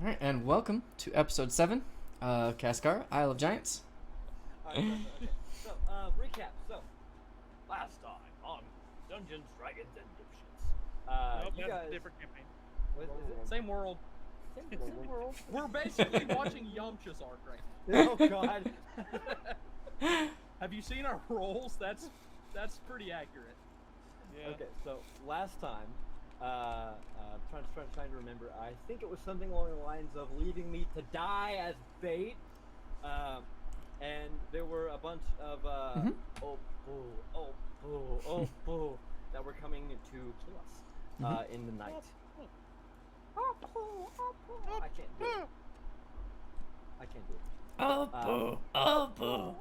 All right, and welcome to episode 7 of Cascara, Isle of Giants. Okay. So, recap. So, last time on Dungeons, Dragons, and Dipshits. Nope, You that's guys. a different campaign. What is it? Same world. Same world. We're basically watching Yamcha's arc right now. Oh God. Have you seen our rolls? That's pretty accurate. Yeah. Okay. So last time, trying to remember. I think it was something along the lines of leaving me to die as bait. And there were a bunch of oh boo that were coming to kill us in the night. I can't do it. I can't do it. Oh, boo. Oh, boo.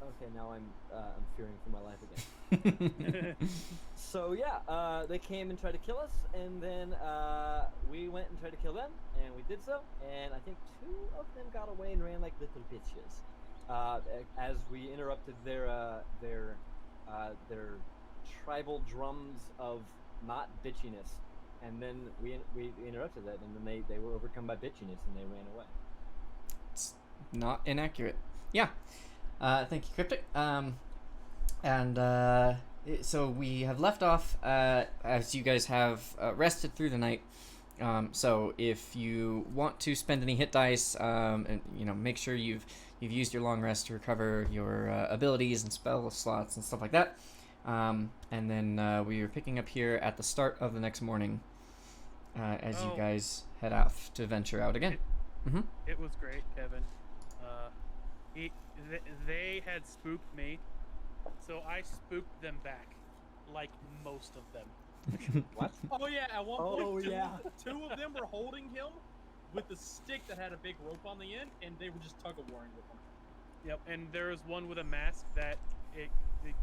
Okay, now I'm fearing for my life again. So yeah, they came and tried to kill us, and then we went and tried to kill them, and we did so, and I think 2 of them got away and ran like little bitches. As we interrupted their tribal drums of not bitchiness, and then we interrupted that, and then they were overcome by bitchiness and they ran away. It's not inaccurate. Yeah. Thank you, Cryptic. So we have left off as you guys have rested through the night. So if you want to spend any hit dice, and make sure you've used your long rest to recover your abilities and spell slots and stuff like that. And then we are picking up here at the start of the next morning as you guys head off to venture out again. It was great, Kevin. They had spooked me, so I spooked them back, like most of them. What? Oh yeah, at one point, yeah. two of them were holding him with the stick that had a big rope on the end, and they were just tug-of-warring with him. Yep, and there was one with a mask that it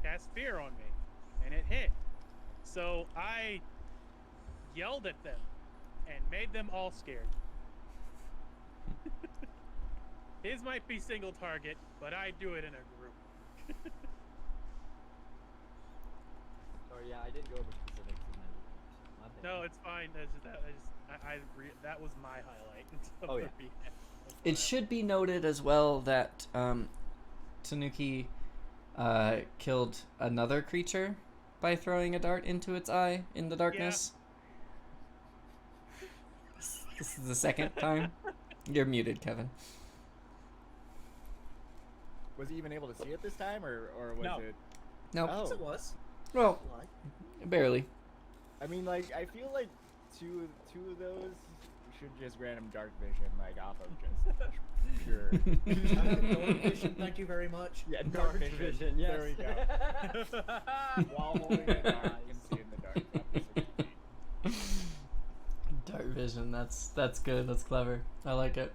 cast fear on me, and it hit. So I yelled at them and made them all scared. His might be single target, but I do it in a group. Sorry, yeah, I didn't go over specifics in my bad. No, it's fine. That was my highlight. Oh, yeah. It should be noted as well that Tanuki killed another creature by throwing a dart into its eye in the darkness. Yeah. This is the second time. You're muted, Kevin. Was he even able to see it this time, or was it? No. Oh. Yes, it was. Well, barely. I mean, like, I feel like two of those should just grant him dark vision, like off of just pure. Dark vision, thank you very much. Yeah, Dark vision, yes. There we go. While holding it, I can see in the dark. Up to 60 feet. Dark vision. That's good. That's clever. I like it.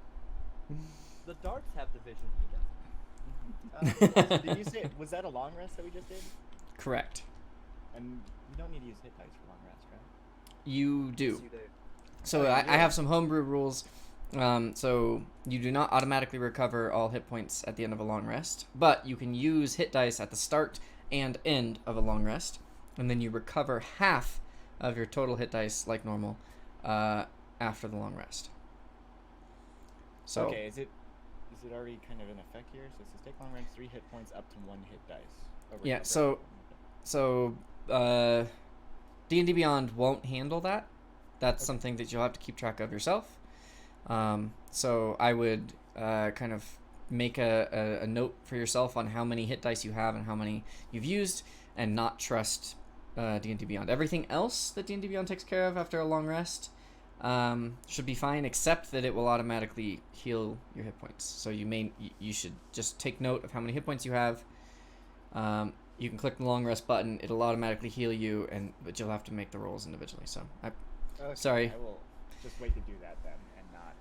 The darts have the vision. He doesn't. So did you say, was that a long rest that we just did? Correct. And you don't need to use hit dice for long rest, right? You do. Yes, you do. So Oh, you I do? have some homebrew rules. So you do not automatically recover all hit points at the end of a long rest, but you can use hit dice at the start and end of a long rest, and then you recover half of your total hit dice like normal after the long rest. So Okay, is it already kind of in effect here? So it says take long rest 3 hit points up to 1 hit dice. Yeah, so D&D Beyond won't handle that. That's something that you'll have to keep track of yourself. So I would kind of make a note for yourself on how many hit dice you have and how many you've used, and not trust D&D Beyond. Everything else that D&D Beyond takes care of after a long rest should be fine, except that it will automatically heal your hit points. So you should just take note of how many hit points you have. You can click the long rest button; it'll automatically heal you, but you'll have to make the rolls individually. So, Okay, sorry. I will just wait to do that then, and not,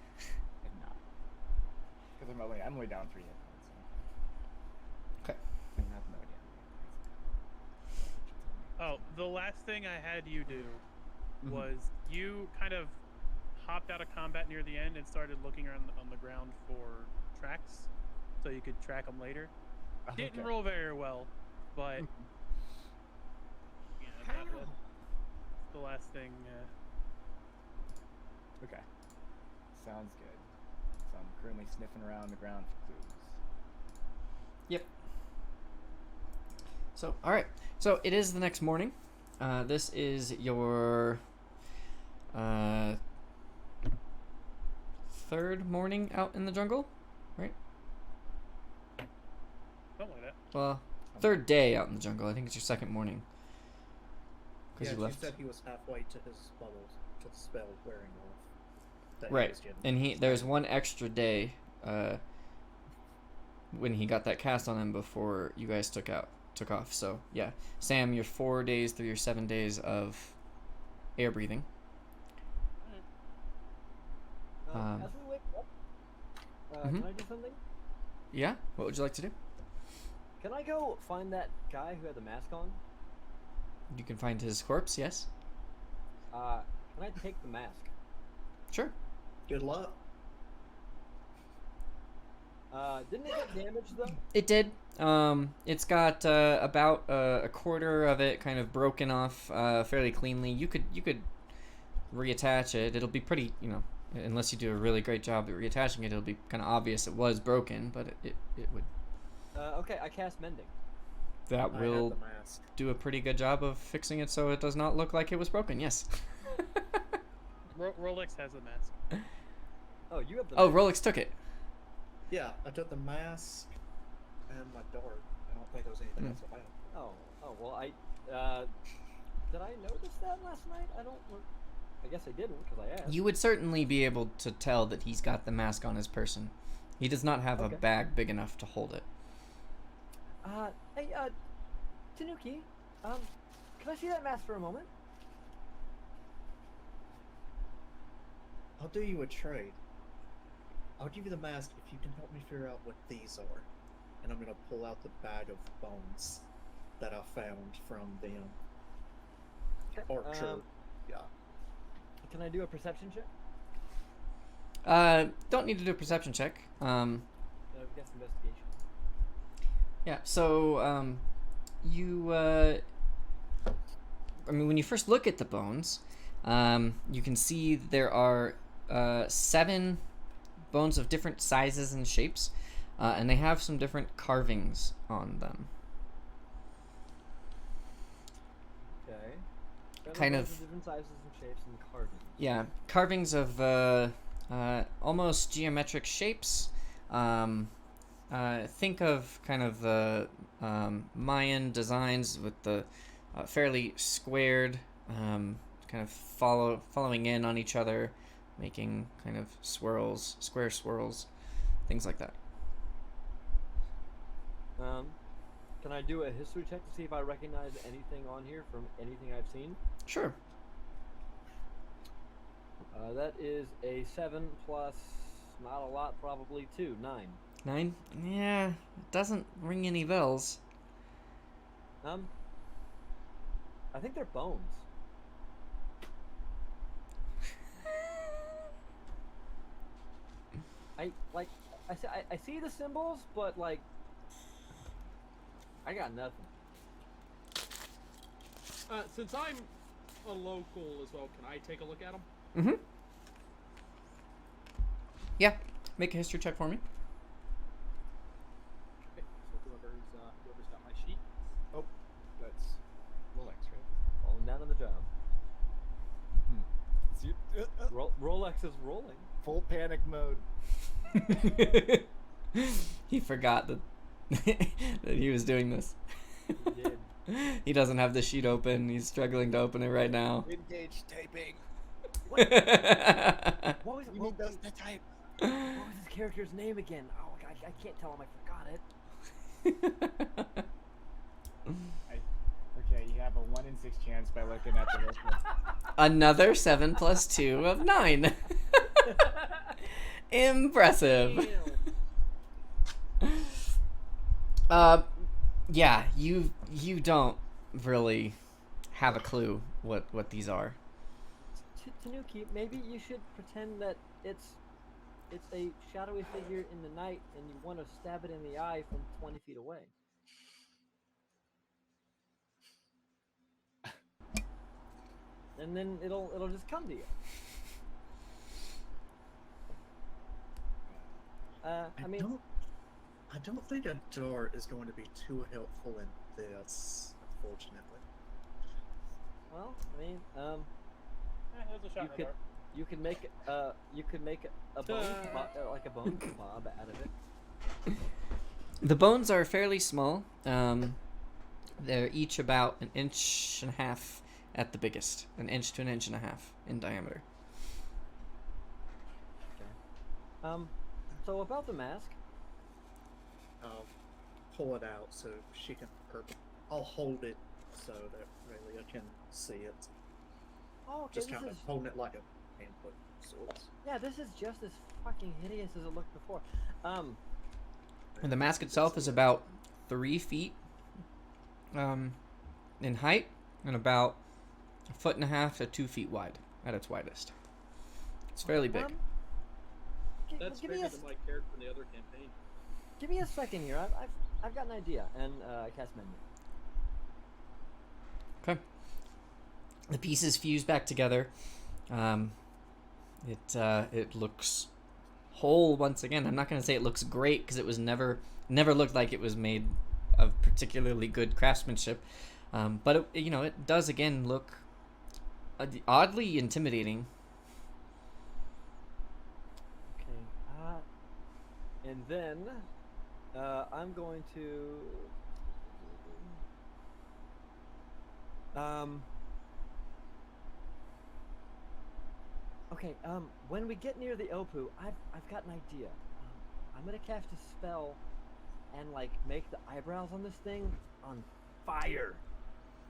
because I'm only down 3 hit points. So. Okay. I have no idea. Oh, the last thing I had you do Mhm. was you kind of hopped out of combat near the end and started looking around on the ground for tracks, so you could track them later. Didn't roll very well, but that was the last thing Okay. Sounds good. So I'm currently sniffing around the ground for clues. Yep. So, all right. So it is the next morning. This is your third morning out in the jungle, right? Something like that. Well, third day out in the jungle. I think it's your second morning. Yeah, You you left. said he was halfway to his bubbles, to the spell wearing off. That he Right, was getting. and there's one extra day when he got that cast on him before you guys took off. So yeah, Sam, you're 4 days through your 7 days of air breathing. As we wake up, Mhm. can I do something? Yeah, what would you like to do? Can I go find that guy who had the mask on? You can find his corpse. Yes, Can I take the mask? sure. Good luck. Didn't it get damaged though? It did. It's got about a quarter of it kind of broken off fairly cleanly. You could reattach it. It'll be pretty, unless you do a really great job at reattaching it, it'll be kind of obvious it was broken, but it would. Okay, I cast mending. That I have will the mask. do a pretty good job of fixing it so it does not look like it was broken. Yes. Rolex has the mask. Oh, you have the Oh, mask. Rolex took it. Yeah, I took the mask and my dart. I don't think there was anything else about it. Oh, well, did I notice that last night? I guess I didn't because I asked. You would certainly be able to tell that he's got the mask on his person. He does not have Okay. a bag big enough to hold it. Hey, Tanuki, can I see that mask for a moment? I'll do you a trade. I'll give you the mask if you can help me figure out what these are. And I'm gonna pull out the bag of bones that I found from the orchard. Yeah. Can I do a perception check? Don't need to do a perception check. I guess investigation. Yeah, so, when you first look at the bones, you can see there are 7 bones of different sizes and shapes, and they have some different carvings on them. Okay. Kind of- different sizes and shapes and carvings. Yeah, carvings of almost geometric shapes. Think of kind of the Mayan designs with the fairly squared, kind of following in on each other, making kind of square swirls, things like that. Can I do a history check to see if I recognize anything on here from anything I've seen? Sure. That is a 7 plus, not a lot, probably 2, 9. 9? Yeah, it doesn't ring any bells. I think they're bones. I see the symbols, but like, I got nothing. Since I'm a local as well, can I take a look at them? Mm-hmm. Yeah, make a history check for me. Okay, so whoever's got my sheet. Oh, that's Rolex, right? Falling down on the job. So Rolex is rolling. full panic mode. He forgot that that he was doing this. He did. He doesn't have the sheet open. He's struggling to open it right now. Engage typing. What was, You what, need those to type. what was his character's name again? Oh, I can't tell him. I forgot it. Okay, you have a 1 in 6 chance by looking at the list. Another 7 plus 2 of 9. Impressive. Yeah, you don't really have a clue what these are. Tanuki, maybe you should pretend that it's a shadowy figure in the night, and you want to stab it in the eye from 20 feet away. And then it'll just come to you. I mean, I don't think a door is going to be too helpful in this, unfortunately. well, I mean, There's a shot in the dark. you could make a bone like a bone kebab out of it. The bones are fairly small. They're each about 1.5 inches at the biggest, 1 inch to 1.5 inches in diameter. Okay. So about the mask. I'll pull it out so she can. I'll hold it so that really I can see it. Oh, okay. Just kind of holding it like a input sort. Yeah, this is just as fucking hideous as it looked before. And the mask itself is about 3 feet in height and about 1.5 to 2 feet wide at its widest. It's fairly big. That's give bigger me than my character in the other campaign. Give me a second here. I've got an idea, and I cast menu. Okay. The pieces fuse back together. It looks whole once again. I'm not going to say it looks great because it was never looked like it was made of particularly good craftsmanship. But it does again look oddly intimidating. Okay. And then I'm going to. Okay. When we get near the Opu, I've got an idea. I'm gonna cast a spell, and like make the eyebrows on this thing on fire,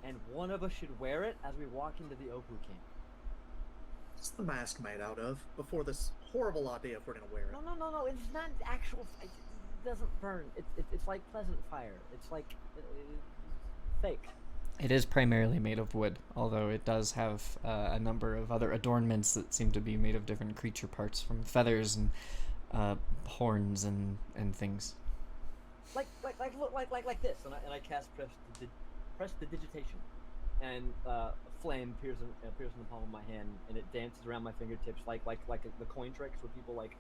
and one of us should wear it as we walk into the Opu camp. What's the mask made out of? Before this horrible idea if we're gonna wear it. No. It's not actual. It doesn't burn. It's like pleasant fire. It's like fake. It is primarily made of wood, although it does have a number of other adornments that seem to be made of different creature parts, from feathers and horns and things. Like this, and I cast prestidigitation, and flame appears in the palm of my hand, and it dances around my fingertips like the coin tricks where people like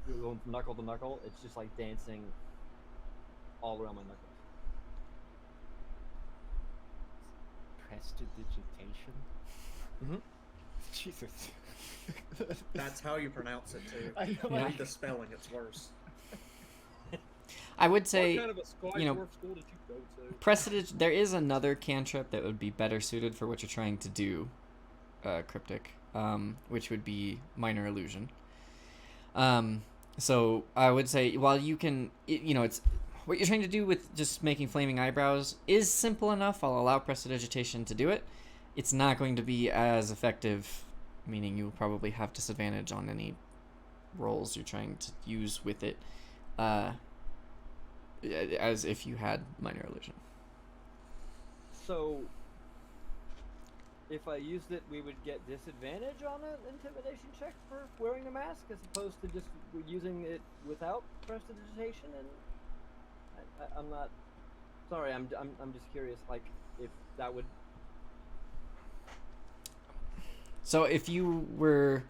going from knuckle to knuckle. It's just like dancing all around my knuckles. Prestidigitation? Mm-hmm. Jesus. That's how you pronounce it too. I know, Yeah. Read the spelling, it's worse. I would say, What kind of a school did you go to? Prestige, there is another cantrip that would be better suited for what you're trying to do, Cryptic, which would be Minor Illusion. So I would say, while you can, it's what you're trying to do with just making flaming eyebrows is simple enough. I'll allow Prestidigitation to do it. It's not going to be as effective, meaning you'll probably have disadvantage on any rolls you're trying to use with it, as if you had Minor Illusion. So, if I used it, we would get disadvantage on an intimidation check for wearing the mask, as opposed to just using it without prestidigitation. And I'm not. Sorry, I'm just curious, like if that would. So if you were,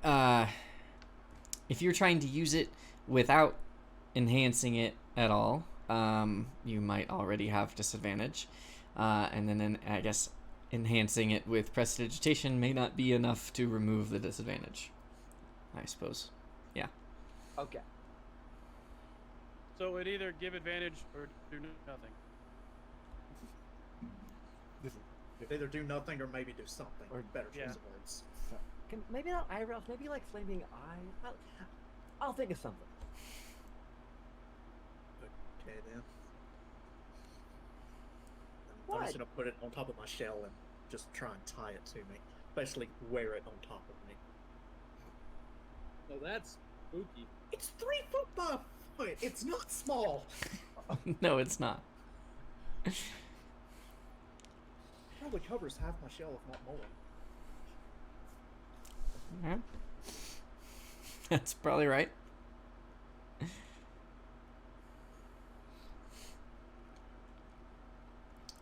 if you're trying to use it without enhancing it at all, you might already have disadvantage, and then I guess enhancing it with prestidigitation may not be enough to remove the disadvantage, I suppose. Yeah. Okay. So it'd either give advantage or do nothing. Either do nothing or maybe do something. Or better choice Yeah. of words. Maybe not eyebrows. Maybe like flaming eye. I'll think of something. Okay then. What? I'm just gonna put it on top of my shell and just try and tie it to me. Basically, wear it on top of me. Oh, that's spooky. It's 3 foot by foot. It's not small. No, it's not. Probably covers half my shell, if not more. Yeah. That's probably right.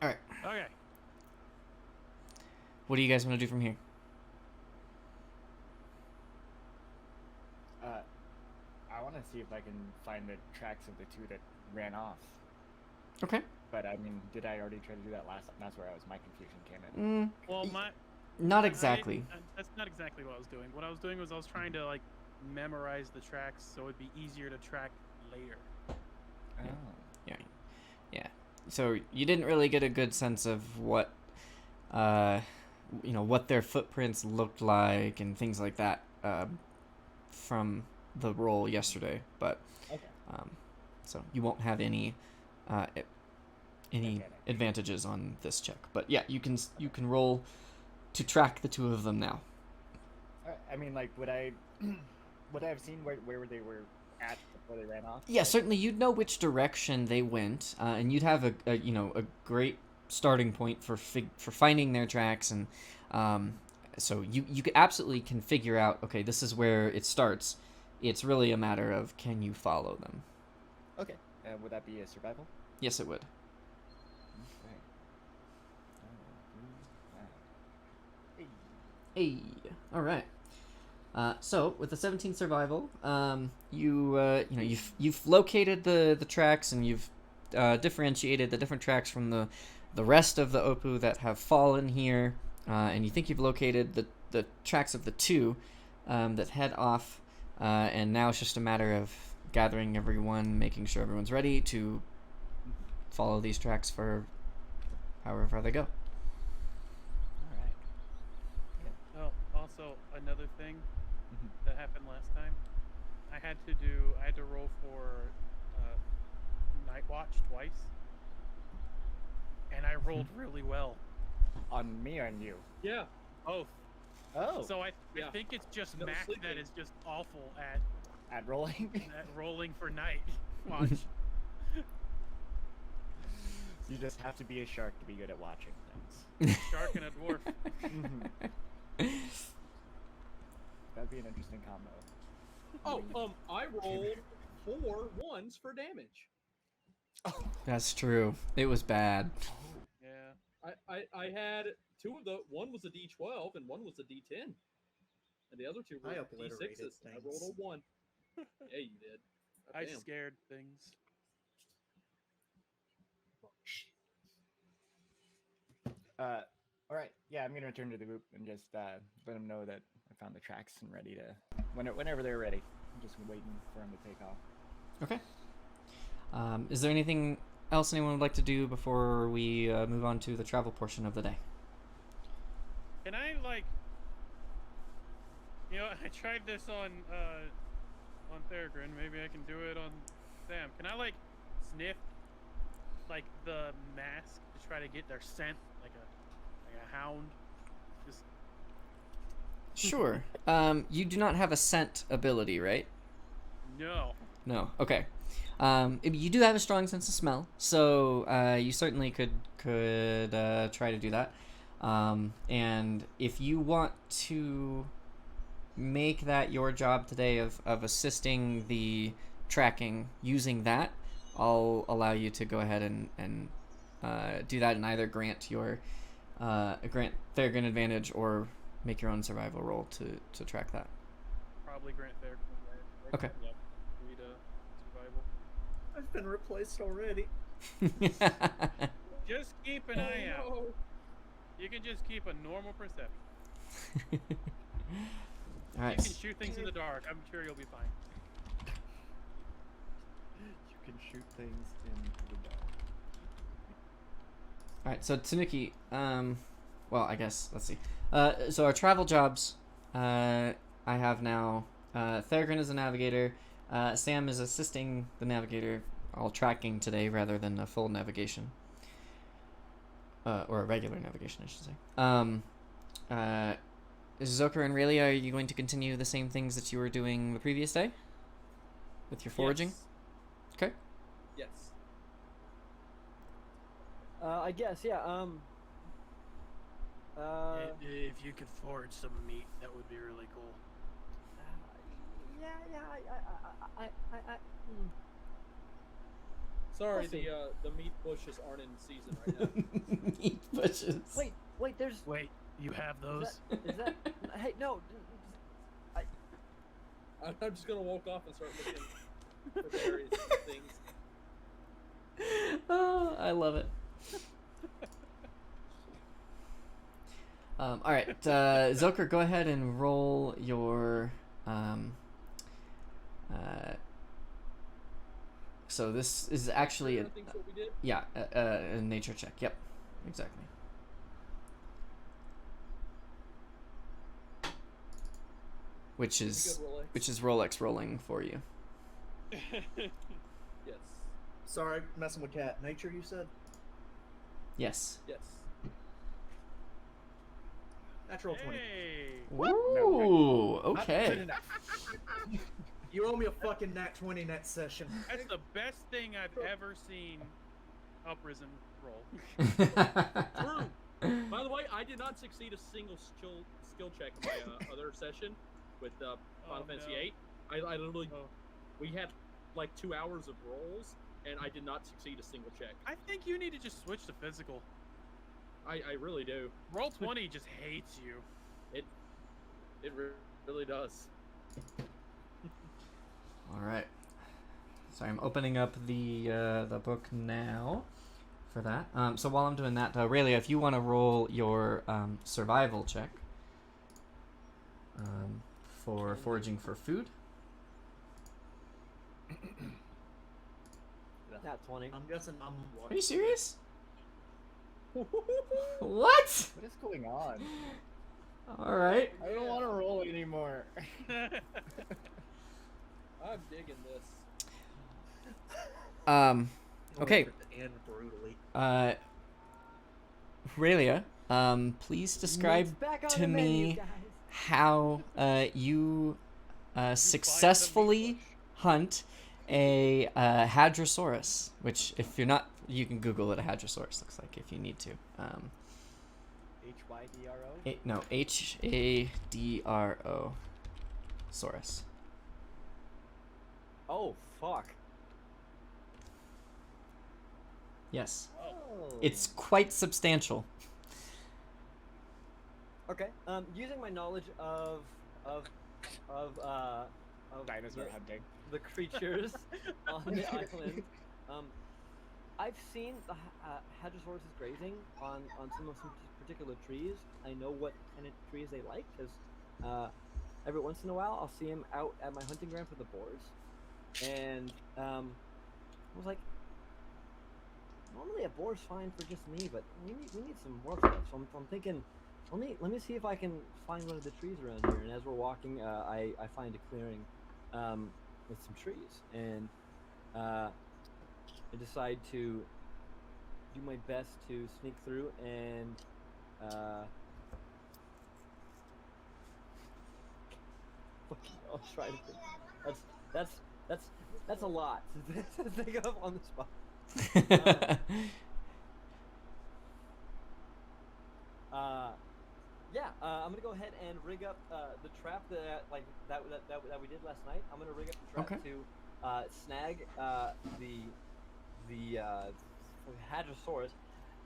All right. Okay. What do you guys want to do from here? I see if I can find the tracks of the two that ran off. Okay. But I mean, did I already try to do that last time? That's where my confusion came in. Well, Not exactly. that's not exactly what I was doing. What I was doing was I was trying to like memorize the tracks so it'd be easier to track later. Oh. Yeah. So you didn't really get a good sense of what, what their footprints looked like and things like that from the roll yesterday. But Okay. so you won't have any advantages on this check. But yeah, you can roll to track the two of them now. I mean, like, would I have seen where they were at before they ran off? Yeah, certainly you'd know which direction they went, and you'd have a great starting point for finding their tracks, and so you absolutely can figure out, okay, this is where it starts. It's really a matter of, can you follow them? Okay. Would that be a survival? Yes, it would. Okay. Hey, all right. So with the 17 survival, you've located the tracks, and you've differentiated the different tracks from the rest of the Opu that have fallen here, and you think you've located the tracks of the two that head off, and now it's just a matter of gathering everyone, making sure everyone's ready to follow these tracks for however far they go. All right. Oh, also another thing that happened last time. I had to roll for Night Watch twice, and I rolled really well. On me or on you? Yeah, both. Oh. So I Yeah. think it's just No Mac sleeping. that is just awful at rolling. rolling for Night Watch. You just have to be a shark to be good at watching things. Shark and a dwarf. That'd be an interesting combo. I rolled 4 1s for damage. That's true. It was bad. Yeah. I had one was a D12 and one was a D10. And the other two were I obliterated D6s. I rolled things. a 1. Yeah, you did. I Damn. scared things. All right. Yeah, I'm gonna return to the group and just let them know that I found the tracks and ready to whenever they're ready. I'm just waiting for them to take off. Okay. Is there anything else anyone would like to do before we move on to the travel portion of the day? Can I I tried this on Theragun. Maybe I can do it on Sam. Can I sniff the mask to try to get their scent like a hound? Just Sure. You do not have a scent ability, right? no. No. Okay. You do have a strong sense of smell, so you certainly could try to do that. And if you want to make that your job today of assisting the tracking using that, I'll allow you to go ahead and do that, and either grant grant Theragun advantage or make your own survival roll to track that. Probably grant Theragun. Okay. Yep. Read survival. I've been replaced already. Just keep an eye out. You can just keep a normal perception. All right. You can shoot things in the dark. I'm sure you'll be fine. You can shoot things in the dark. All right, so Tanuki, well, I guess, let's see. So our travel jobs, I have now, Theragun is a navigator, Sam is assisting the navigator, all tracking today rather than a full navigation. Or a regular navigation, I should say. Zoker and Rayleigh, are you going to continue the same things that you were doing the previous day? With your foraging? Yes. Okay. Yes. I guess, yeah. If you could forage some meat, that would be really cool. Sorry, I'll see. the meat bushes aren't in season right now. Meat bushes. Wait, there's. Wait, you have those? Is that? Hey, no. I'm just gonna walk off and start looking. for various things. Oh, I love it. All right, Zoker, go ahead and roll your. So this is actually I think what we did. a nature check. Yep, exactly. Which is Rolex rolling for you. Yes. Sorry, messing with cat. Nature, you said? Yes. Yes. Natural 20. Hey. Ooh, Not good okay. enough. You owe me a fucking nat 20 next session. That's the best thing I've ever seen Uprisen roll. True. By the way, I did not succeed a single skill check in my other session with Final Fantasy no. VIII. I literally, Oh. we had like 2 hours of rolls, and I did not succeed a single check. I think you need to just switch to physical. I really do. Roll 20 just hates you. It really does. All right. So I'm opening up the book now for that. So while I'm doing that, Raylia, if you want to roll your survival check for foraging for food. Nat 20. I'm guessing I'm. Are you serious? What? What is going on? All right. I don't want to roll anymore. I'm digging this. Okay. And brutally. Raylia, please describe It's back on to the menu, me guys. how you successfully hunt a Hadrosaurus, which if you're not, you can Google what a Hadrosaurus looks like if you need to. HYDRO? No, HADRO Saurus. Oh, fuck. Yes, Oh. it's quite substantial. Okay. Using my knowledge of Dinosaur the, hunting. the creatures on the island, I've seen the Hadrosaurus grazing on some particular trees. I know what kind of trees they like because every once in a while I'll see him out at my hunting ground for the boars, and I was like, normally a boar's fine for just me, but we need some more stuff. So I'm thinking, let me see if I can find one of the trees around here. And as we're walking, I find a clearing with some trees, and I decide to do my best to sneak through and I'll try to think. That's a lot to think of on the spot. I'm gonna go ahead and rig up the trap that we did last night. I'm gonna rig up the trap to snag the Hadrosaurus,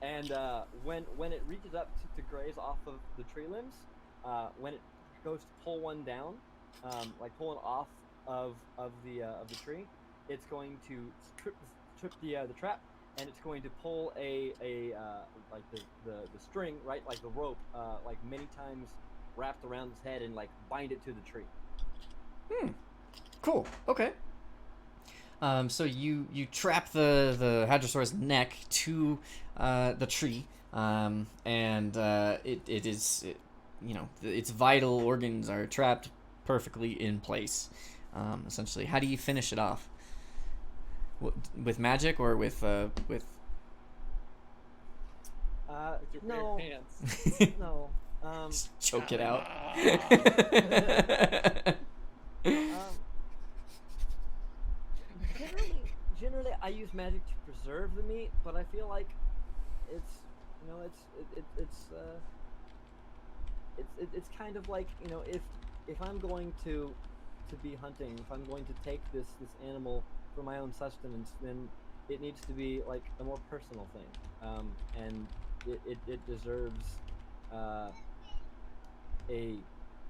and when it reaches up to graze off of the tree limbs, when it goes to pull one down, like pulling off of the tree, it's going to trip the trap, and it's going to pull like the string, right, like the rope, like many times wrapped around its head and like bind it to the tree. Cool. Okay. So you trap the Hadrosaurus neck to the tree, and its vital organs are trapped perfectly in place. Essentially, how do you finish it off? With magic or with your no, bare hands. No. Just choke it out. Generally, I use magic to preserve the meat, but I feel like it's kind of like, if I'm going to be hunting, if I'm going to take this animal for my own sustenance, then it needs to be like a more personal thing, and it deserves a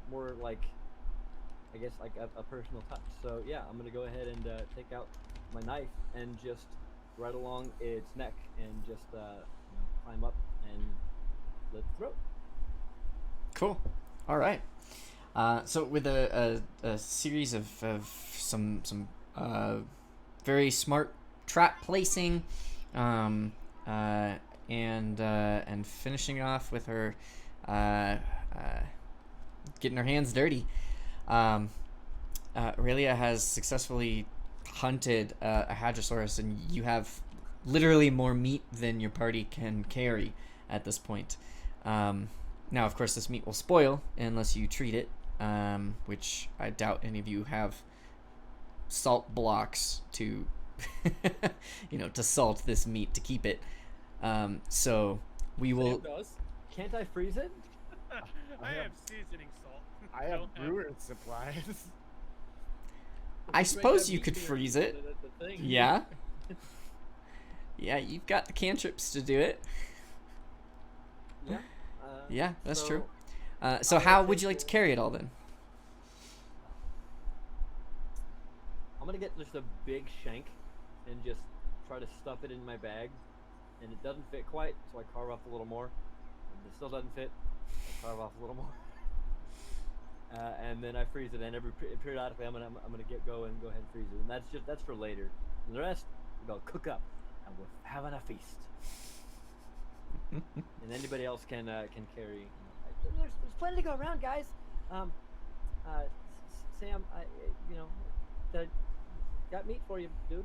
more like I guess like a personal touch. So yeah, I'm gonna go ahead and take out my knife and just right along its neck and just climb up and slit the throat. Cool. All right. So with a series of some very smart trap placing, and finishing off with her getting her hands dirty, Aurelia has successfully hunted a Hadrosaurus, and you have literally more meat than your party can carry at this point. Now, of course, this meat will spoil unless you treat it, which I doubt any of you have salt blocks to, to salt this meat to keep it. So we will. Sam does. Can't I freeze it? I have seasoning salt. I have Don't brewer's supplies. I Just make suppose that you meat could beer freeze the- it. the thing. Yeah. Yeah, you've got the cantrips to do it. Yeah. Yeah, that's so true. So I will how would take you like to the- carry it all then? I'm gonna get just a big shank and just try to stuff it in my bag, and it doesn't fit quite, so I carve off a little more. And it still doesn't fit. I carve off a little more. And then I freeze it, and periodically I'm gonna go ahead and freeze it, and that's for later. And the rest we're gonna cook up, and we're having a feast. And anybody else can carry. There's plenty to go around, guys. Sam, I got meat for you, dude.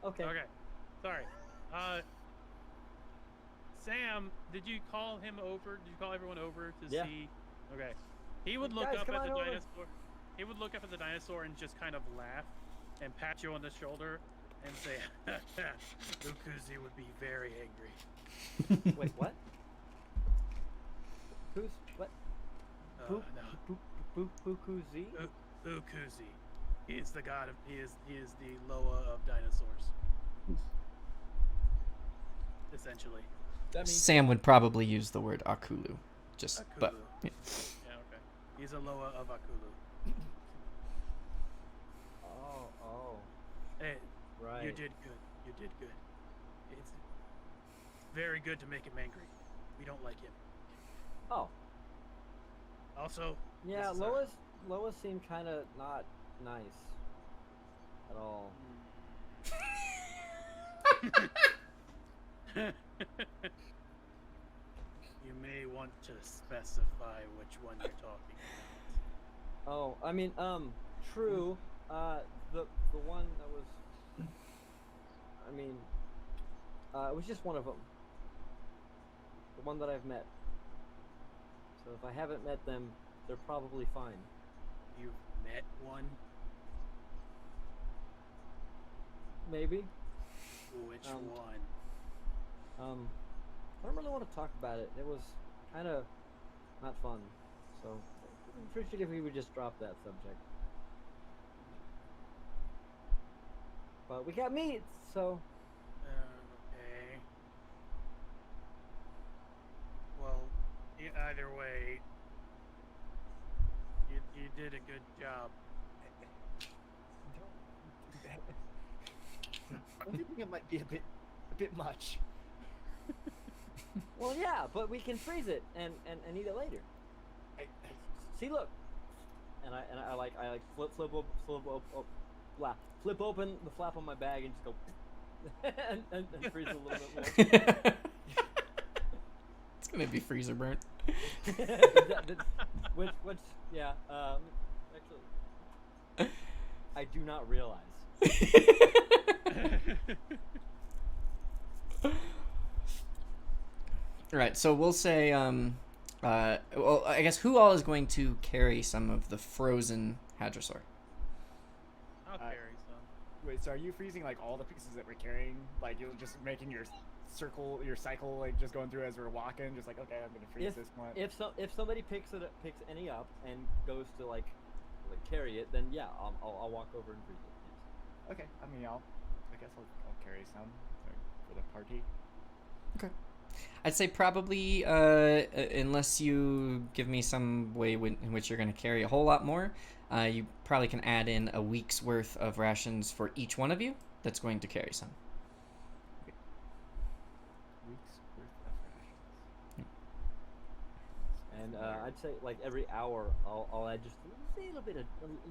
Okay. Okay. Sorry. Sam, did you call him over? Did you call everyone over to Yeah. see? Okay. He would Hey, look guys, up come at the on over. dinosaur. He would look up at the dinosaur and just kind of laugh and pat you on the shoulder and say, Ukuzi would be very angry. Wait, what? Who's what? No. Bukuzi? Ukuzi. He is the god of. He is the Loa of dinosaurs. Essentially. That means Sam would probably use the word Akulu. Just, Akulu. but yeah. Yeah. Okay. He's a Loa of Akulu. Oh, Hey, right. you did good. You did good. It's very good to make him angry. We don't like him. Oh, Also, yeah. this is Lois seemed kind of not nice at all. You may want to specify which one you're talking about. Oh, I mean, true. The one that was, I mean, it was just one of them. The one that I've met. So if I haven't met them, they're probably fine. You've met one? Maybe. Which Um, one? I don't really want to talk about it. It was kind of not fun. So I'd appreciate if we would just drop that subject. But we got meat, so Okay. Well, either way, you did a good job. I think it might be a bit much. well, yeah. But we can freeze it and eat it later. See, look. And I like flip open the flap on my bag and just go and freeze it a little bit more. It's gonna be freezer burnt. which yeah. Actually, I do not realize. Right, so we'll say, well, I guess who all is going to carry some of the frozen Hadrosaur? I'll carry some. Wait, so are you freezing like all the pieces that we're carrying? Like you're just making your cycle, like just going through as we're walking, just like okay, I'm gonna freeze this one. If somebody picks any up and goes to like carry it, then yeah, I'll walk over and freeze it. Yes. Okay, I mean I guess I'll carry some for the party. I'd say probably, unless you give me some way in which you're going to carry a whole lot more, you probably can add in a week's worth of rations for each one of you. That's going to carry some. Weeks worth of rations. And I'd say like every hour, I'll add just a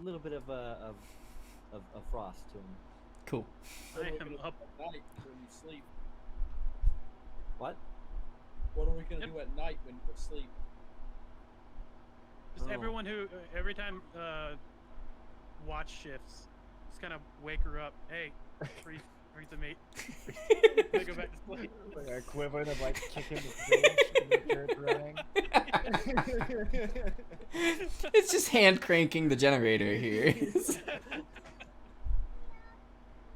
little bit of frost to them. Cool. I am up at night when you sleep. What? What are we gonna do at night when you're asleep? Just Oh. everyone who, every time watch shifts, just kind of wake her up. Hey, bring some meat. I go back to sleep. Like our equivalent of like kicking the fridge and the dirt running. It's just hand cranking the generator here.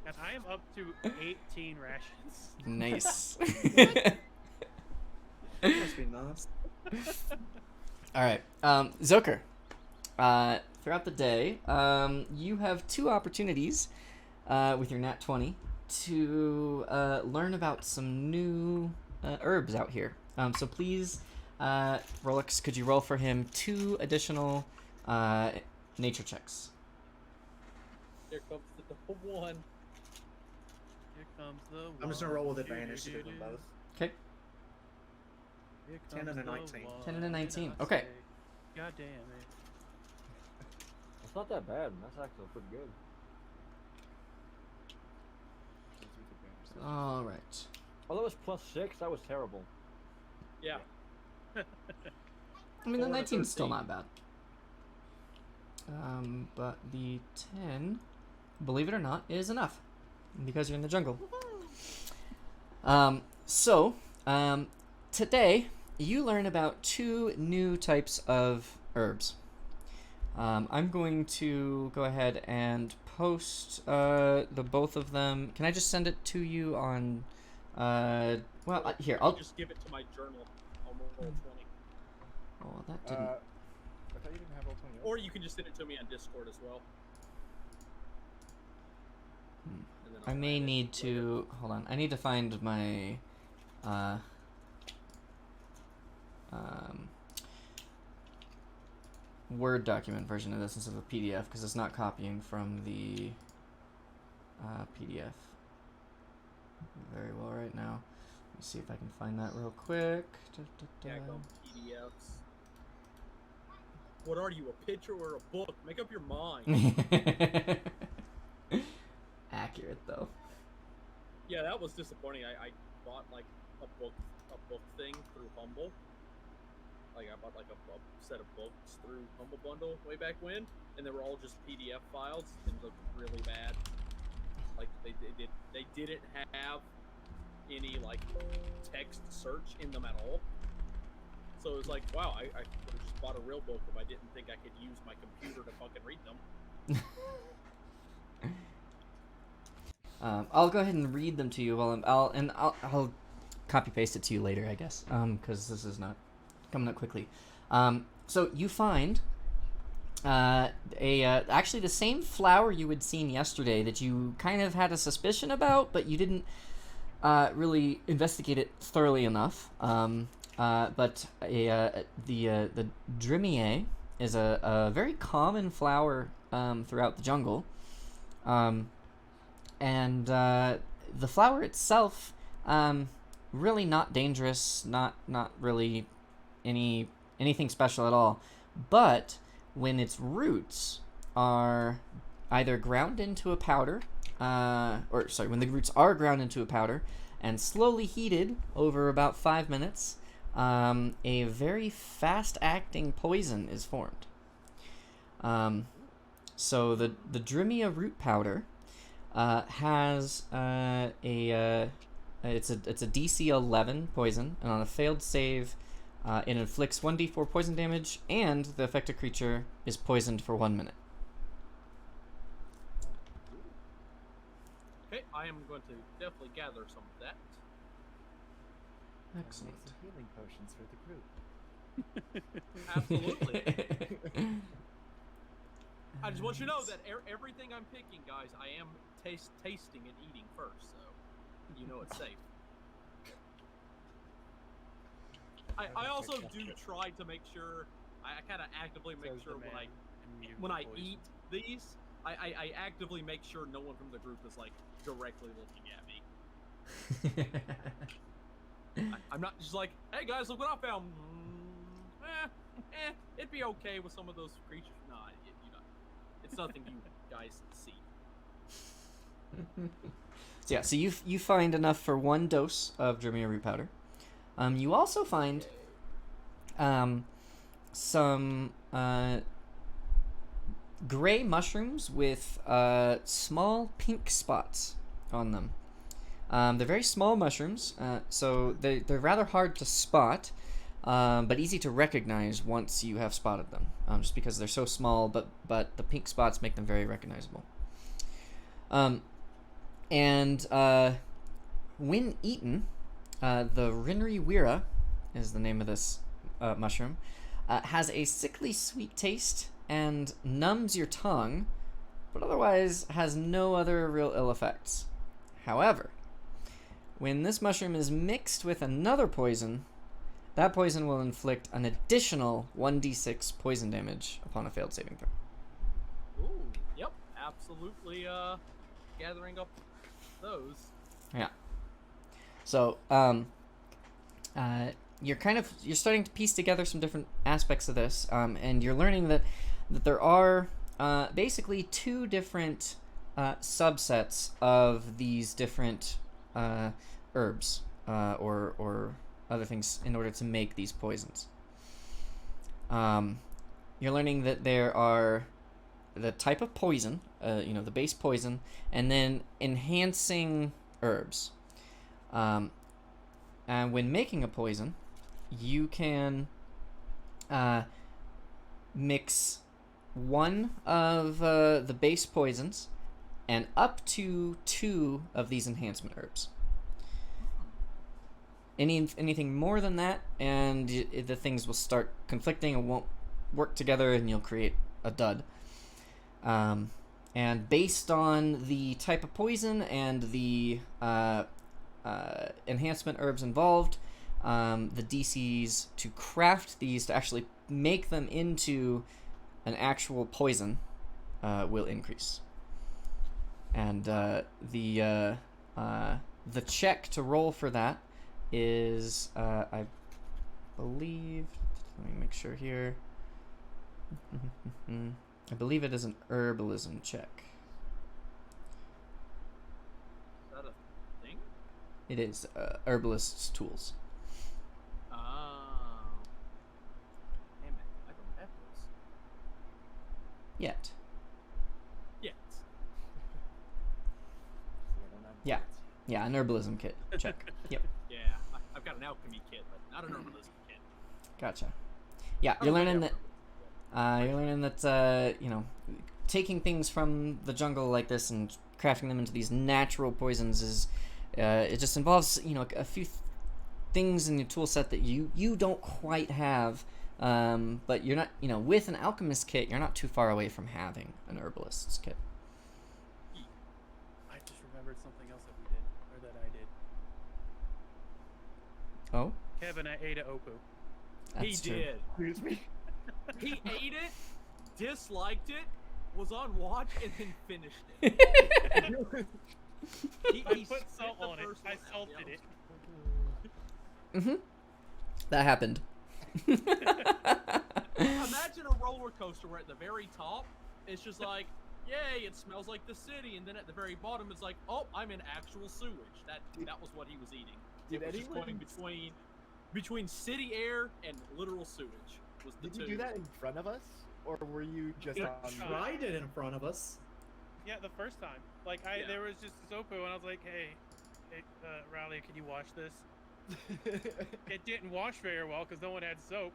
And I am up to 18 rations. Nice. Must be nice. All right, Zoker. Throughout the day, you have 2 opportunities with your nat 20 to learn about some new herbs out here. So please, Rolex, could you roll for him 2 additional nature checks? Here comes the double one. Here comes the I'm just gonna roll with one. advantage to do them both. Okay. Here 10 and a comes the 19. one, 10 and a 19. and I Okay. say, God damn it. It's not that bad. That's actually pretty good. All right. Oh, that was +6. That was terrible. Yeah. I mean, the 4 to 19 's still 13. not bad. But the 10, believe it or not, is enough because you're in the jungle. Today you learn about 2 new types of herbs. I'm going to go ahead and post the both of them. Can I just send it to you on? Here I'll I'll. just give it to my journal. I'll roll 20. Oh, that didn't. I thought you didn't have all 20. Or you can just send it to me on Discord as well. Hmm. And then I I'll may add it need later. to hold on. I need to find my Word document version of this instead of a PDF because it's not copying from the PDF very well right now. Let me see if I can find that real quick. Daggum PDFs. What are you, a picture or a book? Make up your mind. Accurate though. Yeah, that was disappointing. I bought like a book thing through Humble. Like I bought like a set of books through Humble Bundle way back when, and they were all just PDF files and looked really bad. Like they didn't have any like text search in them at all. So it was like, wow, I could have just bought a real book if I didn't think I could use my computer to fucking read them. I'll go ahead and read them to you while I'll copy paste it to you later, I guess, because this is not coming up quickly. So you find actually the same flower you had seen yesterday that you kind of had a suspicion about, but you didn't really investigate it thoroughly enough. But the Drimier is a very common flower throughout the jungle. And the flower itself, really not dangerous, not really anything special at all. But when its roots are either ground into a powder, when the roots are ground into a powder and slowly heated over about 5 minutes, a very fast-acting poison is formed. So the Drimia root powder has it's a DC 11 poison, and on a failed save, it inflicts 1d4 poison damage, and the affected creature is poisoned for 1 minute. Okay, I am going to definitely gather some of that. Excellent. Some healing potions for the group. Absolutely. I just want you to know that everything I'm picking, guys, I am tasting and eating first, so you know it's safe. I also do try to make sure I kind of actively make Says sure the when man immune when to I poison. eat these, I actively make sure no one from the group is like directly looking at me. I'm not just like, hey guys, look what I found. It'd be okay with some of those creatures. Nah, you know, it's nothing you guys see. So yeah, so you find enough for 1 dose of Dromia root powder. You also find some gray mushrooms with small pink spots on them. They're very small mushrooms, so they're rather hard to spot, but easy to recognize once you have spotted them, just because they're so small, but the pink spots make them very recognizable. And when eaten, the Rinri Wira is the name of this mushroom, has a sickly sweet taste and numbs your tongue, but otherwise has no other real ill effects. However, when this mushroom is mixed with another poison, that poison will inflict an additional 1d6 poison damage upon a failed saving throw. Ooh, yep, absolutely. Gathering up those. Yeah. So, you're starting to piece together some different aspects of this, and you're learning that there are basically 2 different subsets of these different herbs or other things in order to make these poisons. You're learning that there are the type of poison, the base poison, and then enhancing herbs. And when making a poison, you can mix one of the base poisons and up to 2 of these enhancement herbs. Anything more than that, and the things will start conflicting and won't work together, and you'll create a dud. And based on the type of poison and the enhancement herbs involved, the DCs to craft these, to actually make them into an actual poison, will increase. And the check to roll for that is, I believe, let me make sure here. I believe it is an herbalism check. Is that a thing? It is herbalist's tools. Oh. Damn it, I don't have those. Yet. Yet. Yeah. Yeah, an herbalism kit check. Yep. Yeah, I've got an alchemy kit, but not an herbalism kit. Gotcha. Yeah, you're learning that. Taking things from the jungle like this and crafting them into these natural poisons is, it just involves, a few things in your tool set that you don't quite have, but you're not, with an alchemist kit, you're not too far away from having an herbalist's kit. I just remembered something else that we did, or that I did. Oh? Kevin, I ate a Opu. That's He true. did. Excuse me. He ate it, disliked it, was on watch, and then finished it. He I put spit salt the on it. first I one out, salted yeah. it. Mm-hmm. That happened. Imagine a roller coaster where at the very top, it's just like, yay, it smells like the city, and then at the very bottom, it's like, oh, I'm in actual sewage. That was what he was eating. Did It was just anyone- going between city air and literal sewage. Was the Did you two. do that in front of us, or were you just Yeah, on? Tried it in front of us. Yeah, the first time. Like, Yeah. there was just this Opu, and I was like, hey, Riley, can you wash this? It didn't wash very well because no one had soap,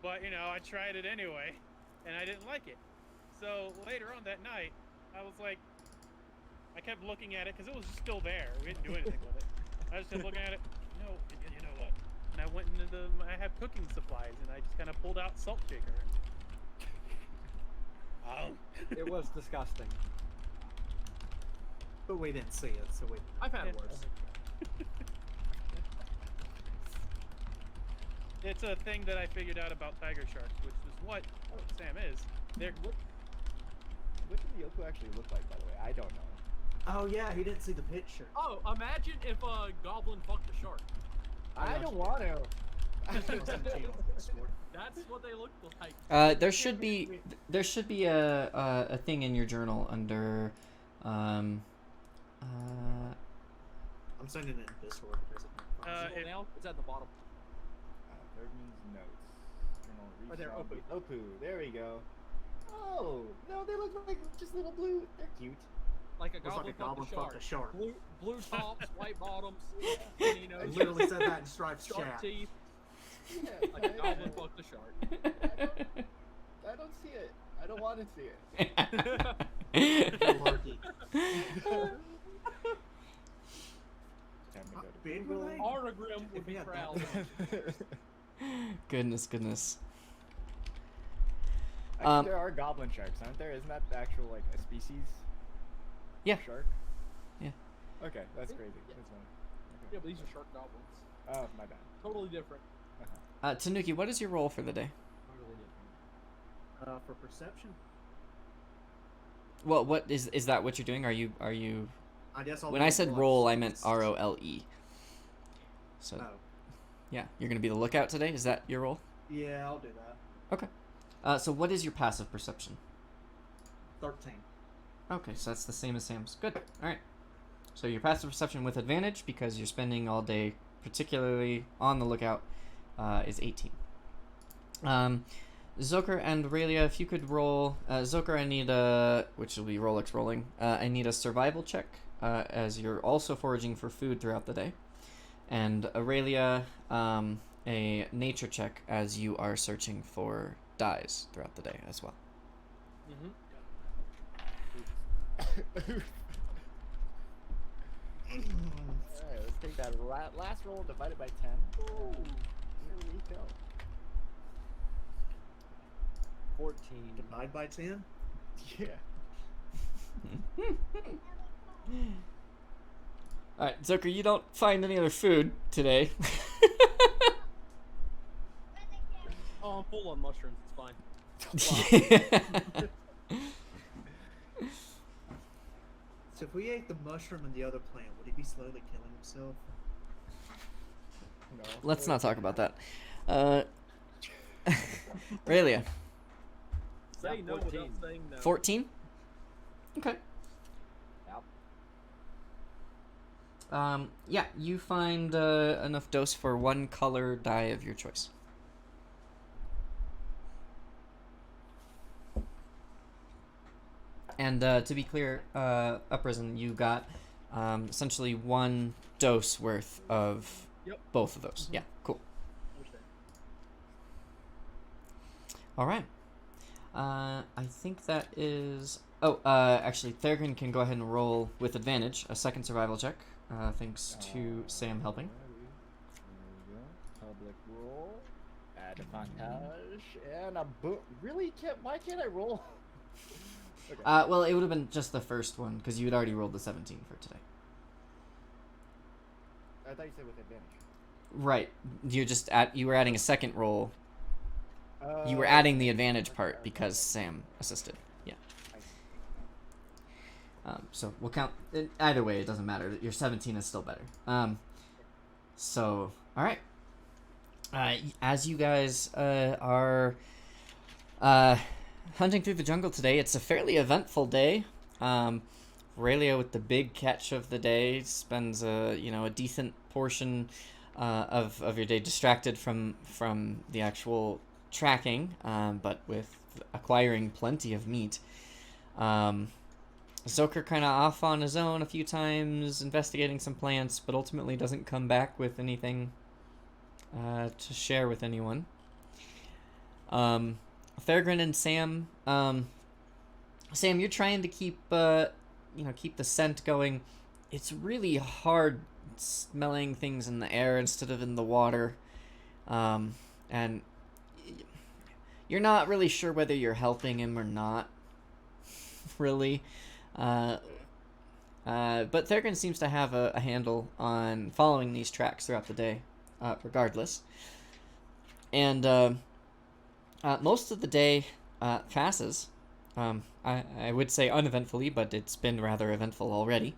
but I tried it anyway, and I didn't like it. So later on that night, I was like, I kept looking at it because it was still there. We didn't do anything with it. I just kept looking at it. You know what? And I went into I had cooking supplies, and I just kind of pulled out salt shaker. It was disgusting. But we didn't see it, so we. I've had Yeah. worse. It's a thing that I figured out about tiger sharks, which is what Sam is. They're What does the Yoku actually look like, by the way? I don't know. Oh yeah, he didn't see the picture. Oh, imagine if a goblin fucked a shark. I don't want to. That's what they look like. There should be a thing in your journal under I'm sending it in Discord because it Scroll down. It's at the bottom. Bergman's notes. Journal Right there, reach Opu. There we go. Oh, no, they look like just little blue. They're cute. Like a looks goblin, like a goblin fucked a shark. Blue tops, white bottoms. And, you know, I literally said that in Stripe's shark chat. teeth. Yeah, Like a goblin fucked a shark. I don't see it. I don't want to see it. Malarkey. Time to go to Big relay? Aragrim would be Yeah, proud. Goodness. Actually, there are goblin sharks, aren't there? Isn't that the actual, like, a species? Yeah. Shark? Yeah. Okay, that's crazy. Yeah. That's fine. Yeah, but these are shark goblins. Oh, my bad. Totally different. Tanuki, what is your role for the day? Totally different. For perception, Well, what is that what you're doing? Are you I guess I'll when do I said plus roll, I meant six. ROLE. So Oh, yeah, you're gonna be the lookout today. Is that your role? yeah, I'll do that. Okay. So what is your passive perception? 13. Okay, so that's the same as Sam's. Good. All right. So your passive perception with advantage because you're spending all day, particularly on the lookout, is 18. Zoker and Aurelia, if you could roll. Zoker, I need which will be Rolex rolling. I need a survival check, as you're also foraging for food throughout the day. And Aurelia, a nature check as you are searching for dyes throughout the day as well. Mm-hmm. Alright, let's take that last roll divided by 10. Ooh, here we go. 14. Divide by 10? Yeah. Alright, Zoker, you don't find any other food today. Oh, I'm full on mushrooms. It's fine. So if we ate the mushroom and the other plant, would he be slowly killing himself? No. Let's not talk about that. Aurelia, Say no 14. without saying no. 14? Okay. Yep. Yeah, you find enough dose for one color dye of your choice. And to be clear, Uprisen, you got essentially one dose worth of Yep. both of those. Mhm. Yeah, cool. Understand. All right. I think that is. Oh, actually, Thurgan can go ahead and roll with advantage a second survival check, thanks to Sam helping. There we go. Public roll. Add advantage. And a boom. Really? Why can't I roll? Okay. Well, it would have been just the first one because you had already rolled the 17 for today. I thought you said with advantage. Right. You were adding a second roll. You were Oh, adding the advantage okay, part okay. because Sam assisted. Yeah. I see. So we'll count. Either way, it doesn't matter. Your 17 is still better. So all right. As you guys are hunting through the jungle today, it's a fairly eventful day. Aurelia, with the big catch of the day, spends a decent portion of your day distracted from the actual tracking, but with acquiring plenty of meat. Zoker kind of off on his own a few times, investigating some plants, but ultimately doesn't come back with anything to share with anyone. Thurgrin and Sam, Sam, you're trying to keep the scent going. It's really hard smelling things in the air instead of in the water, and you're not really sure whether you're helping him or not. Really, but Thurgrin seems to have a handle on following these tracks throughout the day, regardless. And most of the day passes. I would say uneventfully, but it's been rather eventful already.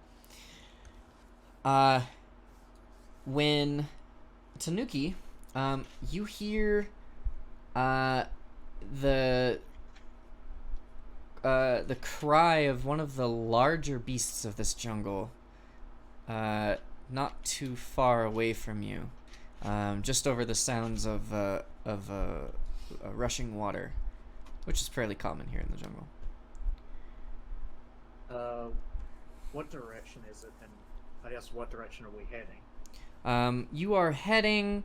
When Tanuki, you hear the cry of one of the larger beasts of this jungle, not too far away from you, just over the sounds of rushing water, which is fairly common here in the jungle. What direction is it, and I guess what direction are we heading? You are heading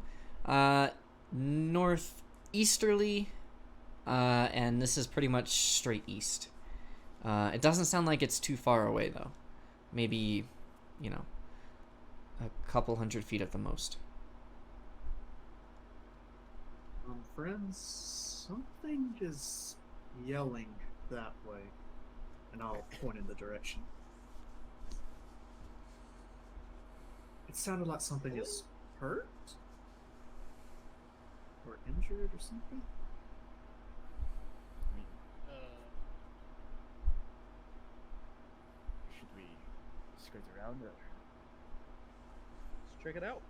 northeasterly, and this is pretty much straight east. It doesn't sound like it's too far away, though. Maybe, a couple 100 feet at the most. Friends, something is yelling that way, and I'll point in the direction. It sounded like something is hurt? Or injured or something? Should we skirt around it? Let's check it out.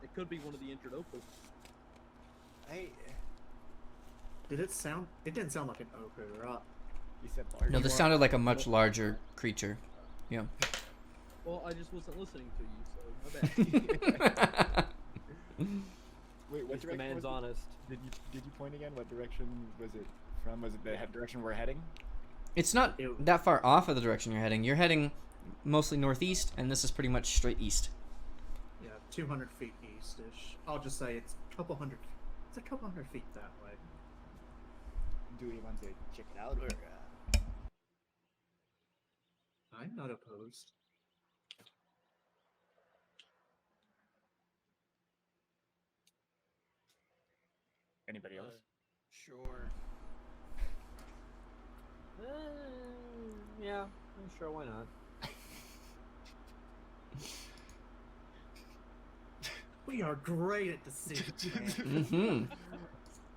It could be one of the injured opals. Hey, Did it sound? It didn't sound like an ochre, right? you said large. No, this sounded like a much larger creature. Yeah. Well, I just wasn't listening to you, so my bad. Wait, what This direction man's was it? honest. Did you point again? What direction was it from? Was it the direction we're heading? It's not that far off of the direction you're heading. You're heading mostly northeast, and this is pretty much straight east. Yeah, 200 feet east-ish. I'll just say it's a couple hundred. It's a couple hundred feet that way. Do we want to check it out, or? I'm not opposed. Anybody else? Sure. Yeah, sure, why not? We are great at deceit, man. Mm-hmm.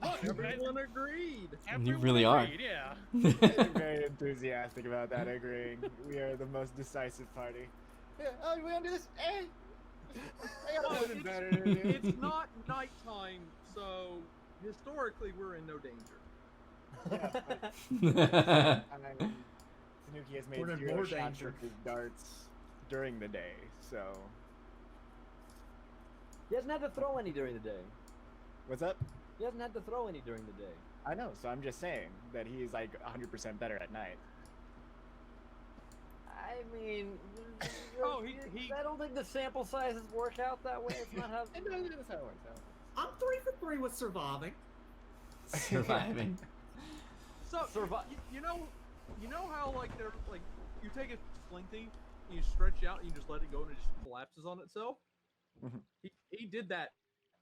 Look, Everyone agreed. everyone really are. agreed, Yeah. I'm very enthusiastic about that. Agreeing, we are the most decisive party. Yeah, oh, we want to do this? I got Well, nothing better to do. It's not nighttime, so historically we're in no danger. Tanuki has made We're in 0 more shots danger. with his darts during the day, so He hasn't had to throw any during the day. what's up? He hasn't had to throw any during the day. I know, so I'm just saying that he's like 100% better at night. I mean, Oh, he- I don't think the sample sizes work out that way. It's not how. And that's how it works out. I'm 3 for 3 with surviving. Surviving. So Survi- you know how like they're like you take a sling thing, you stretch out, and you just let it go, and it just collapses on itself. Mhm. He did that.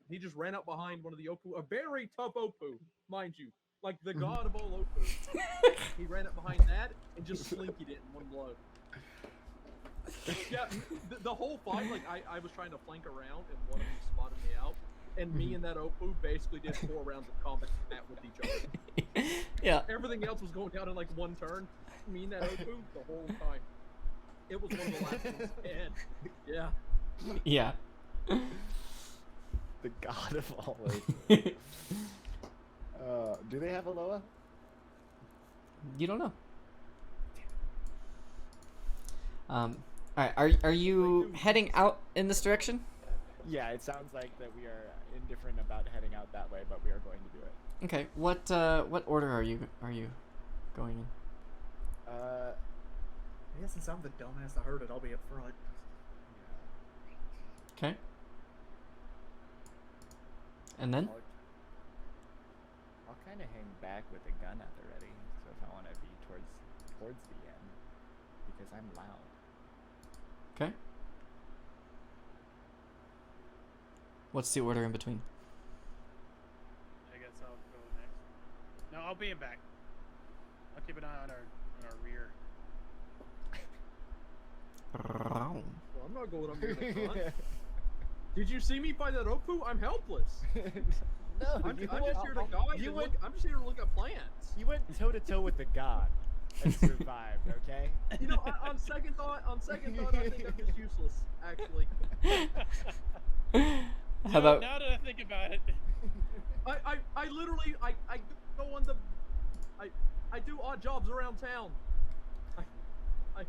He just ran up behind one of the Opu, a very tough Opu, mind you, like the god of all Opu. He ran up behind that and just slinkied it in one blow. Yeah, the whole fight, like I was trying to flank around, and one of them spotted me out, and me and that Opu basically did 4 rounds of combat with each other. Yeah. Everything else was going down in like one turn. Me and that Opu the whole time. It was one of the last ones dead. Yeah. Yeah. The god of all. Do they have a Loa? You don't know. All right. Are you heading out in this direction? Yeah, it sounds like that we are indifferent about heading out that way, but we are going to do it. Okay. What order are you going in? I guess since I'm the dumbass that heard it, I'll be up front. Okay. And then? I'll kind of hang back with a gun at the ready, so if I want to be towards the end, because I'm loud. Okay. What's the order in between? I guess I'll go next. No, I'll be in back. I'll keep an eye on our rear. Well, I'm not going up here in the front. Did you see me fight that Opu? I'm helpless. No, I'm you just went, here to guide you and went- look. I'm just here to look at plants. you went toe to toe with the god and survived. Okay. You know, on second thought, I think I'm just useless. Actually, How about Now that I think about it, I literally go on the I do odd jobs around town. I'm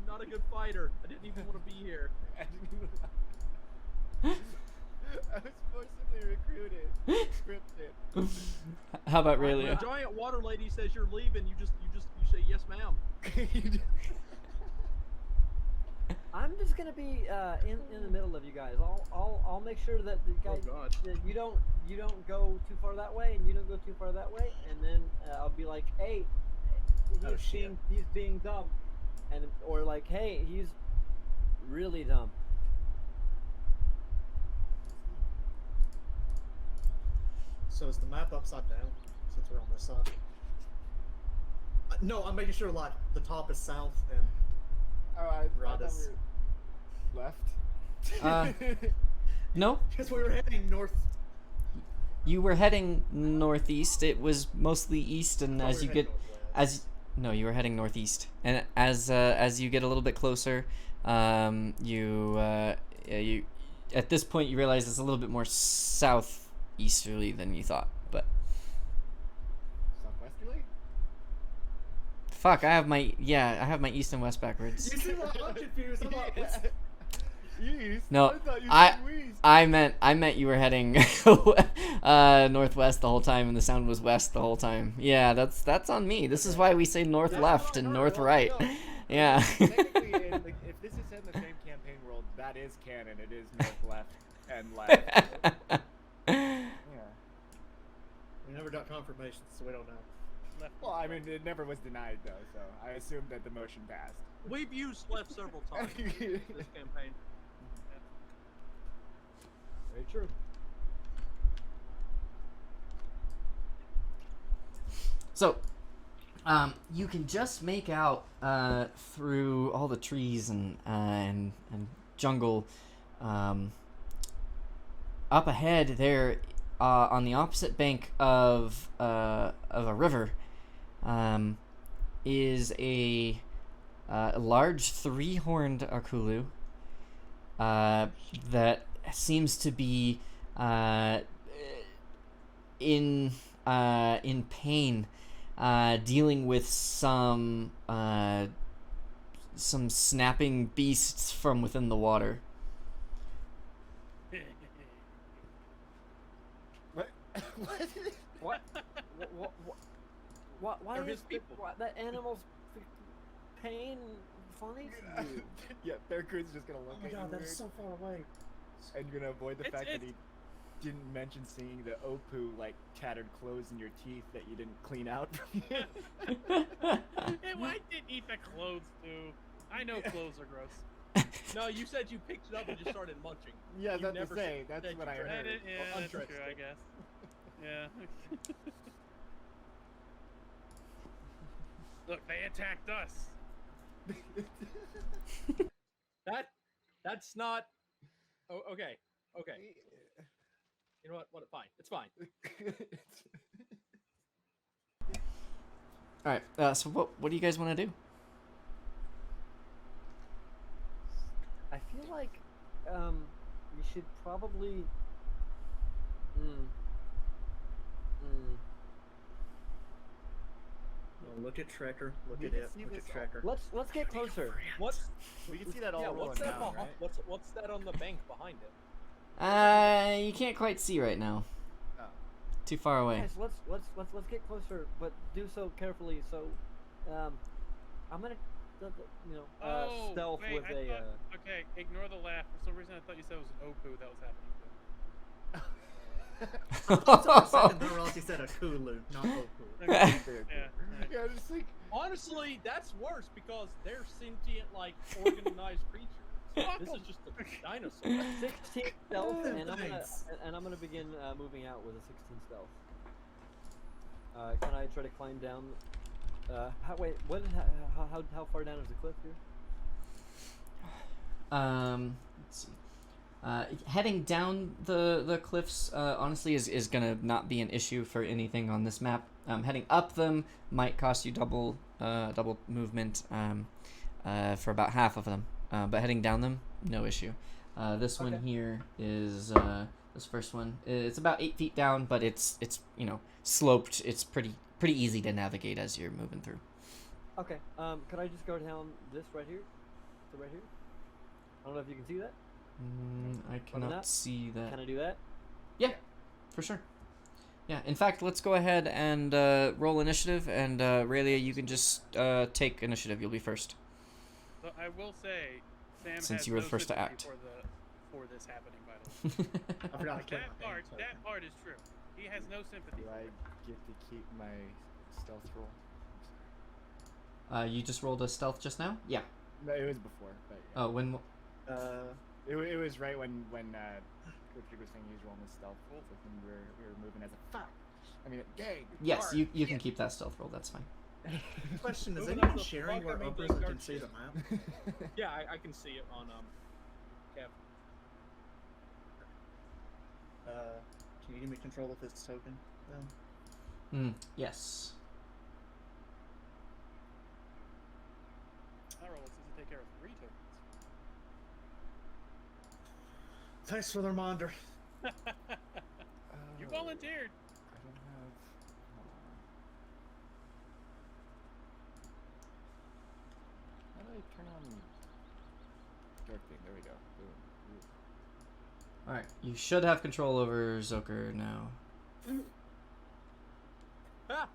not a good fighter. I didn't even want to be here. I was forcibly recruited, scripted. how about When Raylia? a giant water lady says you're leaving, you say yes, ma'am. I'm just gonna be in the middle of you guys. I'll make sure that the guy Oh God. that you don't go too far that way and you don't go too far that way, and then I'll be like, hey, Oh, shit. he's being dumb, and or like, hey, he's really dumb. So is the map upside down since we're on this side? No, I'm making sure like the top is south and Oh, I Right thought is- we were left. No, because we were heading north. you were heading northeast. It was mostly east, and Oh, as we you were get heading northwest. no, you were heading northeast, and as you get a little bit closer, you at this point you realize it's a little bit more southeasterly than you thought. But Southwesterly? fuck, I have my east and west backwards. You see what I'm confused. I'm like, what's East? No, I thought you I- said west. I meant you were heading northwest the whole time, and the sound was west the whole time. Yeah, that's on me. This is why we say north That's left not- and no, north no, right. no. Yeah. Technically, if this is set in the same campaign world, that is canon. It is north, left, and left. Yeah. we never got confirmation, so we don't know. left. Well, I mean, it never was denied though, so I assumed that the motion passed. We've used left several times in this campaign. Very true. So, you can just make out through all the trees and jungle. Up ahead, there, on the opposite bank of a river, is a large three-horned akulu that seems to be in pain, dealing with some snapping beasts from within the water. What? What? Why They're is his people. that animal's pain funny to you? Yeah, Bearcoot's just gonna look Oh my at you god, that weird, is so far away. and you're gonna avoid the It's- fact that it's- he didn't mention seeing the Opu like tattered clothes in your teeth that you didn't clean out. Hey, why didn't eat the clothes too? I know clothes are gross. No, you said you picked it up and just started munching. Yeah, You that's never to say. said That's you what I tried heard. Yeah, that's true, Uninterested. I guess. Yeah. Look, they attacked us. That's not. Oh, okay. You know what? Fine. It's fine. All right. So what do you guys want to do? I feel like you should probably. Oh, look at Trekker. Look We at can it. see Look at this all- Trekker. Let's get closer. What's We can see that all yeah? rolling What's that? down, right? What's that on the bank behind it? You can't quite see right now. Oh. Too far away. Guys, let's get closer, but do so carefully. So, I'm gonna, stealth wait, with I a. thought, okay, ignore the laugh. For some reason, I thought you said it was an Opu that was happening to. I thought for a second there else he said a Kulu, not Oku. Okay. Fair, Yeah. fair. Yeah, just like Honestly, that's worse because they're sentient, like organized creatures. This is just a dinosaur. 16 stealth, Oh, and thanks. I'm gonna begin moving out with a 16 stealth. Can I try to climb down? How far down is the cliff here? Let's see. Heading down the cliffs, honestly, is gonna not be an issue for anything on this map. Heading up them might cost you double movement for about half of them. But heading down them, no issue. This one Okay. here is this first one. It's about 8 feet down, but it's sloped. It's pretty easy to navigate as you're moving through. Okay. Could I just go down this right here? So right here? I don't know if you can see that. I On the cannot map? see that. Can I do that? Yeah, for sure. Yeah, in fact, let's go ahead and roll initiative, and Raylia, you can just take initiative. You'll be first. So I will say, Sam Since has you were no the first to sympathy act. For this happening, by the way. I forgot to click my thing, so- That part is true. He has no sympathy. Do I get to keep my stealth roll? You just rolled a stealth just now? Yeah. No, it was before. But yeah. Oh, when? It was right when Coach Jig was saying he was rolling his stealth. So when we were moving as a fuck. I mean, dang. Yes, darn. you can keep that stealth roll. That's fine. Question: Is Moving anyone on to sharing fuck, where I mean, others big can dark see the shit. map? Yeah, I can see it on Kev. Can you give me control of his token? Then? Yes. My role is to take care of 3 tokens. Thanks for the reminder. You volunteered. I don't have. Hold on. How do I turn on dark thing? There we go. Boom. All right. You should have control over Zoker now. That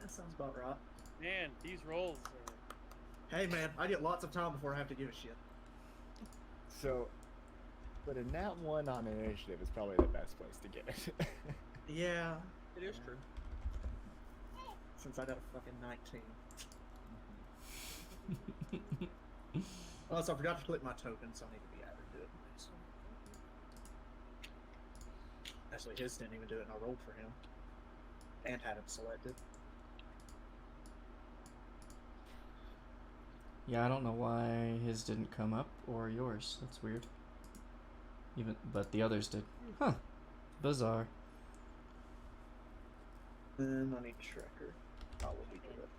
sounds about right. Man, these rolls are... Hey man, I get lots of time before I have to give a shit. So, but a nat 1 on initiative is probably the best place to get it. Yeah. It is true. Since I got a fucking 19. Also, I forgot to click my token, so I need to be added to it. So. Actually, his didn't even do it, and I rolled for him. And had him selected. Yeah, I don't know why his didn't come up or yours. That's weird. But the others did. Huh. Bizarre. Then I need Tracker. I will be good.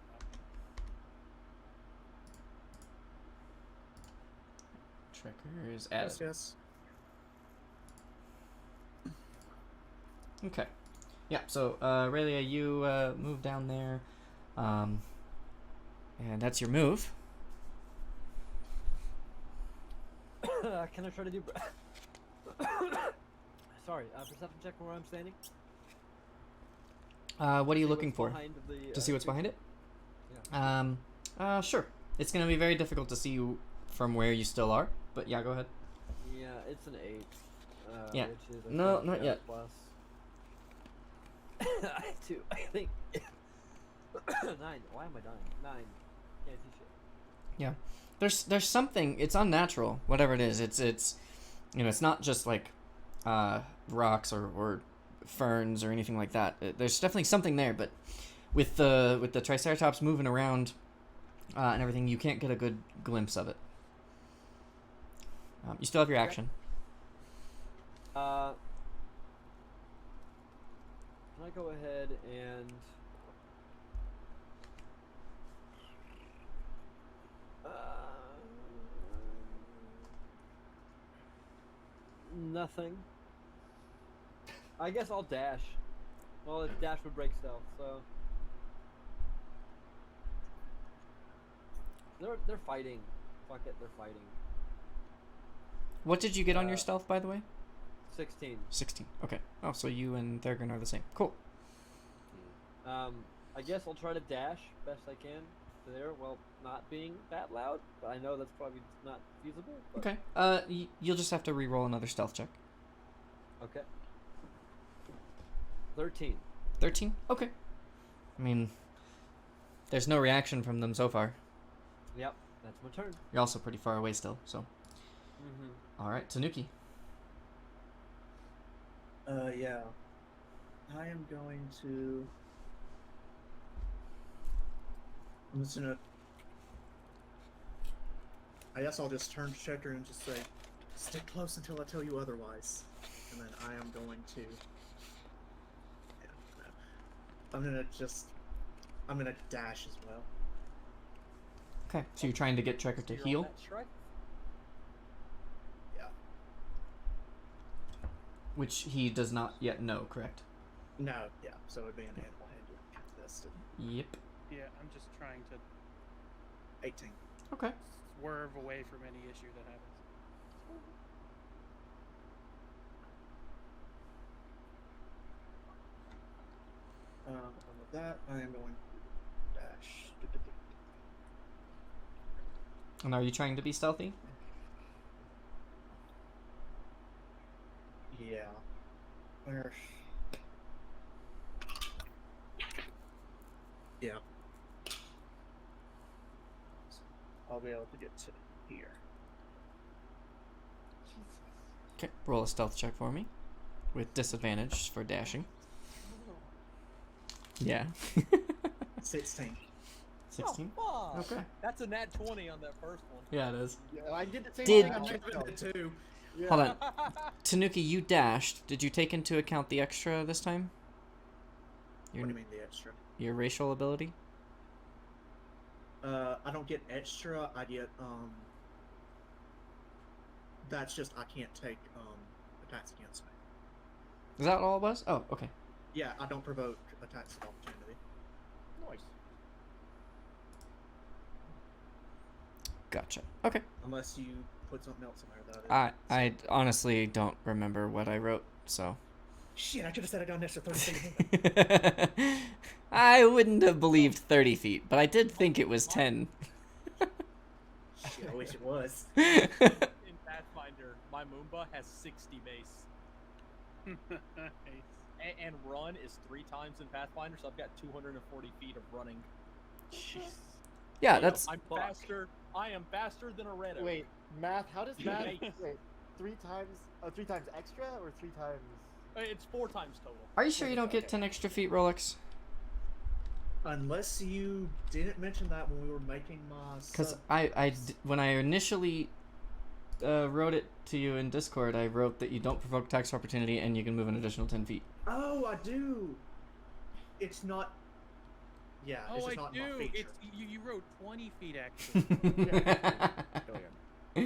Tracker is added. Yes. Okay. Yeah, so Raylia, you move down there. And that's your move. Can I try to do? Sorry, perception check from where I'm standing. What are you See looking what's for? behind the, To see what's behind it? Yeah. Sure. It's gonna be very difficult to see you from where you still are, but yeah, go ahead. Yeah, it's an 8. Yeah. Which is, I No, think, not yet. Plus. 2, I think. 9. Why am I dying? 9. Can't see shit. Yeah. There's something. It's unnatural. Whatever it is, it's it's not just like rocks or ferns or anything like that. There's definitely something there, but with the Triceratops moving around and everything, you can't get a good glimpse of it. You still have your action. Can I go ahead and nothing. I guess I'll dash. Well, if dash would break stealth, so they're fighting. Fuck it, they're fighting. What did you get on your stealth, by the way? 16. 16. Okay. Oh, so you and Thurgon are the same. Cool. I guess I'll try to dash best I can to there while not being that loud, but I know that's probably not feasible. But Okay. You'll just have to re-roll another stealth check. Okay. 13. 13? Okay. I mean, there's no reaction from them so far. Yep, that's my turn. You're also pretty far away still, so. Mm-hmm. All right, Tanuki. Yeah. I am going to. I'm just gonna. I guess I'll just turn to Checker and just say, "Stick close until I tell you otherwise." And then I am going to. Yeah, I'm gonna dash as well. Okay, so you're trying to get Trekker to You're on heal. that strike? Yeah. Which he does not yet know, correct? No, yeah. So it'd be an animal handed contested. Yep. Yeah, I'm just trying to 18. Okay. swerve away from any issue that happens. And with that, I am going to dash. And are you trying to be stealthy? Yeah. Where? Yeah. I'll be able to get to here. Okay, roll a stealth check for me. With disadvantage for dashing. Yeah. 16. 16? Oh, fuck. Okay. That's a nat 20 on that first one. Yeah, it is. Yeah, I did the same Did- thing on I next went one. to 2. Yeah. Hold on. Tanuki, you dashed. Did you take into account the extra this time? What do you mean the extra? Your racial ability? I don't get extra. I get That's just I can't take attacks against me. Is that all it was? Oh, okay. Yeah, I don't provoke attacks of opportunity. Nice. Gotcha. Okay. Unless you put something else in there that is. I honestly don't remember what I wrote, so. Shit, I could have said I got an extra 30 feet. I wouldn't have believed 30 feet, but I did think it was 10. Shit, I wish it was. In Pathfinder, my Moomba has 60 base. Nice. And run is 3 times in Pathfinder, so I've got 240 feet of running. Yeah, that's. I'm faster. I am faster than a red. Wait, math. How does math? Wait. Wait, 3 times extra or 3 times? It's 4 times total. Are you sure you don't get 10 extra feet, Rolex? Unless you didn't mention that when we were making my. Because when I initially wrote it to you in Discord, I wrote that you don't provoke tax opportunity and you can move an additional 10 feet. Oh, I do. It's not. Yeah, it's Oh, just I not do. my feature. It's you wrote 20 feet actually. Oh, yeah.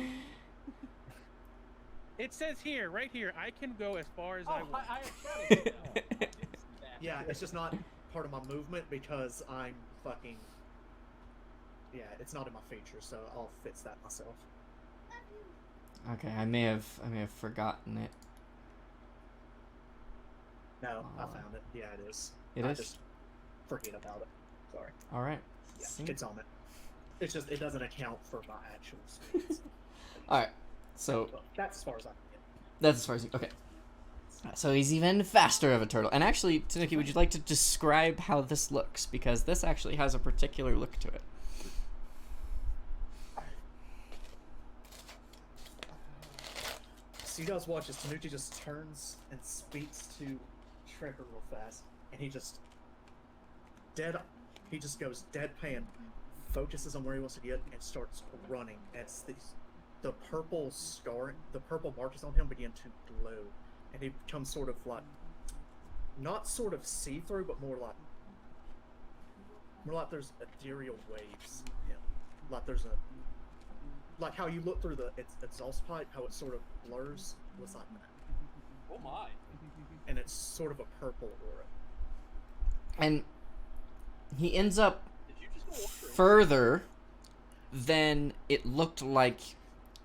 It says here, right here, I can go as far as I Oh, want. I didn't see that. Yeah, it's just not part of my movement because I'm fucking. Yeah, it's not in my feature, so I'll fix that myself. Okay, I may have forgotten it. No, I found it. Yeah, it is. It I is? just forget about it. Sorry. All right. Yeah, See? it's on it. It's just it doesn't account for my actual speeds. All right. So Well, that's as far as I can get. that's as far as you. Okay. So he's even faster of a turtle. And actually, Tanuki, would you like to describe how this looks? Because this actually has a particular look to it. So you guys watch as Tanuki just turns and speaks to Trekker real fast, and he just goes deadpan, focuses on where he wants to get, and starts running. As the purple markers on him begin to glow, and he becomes sort of like, not sort of see-through, but more like there's ethereal waves. Yeah, like there's like how you look through the exhaust pipe, how it sort of blurs. It was like that, Oh my. and it's sort of a purple aura. And he ends up Did you just go wandering? further than it looked like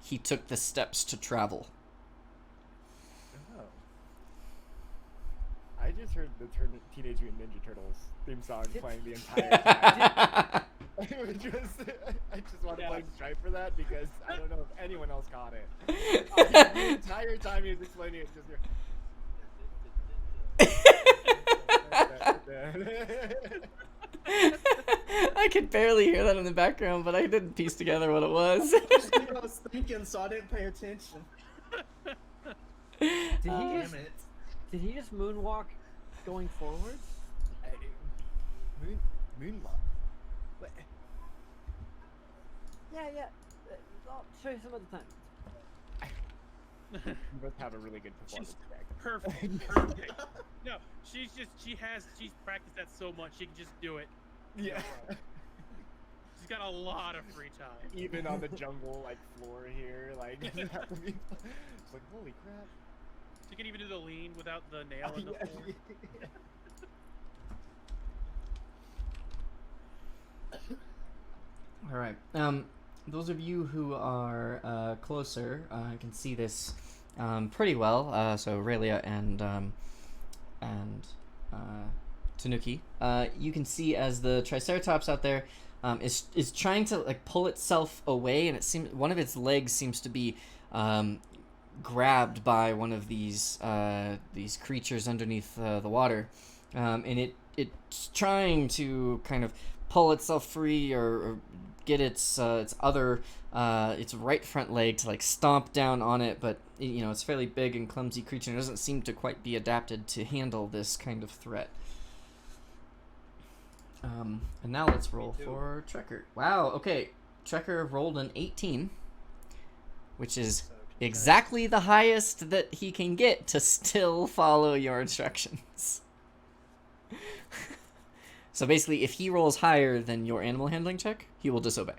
he took the steps to travel. Oh. I just heard the Teenage Mutant Ninja Turtles theme song playing the entire time. I just want to like strive for that because I don't know if anyone else caught it. The entire time he was explaining it, just I could barely hear that in the background, but I didn't piece together what it was. I was thinking, so I didn't pay attention. Did he Damn just it. did he just moonwalk going forwards? Moonlock. Yeah, yeah. I'll show you some other time. You both have a really good performance check. Perfect. No, she's practiced that so much she can just do it. Yeah. She's got a lot of free time. Even on the jungle like floor here, like it's like holy crap. She can even do the lean without the nail in the floor. All right. Those of you who are closer can see this pretty well. So Aurelia and Tanuki. You can see as the Triceratops out there is trying to like pull itself away, and it seems one of its legs seems to be grabbed by one of these creatures underneath the water, and it's trying to kind of pull itself free or get its right front leg to like stomp down on it, but it's a fairly big and clumsy creature and doesn't seem to quite be adapted to handle this kind of threat. And now let's roll for Trekker. Wow, okay. Trekker rolled an 18, which is exactly the highest that he can get to still follow your instructions. So basically, if he rolls higher than your animal handling check, he will disobey.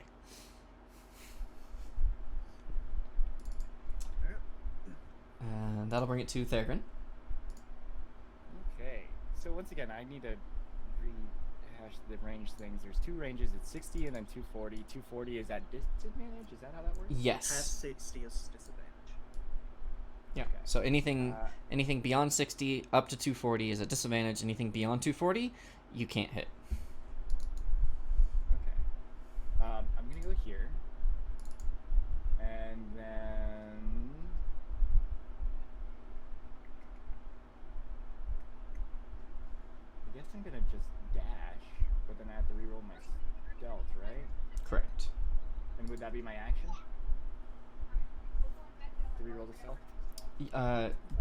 And that'll bring it to Thagrin. Okay, so once again, I need to rehash the range things. There's two ranges, it's 60 and then 240. 240 is at disadvantage? Is that how that works? Yes. Past 60 is disadvantage. Yeah. Okay. So anything beyond 60 up to 240 is a disadvantage. Anything beyond 240, you can't hit. Okay. I'm gonna go here, and then I guess I'm gonna just dash, but then I have to reroll my stealth, right? Correct. And would that be my action? To reroll the stealth?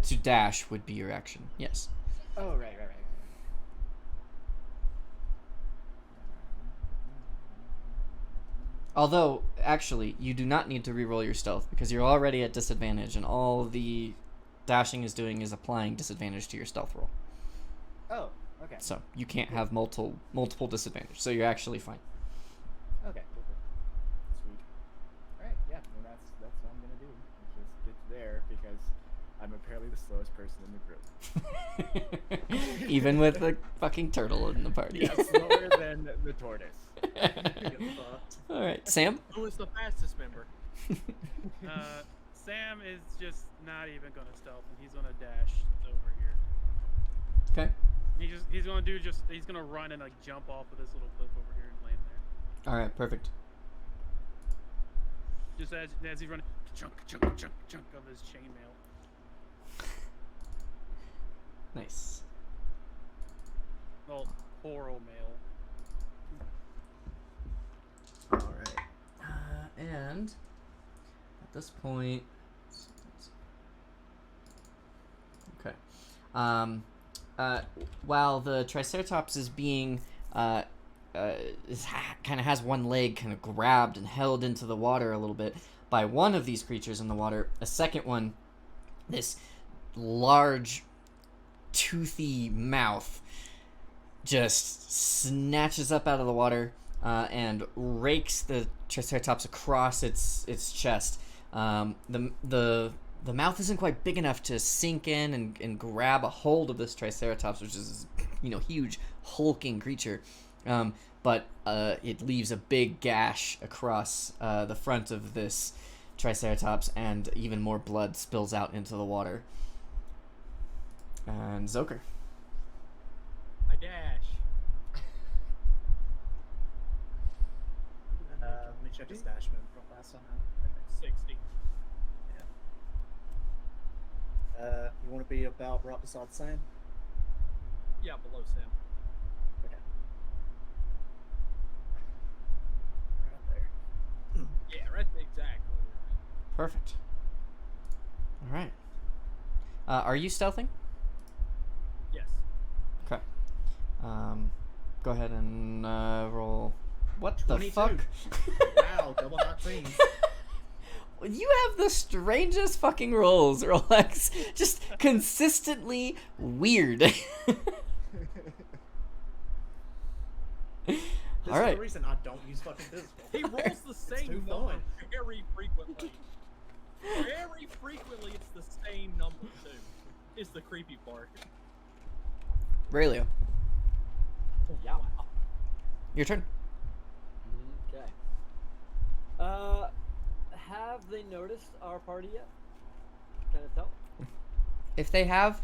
To dash would be your action. Yes. Oh, right. Although, actually, you do not need to reroll your stealth because you're already at disadvantage, and all the dashing is doing is applying disadvantage to your stealth roll. Oh, okay. So you can't have multiple disadvantage. So you're actually fine. Okay, cool. Sweet. Alright, yeah, then that's what I'm gonna do. Just get there because I'm apparently the slowest person in the group. Even with the fucking turtle in the party. Yeah, slower than the tortoise. Alright, Sam? Who is the fastest member? Sam is just not even gonna stealth, and he's gonna dash over here. Okay. He's gonna run and like jump off of this little cliff over here and land there. Alright, perfect. Just as he's running, chunk of his chainmail. Nice. Well, coral mail. Alright. And at this point, okay. While the Triceratops is being kind of has one leg kind of grabbed and held into the water a little bit by one of these creatures in the water, a second one, this large toothy mouth, just snatches up out of the water and rakes the Triceratops across its chest. The mouth isn't quite big enough to sink in and grab a hold of this Triceratops, which is huge hulking creature, but it leaves a big gash across the front of this Triceratops, and even more blood spills out into the water. And Zoker. I dash. Let me check his dash move real fast on that. 60. You want to be about right beside Sam? Yeah, below Sam. Okay. Right there. Yeah, right. Exactly. Perfect. All right. Are you stealthing? Yes. Okay. Go ahead and roll. What the 22. fuck? Wow, double 19. You have the strangest fucking rolls, Rolex. Just consistently weird. This All is right. the reason I don't use fucking physical. He rolls the same too number fun. very frequently. Very frequently, it's the same number too. It's the creepy part. Raelio, Yeah. your turn. Okay. Have they noticed our party yet? Can I tell? If they have,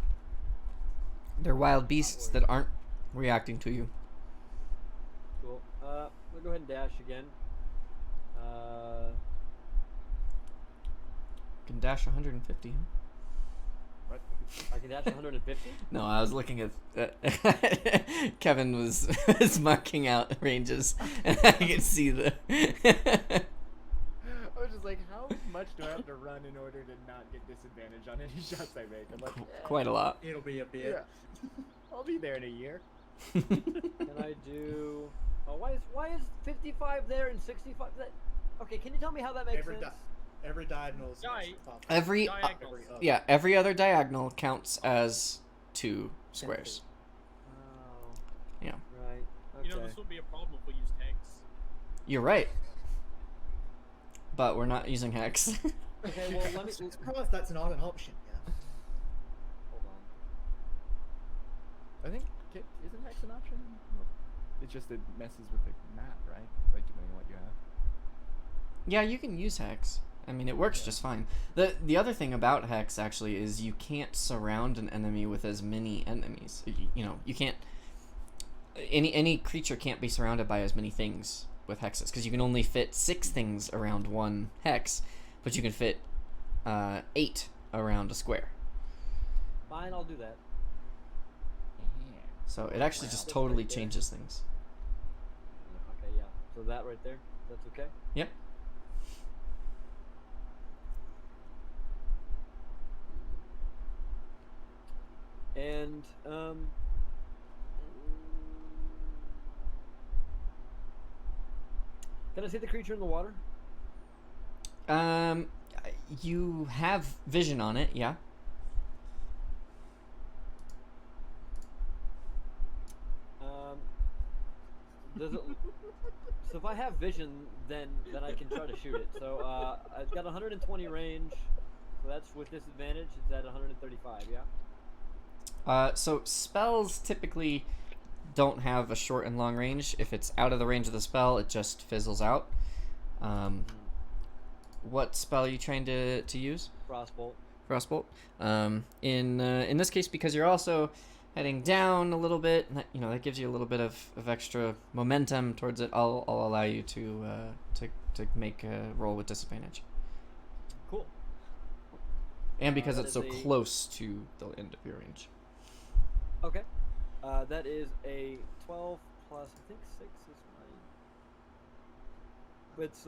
they're wild beasts that aren't reacting to you. Cool. We'll go ahead and dash again. You can dash 150. Huh? What? I can dash 150. No, I was looking at Kevin was marking out ranges, and I could see the. I was just like, how much do I have to run in order to not get disadvantage on any shots I make? I'm like, Quite a lot. It'll be a bit. yeah. I'll be there in a year. Can I do? Oh, why is 55 there and 65? Okay, can you tell me how that makes Every sense? Every diagonal is Guy- Every Diagonals. yeah, every other diagonal counts as 2 squares. Oh. Yeah. Right. Okay. You know, this would be a problem if we used hex. You're right. But we're not using hex. Okay. Well, let me. I'm surprised that's not an option. Yeah. Hold on. I think, isn't hex an option? No. It's just it messes with the map, right? Like, depending on what you have. Yeah, you can use hex. I mean, it works just fine. The other thing about hex actually is you can't surround an enemy with as many enemies. You can't. Any creature can't be surrounded by as many things with hexes because you can only fit 6 things around one hex, but you can fit 8 around a square. Fine, I'll do that. So it actually just That's totally right there. changes things. Yeah, okay, yeah. So that right there, that's okay. Yep. And can I see the creature in the water? You have vision on it, yeah. Does it? So if I have vision, then I can try to shoot it. So I've got 120 range. So that's with disadvantage. It's at 135. Yeah. So spells typically don't have a short and long range. If it's out of the range of the spell, it just fizzles out. What spell are you trying to use? Frostbolt. Frostbolt. In this case, because you're also heading down a little bit, that gives you a little bit of extra momentum towards it. I'll allow you to make a roll with disadvantage. Cool. And because that it's so is a- close to the end of your range. Okay. That is a 12 plus, I think 6 is my... It's,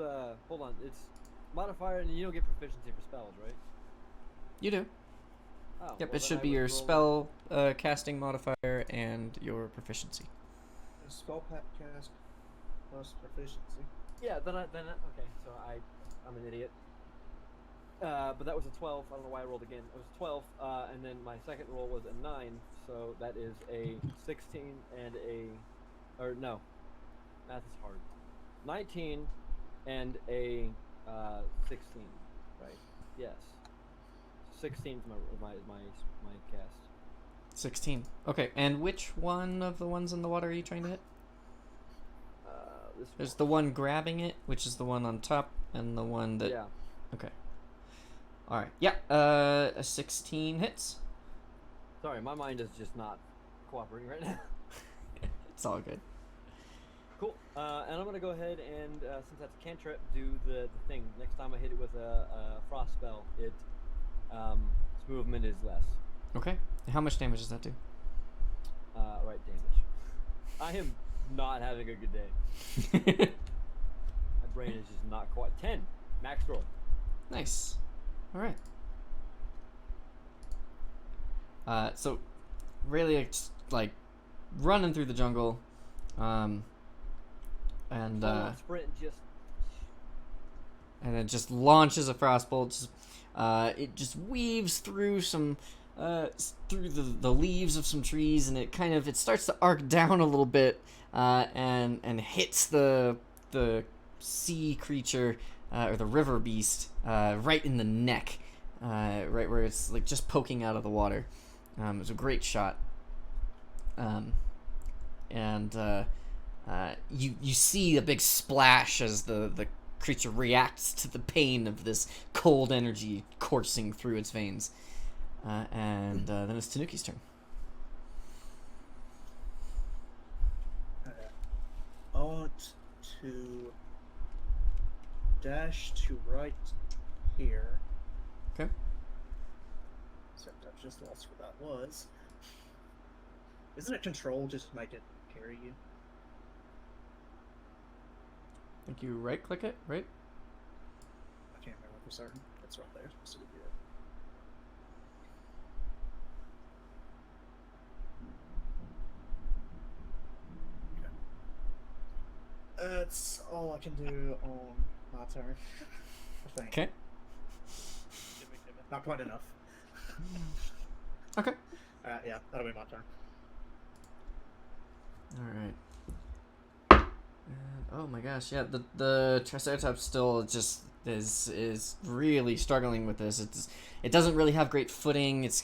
hold on, it's modifier and you don't get proficiency for spells, right? You do. Oh, Yep, well, it then should I be would your roll- spell casting modifier and your proficiency. Spell pack cast plus proficiency. Yeah, okay, so I'm an idiot. But that was a 12, I don't know why I rolled again. It was 12, and then my second roll was a 9, so that is a 16 and or no, math is hard. 19 and a 16, right? Yes. 16 is my cast. 16. Okay, and which one of the ones in the water are you trying to hit? This There's the one grabbing it, which is the one on top, and the one that... yeah. Okay. Alright, yeah, a 16 hits. Sorry, my mind is just not cooperating right now. It's all good. Cool. And I'm gonna go ahead and since that's a cantrip, do the thing. Next time I hit it with a frost spell, its movement is less. Okay. How much damage does that do? Right, damage. I am not having a good day. My brain is just not quite 10. Max roll. Nice. Alright. So, really, it's like running through the jungle, and Sprint just. and then just launches a frostbolt. It just weaves through some through the leaves of some trees, and it starts to arc down a little bit, and hits the sea creature or the river beast right in the neck, right where it's like just poking out of the water. It was a great shot. You see a big splash as the creature reacts to the pain of this cold energy coursing through its veins. Then it's Tanuki's turn. I want to dash to right here. Okay. Except I've just lost what that was. Isn't it control just make it carry you? I think you right click it, right? I can't remember for certain. It's right there. So it'll be it. Okay. That's all I can do on my turn. I think. Okay. Not quite enough. Okay. Yeah, that'll be my turn. All right. Oh my gosh, yeah, the Triceratops still just is really struggling with this. It doesn't really have great footing. It's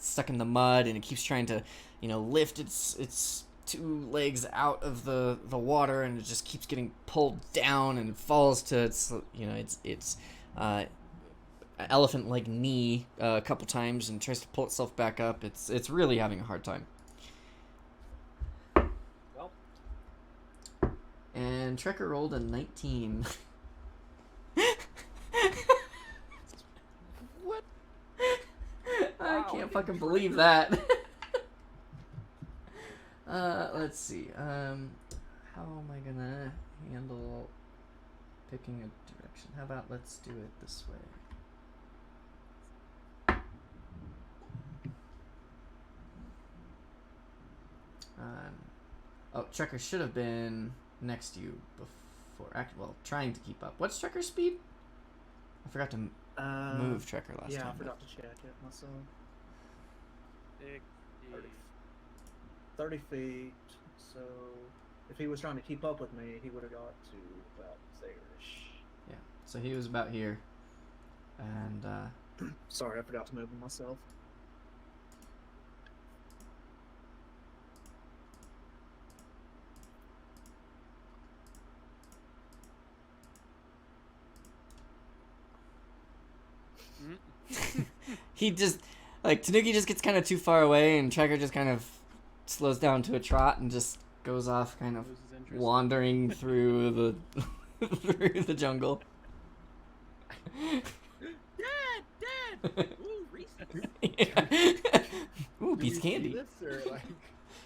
stuck in the mud, and it keeps trying to, lift its two legs out of the water, and it just keeps getting pulled down and falls to its elephant-like knee a couple times and tries to pull itself back up. It's really having a hard time. And Trekker rolled a 19. What? I can't fucking believe that. Let's see. How am I gonna handle picking a direction? How about let's do it this way. Trekker should have been next to you before. Well, trying to keep up. What's Trekker's speed? I forgot to move Trekker last time. Yeah, I forgot to check it myself. 30 feet. So if he was trying to keep up with me, he would have got to about there-ish. Yeah. So he was about here, and Sorry, I forgot to move him myself. he just Tanuki just gets kind of too far away, and Trekker just kind of slows down to a trot and just goes off, kind of Loses interest. wandering through the jungle. Dad! Ooh, Reese's. Yeah. Ooh, Do piece of we see candy. this, or, like...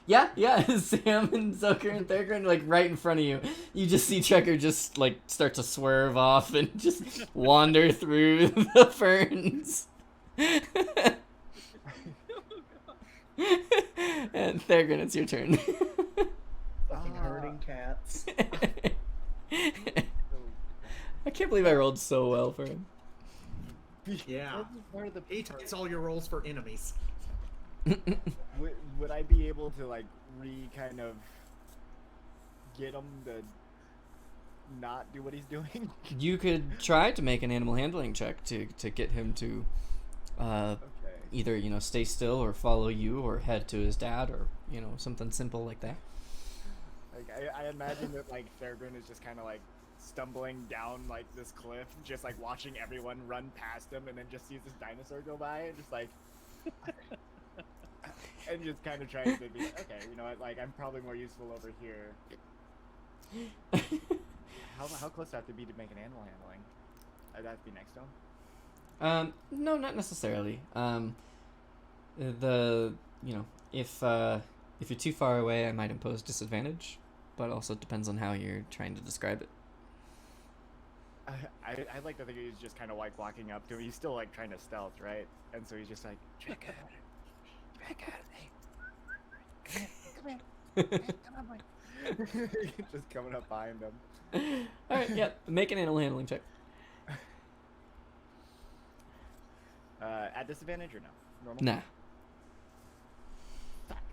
Yeah, Sam and Zucker and Thurgren, right in front of you. You just see Trekker just, start to swerve off and just wander through the ferns. And Thurgren, it's your turn. Fucking herding cats. I can't believe I rolled so well for him. Yeah. This is part of the He takes all your rolls for enemies. Would I be able to kind of get him to not do what he's doing? You could try to make an animal handling check to get him to Okay. either stay still or follow you or head to his dad or something simple like that. I imagine that Thurgren is just kind of stumbling down this cliff, just watching everyone run past him, and then just sees this dinosaur go by and just and just kind of tries to be okay, you know what, I'm probably more useful over here. How close do I have to be to make an animal handling? I'd have to be next to him? No, not necessarily. If you're too far away, I might impose disadvantage, but also depends on how you're trying to describe it. I like to think he's just kind of walking up to him. He's still trying to stealth, right? And so he's just check out, hey, come here, come on, boy. Just coming up behind him. All right, yeah, make an animal handling check. At disadvantage or no? Normal? Nah. Fuck.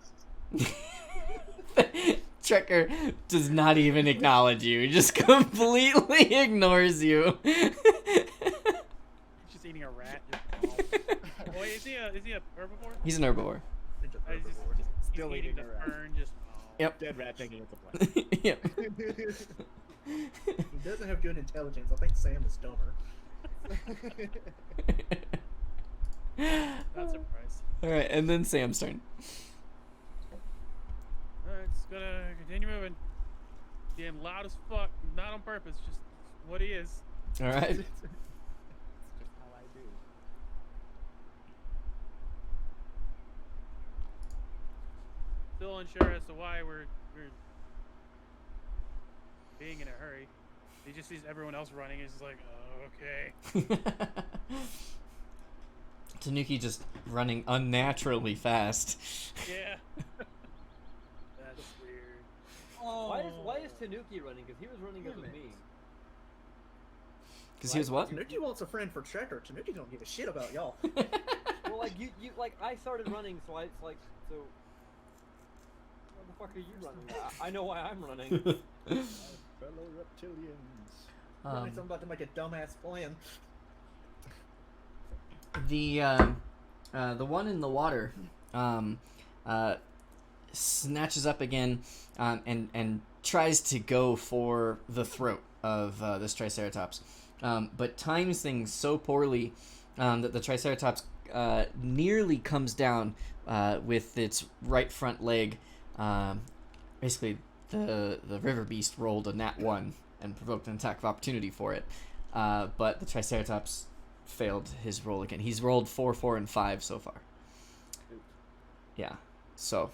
Trekker does not even acknowledge you. He just completely ignores you. He's just eating a rat. Wait, is he a herbivore? He's an herbivore. Ninja He's herbivore. he's Still eating eating the a rat. fern. Just. Oh. Yep. Dead rat thinking it's a plant. Yep. He doesn't have good intelligence. I think Sam is dumber. Not surprised. All right, and then Sam's turn. Alright, it's gonna continue moving. Getting loud as fuck. Not on purpose, just what he is. All right. It's just how I do. Still unsure as to why we're being in a hurry. He just sees everyone else running. He's just like, oh, okay. Tanuki just running unnaturally fast. Yeah. That's weird. Oh. Why is Tanuki running? Because he was running up with me. Because he was what? Tanuki wants a friend for Trekker. Tanuki don't give a shit about y'all. Well, like you like I started running, so it's like so. What the fuck are you running? I know why I'm running. Fellow reptilians. I'm about to make a dumbass plan. The one in the water snatches up again and tries to go for the throat of this Triceratops, but times things so poorly that the Triceratops nearly comes down with its right front leg. Basically, the river beast rolled a nat 1 and provoked an attack of opportunity for it, but the Triceratops failed his roll again. He's rolled 4, 4, and 5 so far. Yeah, so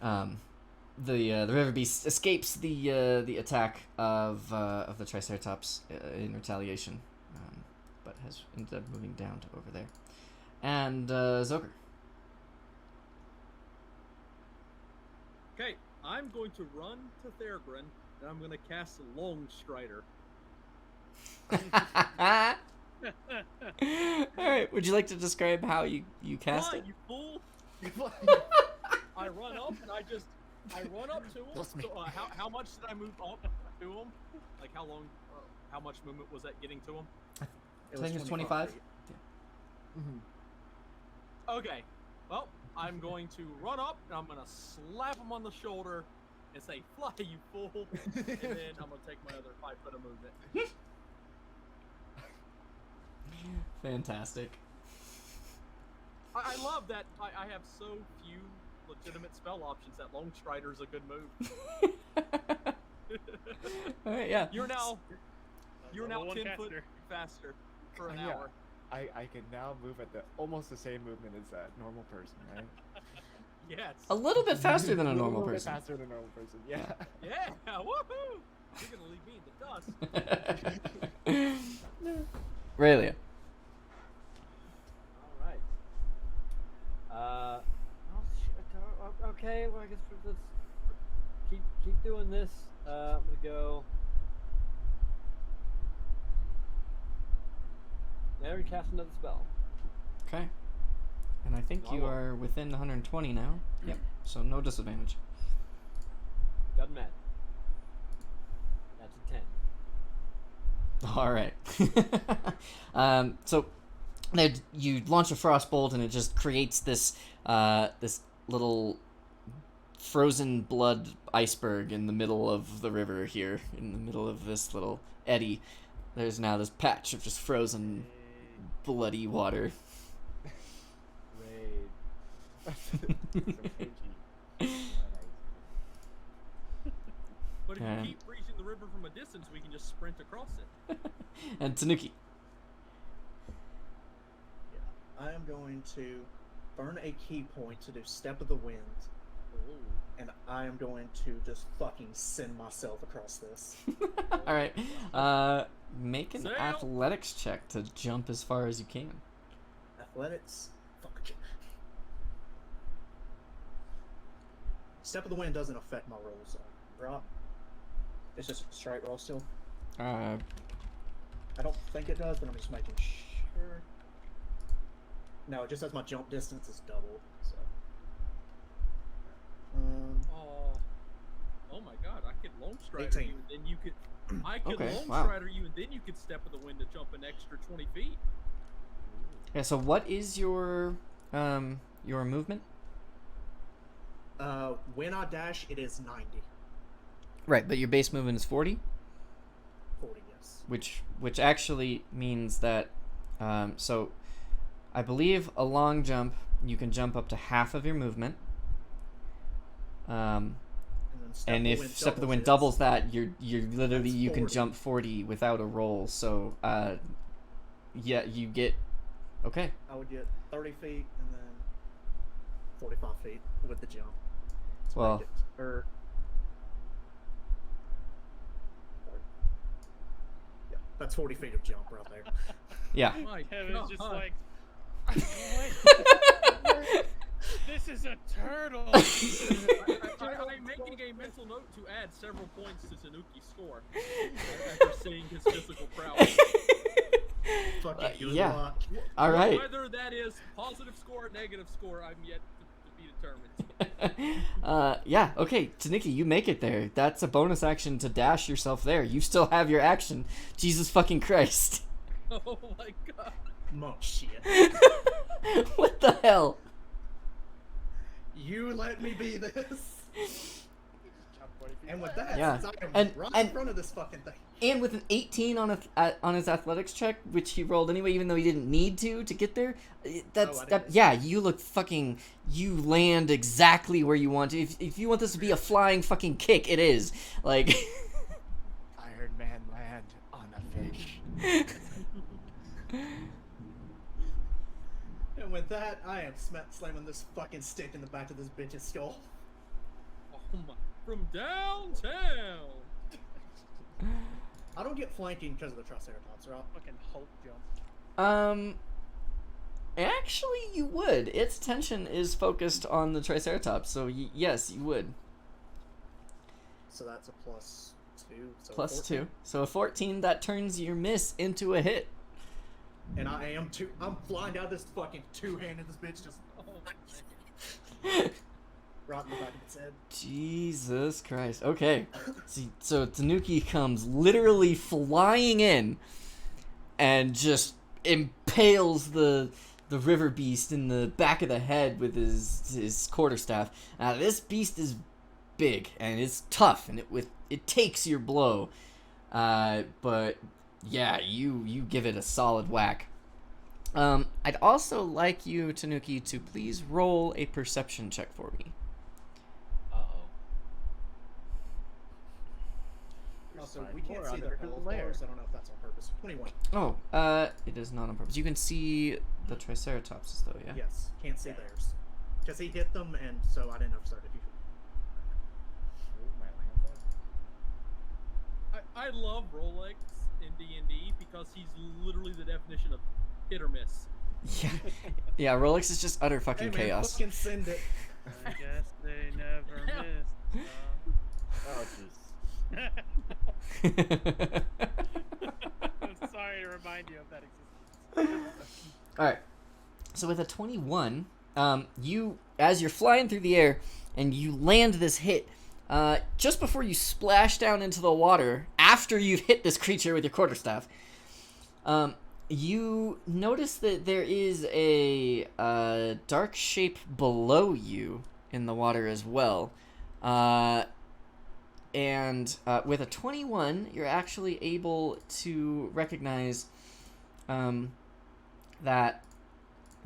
the river beast escapes the attack of the Triceratops in retaliation, but has ended up moving down to over there. And Zoker. Okay, I'm going to run to Thorgrin, and I'm going to cast Long Strider. All right. Would you like to describe how you cast Run, it? you fool! I run up and I run up to him. Bless me. So, how much did I move up to him? Like how long? How much movement was that getting to him? I think it's 25. feet. Okay. Well, I'm going to run up and I'm going to slap him on the shoulder and say, "Fly, you fool!" And then I'm going to take my other 5 foot of movement. Fantastic. I love that I have so few legitimate spell options that Long Strider is a good move. All right. Yeah. You're now Level 1 10 foot caster. faster for an Yeah. hour. I can now move at almost the same movement as a normal person, right? Yes. A little bit faster than a normal little bit person. faster than a normal person. Yeah. Yeah. Woohoo! You're gonna leave me in the dust. Raylia. All right. Oh shit. Okay. Well, I guess let's keep doing this. I'm gonna go. Now we cast another spell. Okay. And I think No, I you won't. are within 120 now. Yep. So no disadvantage. Doesn't matter. That's a 10. All right. So then you launch a frostbolt, and it just creates this this little frozen blood iceberg in the middle of the river here, in the middle of this little eddy. There's now this patch of just frozen, bloody water. Raid. So cagey. But if Yeah. you keep reaching the river from a distance, we can just sprint across it. And Tanuki. I am going to burn a key point to do Step of the Wind, and I am going to just fucking send myself across this. All right. Make an Sail. athletics check to jump as far as you can. Athletics. Fuck. Step of the Wind doesn't affect my rolls, right? It's just a straight roll still. Uh, I don't think it does, but I'm just making Or... No, it just says my jump distance is doubled. So. Oh my god, I could Lone Strider 18. you, and then you could. I could Okay, Lone wow. Strider you, and then you could step of the wind to jump an extra 20 feet. Yeah. So what is your movement? When I dash, it is 90. Right, but your base movement is 40, 40, yes. which actually means that so I believe a long jump you can jump up to half of your movement. And, then And if Step of the Wind doubles that, you're literally, That's you can 40. jump 40 without a roll. So yeah, you get okay. I would get 30 feet and then 45 feet with the jump. To Well, make it, or yeah, that's 40 feet of jump right there. yeah. My Kevin's just God. like, what? This is a turtle. I'm making a mental note to add several points to Tanuki's score after seeing his physical prowess. Fuck it, good yeah. luck. All right. Whether that is positive score or negative score, I'm yet to be determined. Yeah, okay, Tanuki, you make it there. That's a bonus action to dash yourself there. You still have your action. Jesus fucking Christ. Oh my god. Oh shit. What the hell? You let me be this. Jump 40 feet And with away. that, Yeah. since I am And- right and- in front of this fucking thing. And with an 18 on his athletics check, which he rolled anyway, even though he didn't need to get there, that's Oh, I didn't miss yeah. You look fucking. You land exactly where you want to. If you want this to be a flying fucking kick, it is. Like. Iron Man land on a fish. And with that, I am slamming this fucking stick in the back of this bitch's skull. Oh my. From downtown. I don't get flanking because of the Triceratops, right? Fucking Hulk jump. Actually, you would. Its tension is focused on the Triceratops, so yes, you would. So that's a plus 2. So Plus 14. 2. So a 14, that turns your miss into a hit. And I'm flying down this fucking two-handed, this bitch just right in the back of its head. Jesus Christ. Okay. So Tanuki comes literally flying in and just impales the river beast in the back of the head with his quarterstaff. Now this beast is big and it's tough and it takes your blow. But yeah, you give it a solid whack. I'd also like you, Tanuki, to please roll a perception check for me. Also, we can't see their health bars. I don't know if that's on purpose. 21. Oh, it is not on purpose. You can see the Triceratopses, though, yeah? Yes, can't see theirs. Because he hit them, and so I didn't know if started. Ooh, my land. I love Rolex in D&D because he's literally the definition of hit or miss. Yeah. Yeah, Rolex is just utter fucking Hey man, chaos. fucking send it. I guess they never missed. Oh jeez. I'm sorry to remind you of that existence. Alright. So with a 21, as you're flying through the air and you land this hit, just before you splash down into the water, after you've hit this creature with your quarterstaff, you notice that there is a dark shape below you in the water as well. And with a 21, you're actually able to recognize that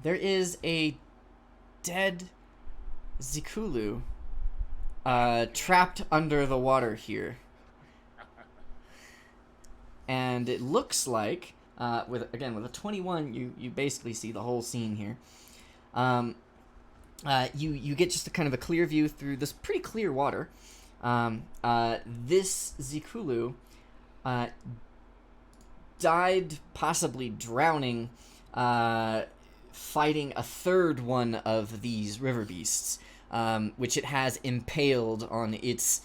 there is a dead Zikulu trapped under the water here. And it looks like, with a 21, you basically see the whole scene here. You get just a kind of a clear view through this pretty clear water. This Zikulu died, possibly drowning, fighting a third one of these river beasts, which it has impaled on its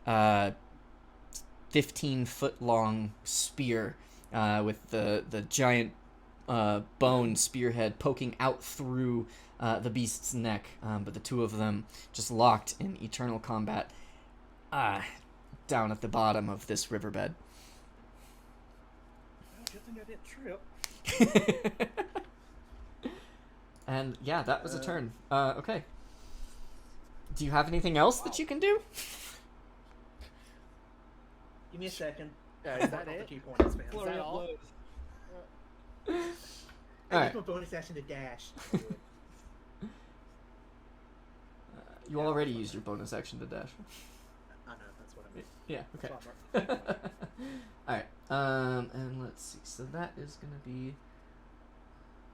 15-foot long spear with the giant bone spearhead poking out through the beast's neck, but the two of them just locked in eternal combat down at the bottom of this riverbed. Good thing I didn't trip. And yeah, that was a turn. Okay. Do you have anything else that you can do? Give me a second. Is that All the it? key points, man. Flurry of all? blows. I Alright. use my bonus action to dash. You already used your bonus action to dash. I know, that's what I mean. Yeah, okay. So I'm Alright, and let's see. So that is going to be...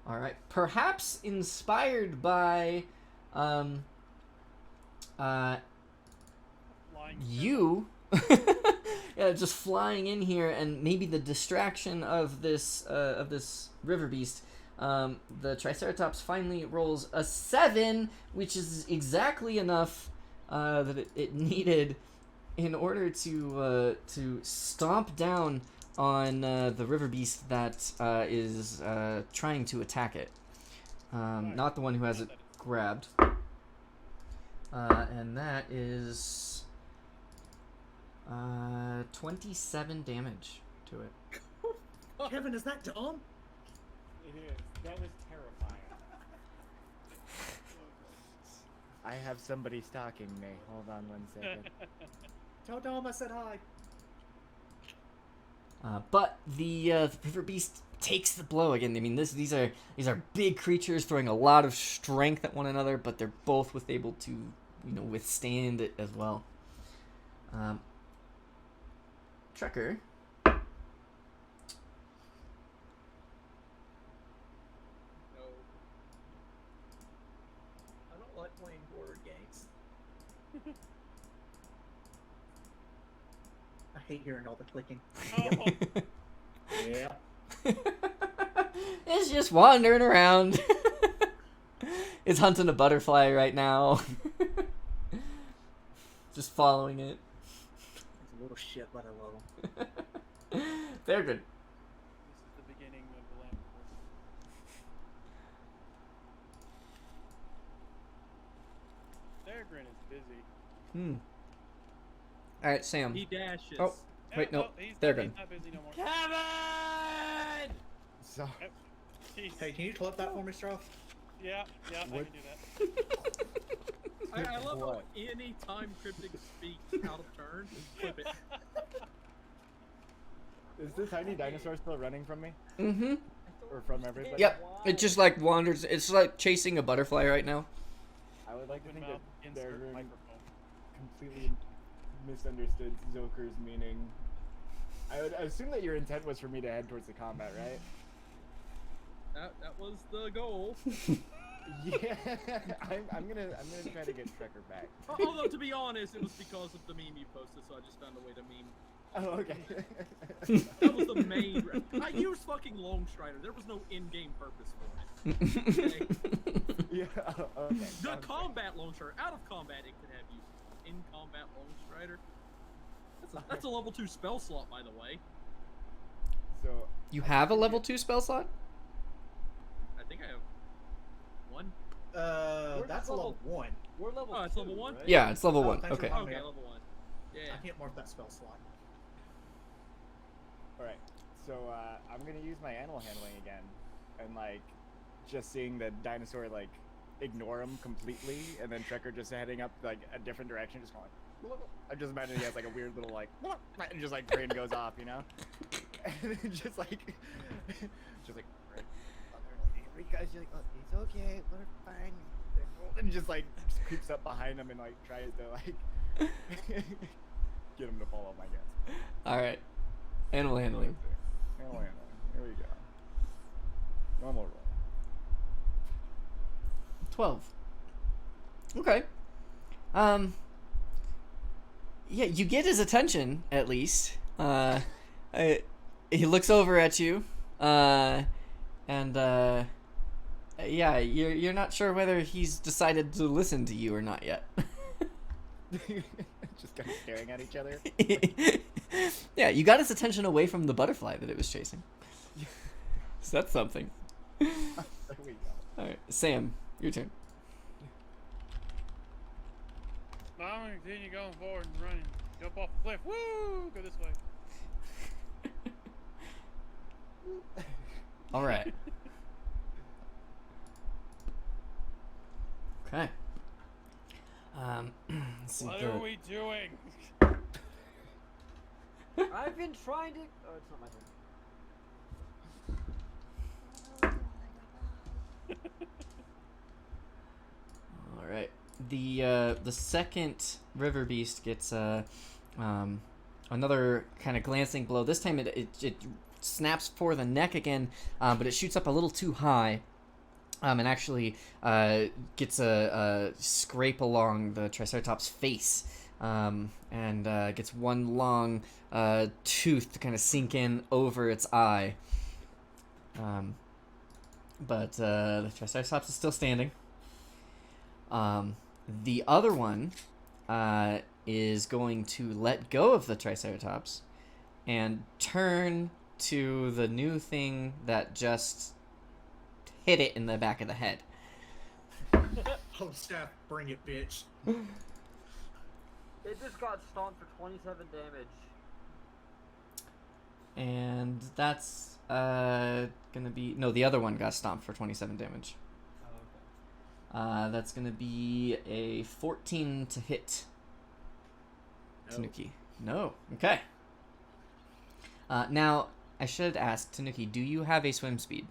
Alright, perhaps inspired by Flying you. Yeah, just flying in here, and maybe the distraction of this river beast. The Triceratops finally rolls a 7, which is exactly enough that it needed in order to stomp down on the river beast that is trying to attack it. Not the one who has it grabbed. And that is 27 damage to it. Kevin, is that dumb? It is. That was terrifying. I have somebody stalking me. Hold on one second. Tell Dom I said hi. But the river beast takes the blow again. I mean, these are big creatures throwing a lot of strength at one another, but they're both able to withstand it as well. Trekker. No. I don't like playing board games. I hate hearing all the clicking. Oh, Yeah. It's just wandering around. It's hunting a butterfly right now. Just following it. It's a little shit, but I love him. They're good. this is the beginning of the land. Peregrine is busy. All right, Sam. He dashes. Oh. Wait, no, he's they're not, good. he's not busy no more. Kevin! So, Jeez. Hey, can you clip that for me, Stroff? Yeah, I can What- do that. I love how What? any time Cryptic speaks out of turn, flip it. is this tiny dinosaur still running from me? Mm-hmm. Or from everybody? Yep. It just like wanders. It's like chasing a butterfly right now. I would like to Open think mouth, that insert Peregrine microphone. completely misunderstood Zoker's meaning. I would assume that your intent was for me to head towards the combat, right? That was the goal. Yeah, I'm gonna try to get Trekker back. Although to be honest, it was because of the meme you posted, so I just found a way to meme. Oh, okay. That was the main. I used fucking Longstrider. There was no in-game purpose for it. Okay? Yeah. Okay. The sounds combat Longstrider. Out of combat, it could have used in combat Longstrider. That's a level 2 spell slot, by the way. So You have a level 2 spell slot? I think I have one. That's a level 1. We're level Oh, it's 2, level 1? right? Yeah, it's level Oh, 1. thanks for Okay. reminding me. Okay, level 1. Yeah. I can't mark that spell slot. all right. So I'm gonna use my animal handling again, and like just seeing the dinosaur like ignore him completely, and then Trekker just heading up like a different direction, just going. I just imagine he has like a weird little like, and just like brain goes off, you know, and then just like, right, because you're like, oh, it's okay, we're fine, and just like creeps up behind him and like tries to like get him to follow, I guess. All right. Animal handling. Animal handling. Here we go. Normal roll. 12. Okay. Yeah, you get his attention at least. He looks over at you, and yeah, you're not sure whether he's decided to listen to you or not yet. Just kind of staring at each other. Yeah, you got his attention away from the butterfly that it was chasing. So that's something. There we go. All right, Sam, your turn. I'm gonna continue going forward and running. Jump off the cliff. Woo! Go this way. All right. Okay. Let's see What the- are we doing? I've been trying to. Oh, it's not my turn. All right. The second river beast gets another kind of glancing blow. This time it snaps for the neck again, but it shoots up a little too high, and actually gets a scrape along the Triceratops' face, and gets one long tooth to kind of sink in over its eye. But the Triceratops is still standing. The other one is going to let go of the Triceratops and turn to the new thing that just hit it in the back of the head. Oh, staff, bring it, bitch. It just got stomped for 27 damage. And that's gonna be... No, the other one got stomped for 27 damage. Oh, okay. That's gonna be a 14 to hit. No. Tanuki. No. Okay. Now, I should ask, Tanuki, do you have a swim speed?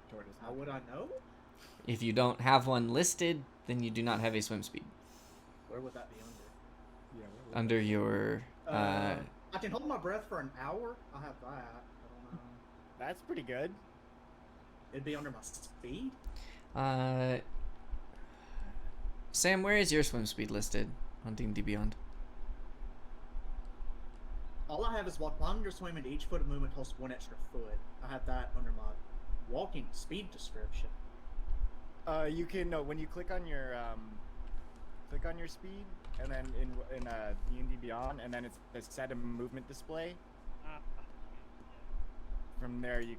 Tortoise. How would I know? If you don't have one listed, then you do not have a swim speed. Where would that be under? Yeah, what was Under your... I can hold my breath for an hour. I have that. I don't know. That's pretty good. It'd be under my speed. Sam, where is your swim speed listed on D&D Beyond? All I have is while climbing or swimming, each foot of movement costs 1 extra foot. I have that under my walking speed description. You can when you click on your speed, and then in D&D Beyond, and then it's a set a movement display. From there you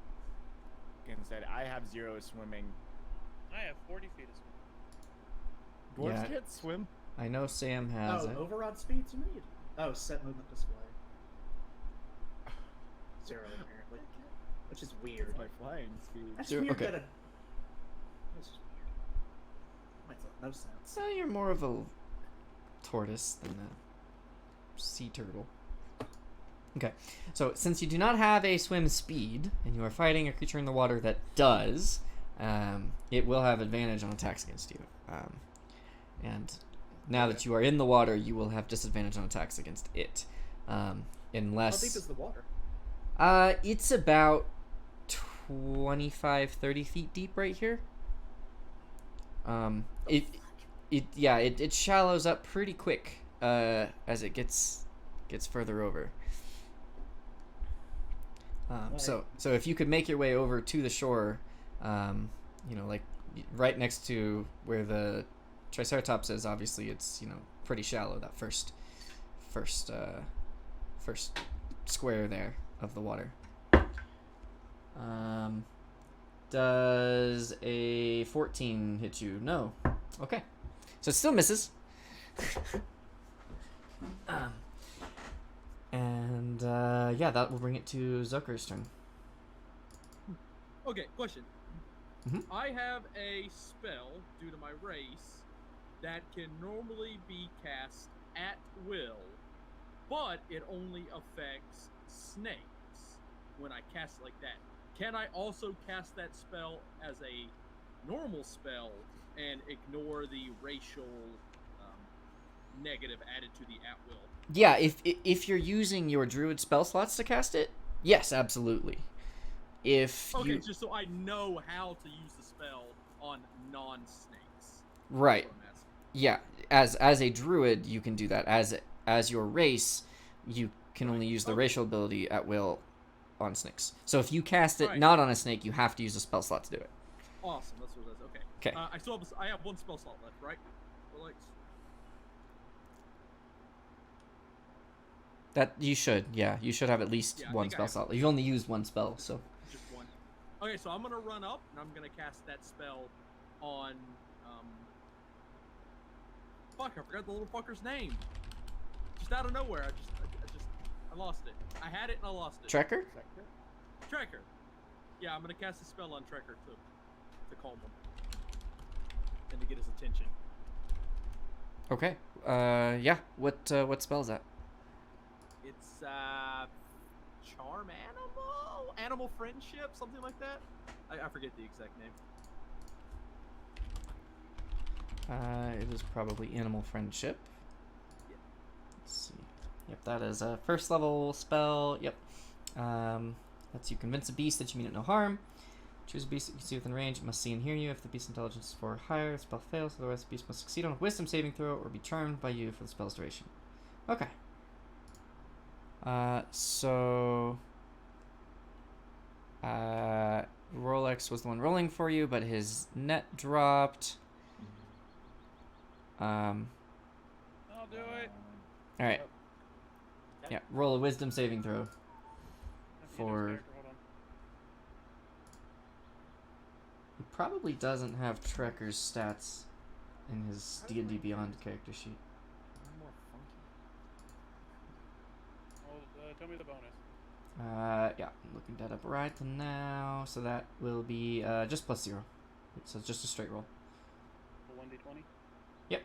can set. I have 0 swimming. I have 40 feet of swim. Dwarves Yeah. can't swim. I know Sam has Oh, it. override speeds you need? Oh, set movement display. 0 apparently. Which is weird. My flying speed. That's Zero- weird okay. that That's just weird. Makes no sense. So you're more of a tortoise than a sea turtle. Okay, so since you do not have a swim speed, and you are fighting a creature in the water that does, it will have advantage on attacks against you. And now that you are in the water, you will have disadvantage on attacks against it. Unless... How deep is the water? It's about 25, 30 feet deep right here. It shallows up pretty quick as it gets further over. So if you could make your way over to the shore, like right next to where the Triceratops is, obviously it's pretty shallow, that first square there of the water. Does a 14 hit you? No. Okay. So it still misses. That will bring it to Zucker's turn. Okay, question. Mhm. I have a spell due to my race that can normally be cast at will, but it only affects snakes when I cast it like that. Can I also cast that spell as a normal spell and ignore the racial negative added to the at will? Yeah, if you're using your druid spell slots to cast it, yes, absolutely. If Okay, you just so I know how to use the spell on non-snakes. right, That's what I'm asking. yeah, as a druid you can do that. As your race, you can only use the Okay. racial ability at will on snakes. So if you cast it Right. not on a snake, you have to use a spell slot to do it. Awesome, that's what it is. Okay. 'Kay. I have one spell slot left, right? Relax. That you should, yeah, you should have at least Yeah, I one think I spell have slot. You've only used one spell, so Okay, so I'm gonna run up and I'm gonna cast that spell on fuck, I forgot the little fucker's name. Just out of nowhere, I lost it. I had it and I lost it. Trekker? Trekker. Yeah, I'm gonna cast a spell on Trekker to calm him and to get his attention. Okay. Yeah. What spell is that? It's charm animal friendship, something like that. I forget the exact name. It is probably animal friendship. Yeah. Let's see. Yep, that is a first level spell. Yep. Lets you convince a beast that you mean it no harm. Choose a beast that you can see within range. It must see and hear you. If the beast's intelligence is 4 or higher, the spell fails. Otherwise, the beast must succeed on a wisdom saving throw or be charmed by you for the spell's duration. Okay. So Rolex was the one rolling for you, but his net dropped. I'll do it. All right. Yeah, roll a wisdom saving throw. That's the For- character, hold on. He probably doesn't have Trekker's stats in his D&D Beyond character sheet. More funky. Well, tell me the bonus. Yeah, I'm looking that up right now. So that will be just +0. So it's just a straight roll. The 1d20. Yep.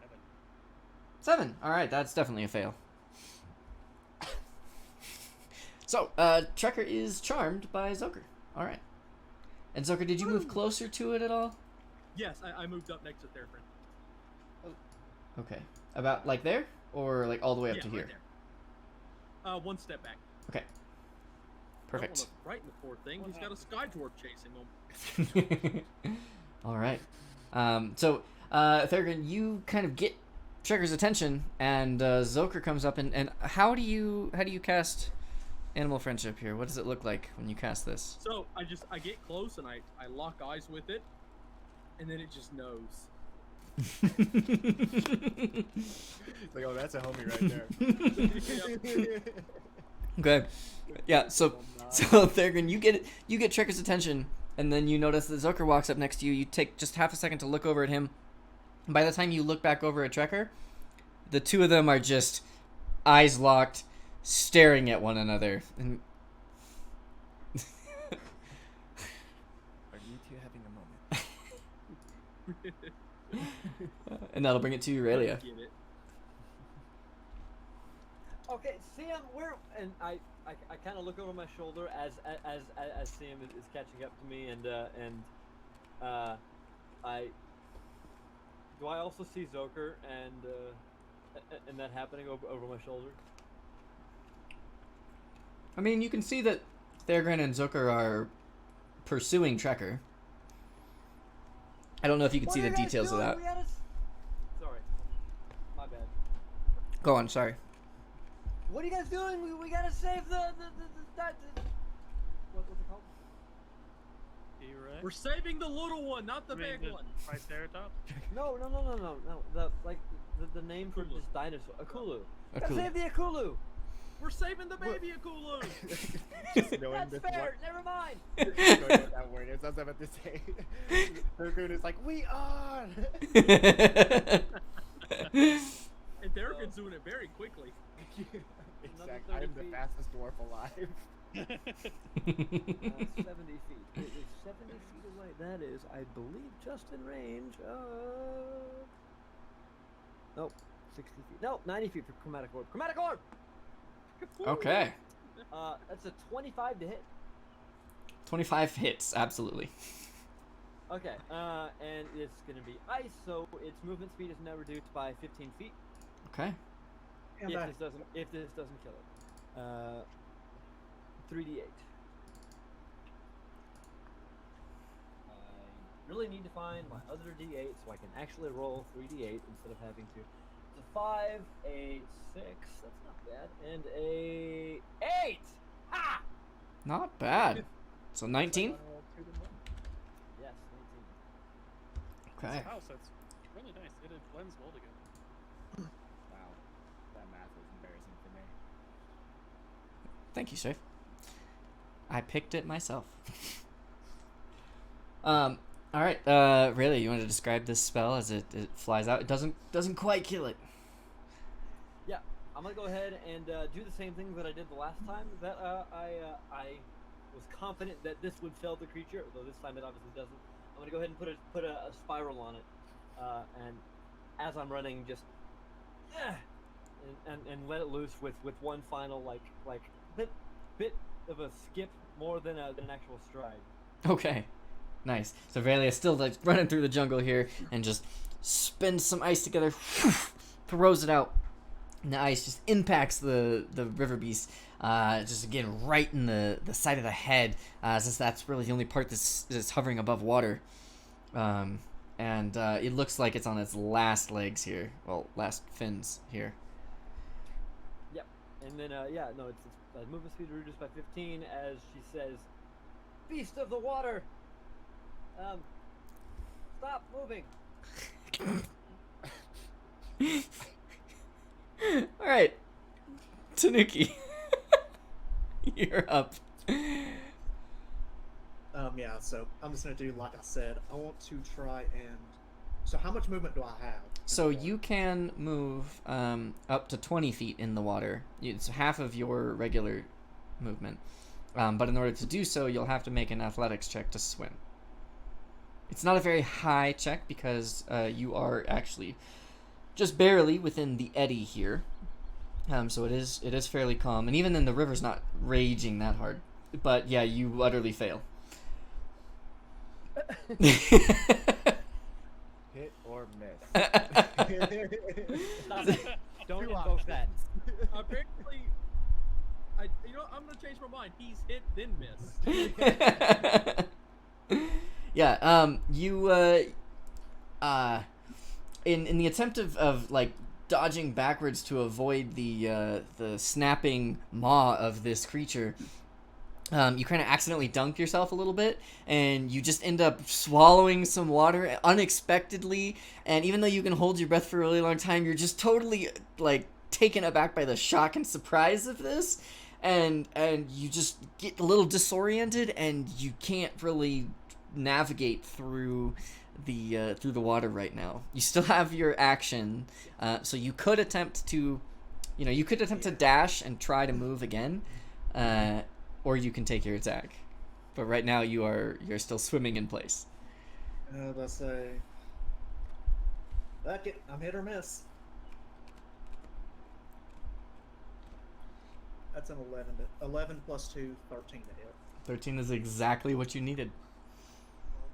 7. 7. All right, that's definitely a fail. So, Trekker is charmed by Zoker. All right. And Zoker, did you move closer to it at all? Yes, I moved up next to their friend. Okay. About like there, or like all the way up to here? Right there. One step back. Okay. Perfect. Don't wanna frighten the poor thing. He's got a sky dwarf chasing him. All right. So, Thurgan, you kind of get Trekker's attention, and Zoker comes up, and how do you cast Animal Friendship here? What does it look like when you cast this? So I get close and I lock eyes with it, and then it just knows. It's like, oh, that's a homie right there. Okay. Yeah. So Thurgan, you get Trekker's attention, and then you notice that Zoker walks up next to you. You take just half a second to look over at him. By the time you look back over at Trekker, the two of them are just eyes locked, staring at one another. And Are you two having a moment? and that'll bring it to you, Aurelia. Get it. Okay, Sam, and I kind of look over my shoulder as Sam is catching up to me, and do I also see Zoker and that happening over my shoulder? I mean, you can see that Thurgan and Zoker are pursuing Trekker. I don't know if you can see the details of that. Sorry, my bad. Go on, sorry. What are you guys doing? We gotta save the what's it called? T-Rex. We're saving the little one, not the I mean, big the one. Triceratops. No. The name for this dinosaur, Akulu. Gotta Akulu. save the Akulu. We're saving the baby Akulu. Just knowing That's this fair. Never mind. What, knowing what that word is, I was about to say. Thurgood is like, we are! And Thurgood's doing it very quickly. Exactly. I am the fastest dwarf alive. 70 feet. It is 70 feet away. That is, I believe, just in range of. Nope, 60 feet. No, 90 feet for chromatic orb. Chromatic orb. Okay. That's a 25 to hit. 25 hits, absolutely. Okay. And it's gonna be ice, so its movement speed is now reduced by 15 feet. Okay. And that- If this doesn't kill it. 3d8. I really need to find my other d8 so I can actually roll 3d8 instead of having to. It's a 5, a 6, that's not bad, and a 8! Ha! Not bad. So 19? Yes, 19. Okay. Wow, so it's really nice. It blends well together. Wow. That math was embarrassing for me. Thank you, Safe. I picked it myself. All right. Really, you want to describe this spell as it flies out? It doesn't quite kill it. Yeah, I'm gonna go ahead and do the same thing that I did the last time. That I was confident that this would fell the creature, though this time it obviously doesn't. I'm gonna go ahead and put a spiral on it, and as I'm running, just and let it loose with one final like bit of a skip more than an actual stride. Okay. Nice. So Velia still like running through the jungle here and just spins some ice together, throws it out, and the ice just impacts the river beast, just again right in the side of the head, since that's really the only part that's hovering above water, and it looks like it's on its last legs here, well, last fins here. Yep. And then it's movement speed reduced by 15 as she says, "Beast of the water. Stop moving." All right, Tanuki, you're up. Yeah, so I'm just gonna do like I said. I want to try and. So how much movement do I have? So you can move up to 20 feet in the water. It's half of your regular movement. But in order to do so, you'll have to make an athletics check to swim. It's not a very high check because you are actually just barely within the eddy here. So it is fairly calm. And even then, the river's not raging that hard. But yeah, you utterly fail. Hit or miss. Stop it. Don't invoke that. Apparently, I'm gonna change my mind. He's hit then miss. Yeah. You in the attempt of like dodging backwards to avoid the snapping maw of this creature, you kind of accidentally dunk yourself a little bit, and you just end up swallowing some water unexpectedly. And even though you can hold your breath for a really long time, you're just totally like taken aback by the shock and surprise of this, and you just get a little disoriented, and you can't really navigate through the water right now. You still have your action, so you could attempt to, dash and try to move again. Or you can take your attack, but right now you're still swimming in place. Let's say, fuck it, I'm hit or miss. That's an 11 plus 2, 13 to hit. 13 is exactly what you needed.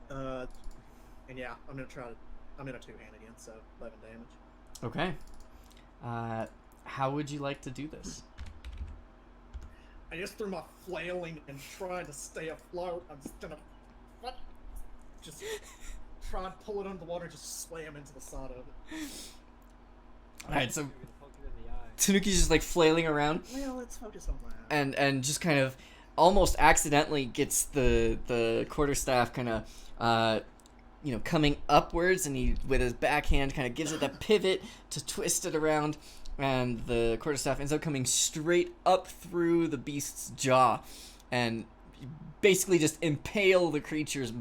And yeah, I'm gonna two-hand again, so 11 damage. Okay. How would you like to do this? I just through my flailing and trying to stay afloat, I'm just gonna just try and pull it under the water, just slam into the side of it. Alright, so Tanuki's just like flailing around. Well, let's focus on that. And just kind of almost accidentally gets the quarterstaff kind of coming upwards, and he with his backhand kind of gives it that pivot to twist it around. And the quarterstaff ends up coming straight up through the beast's jaw, and basically just impale the creature's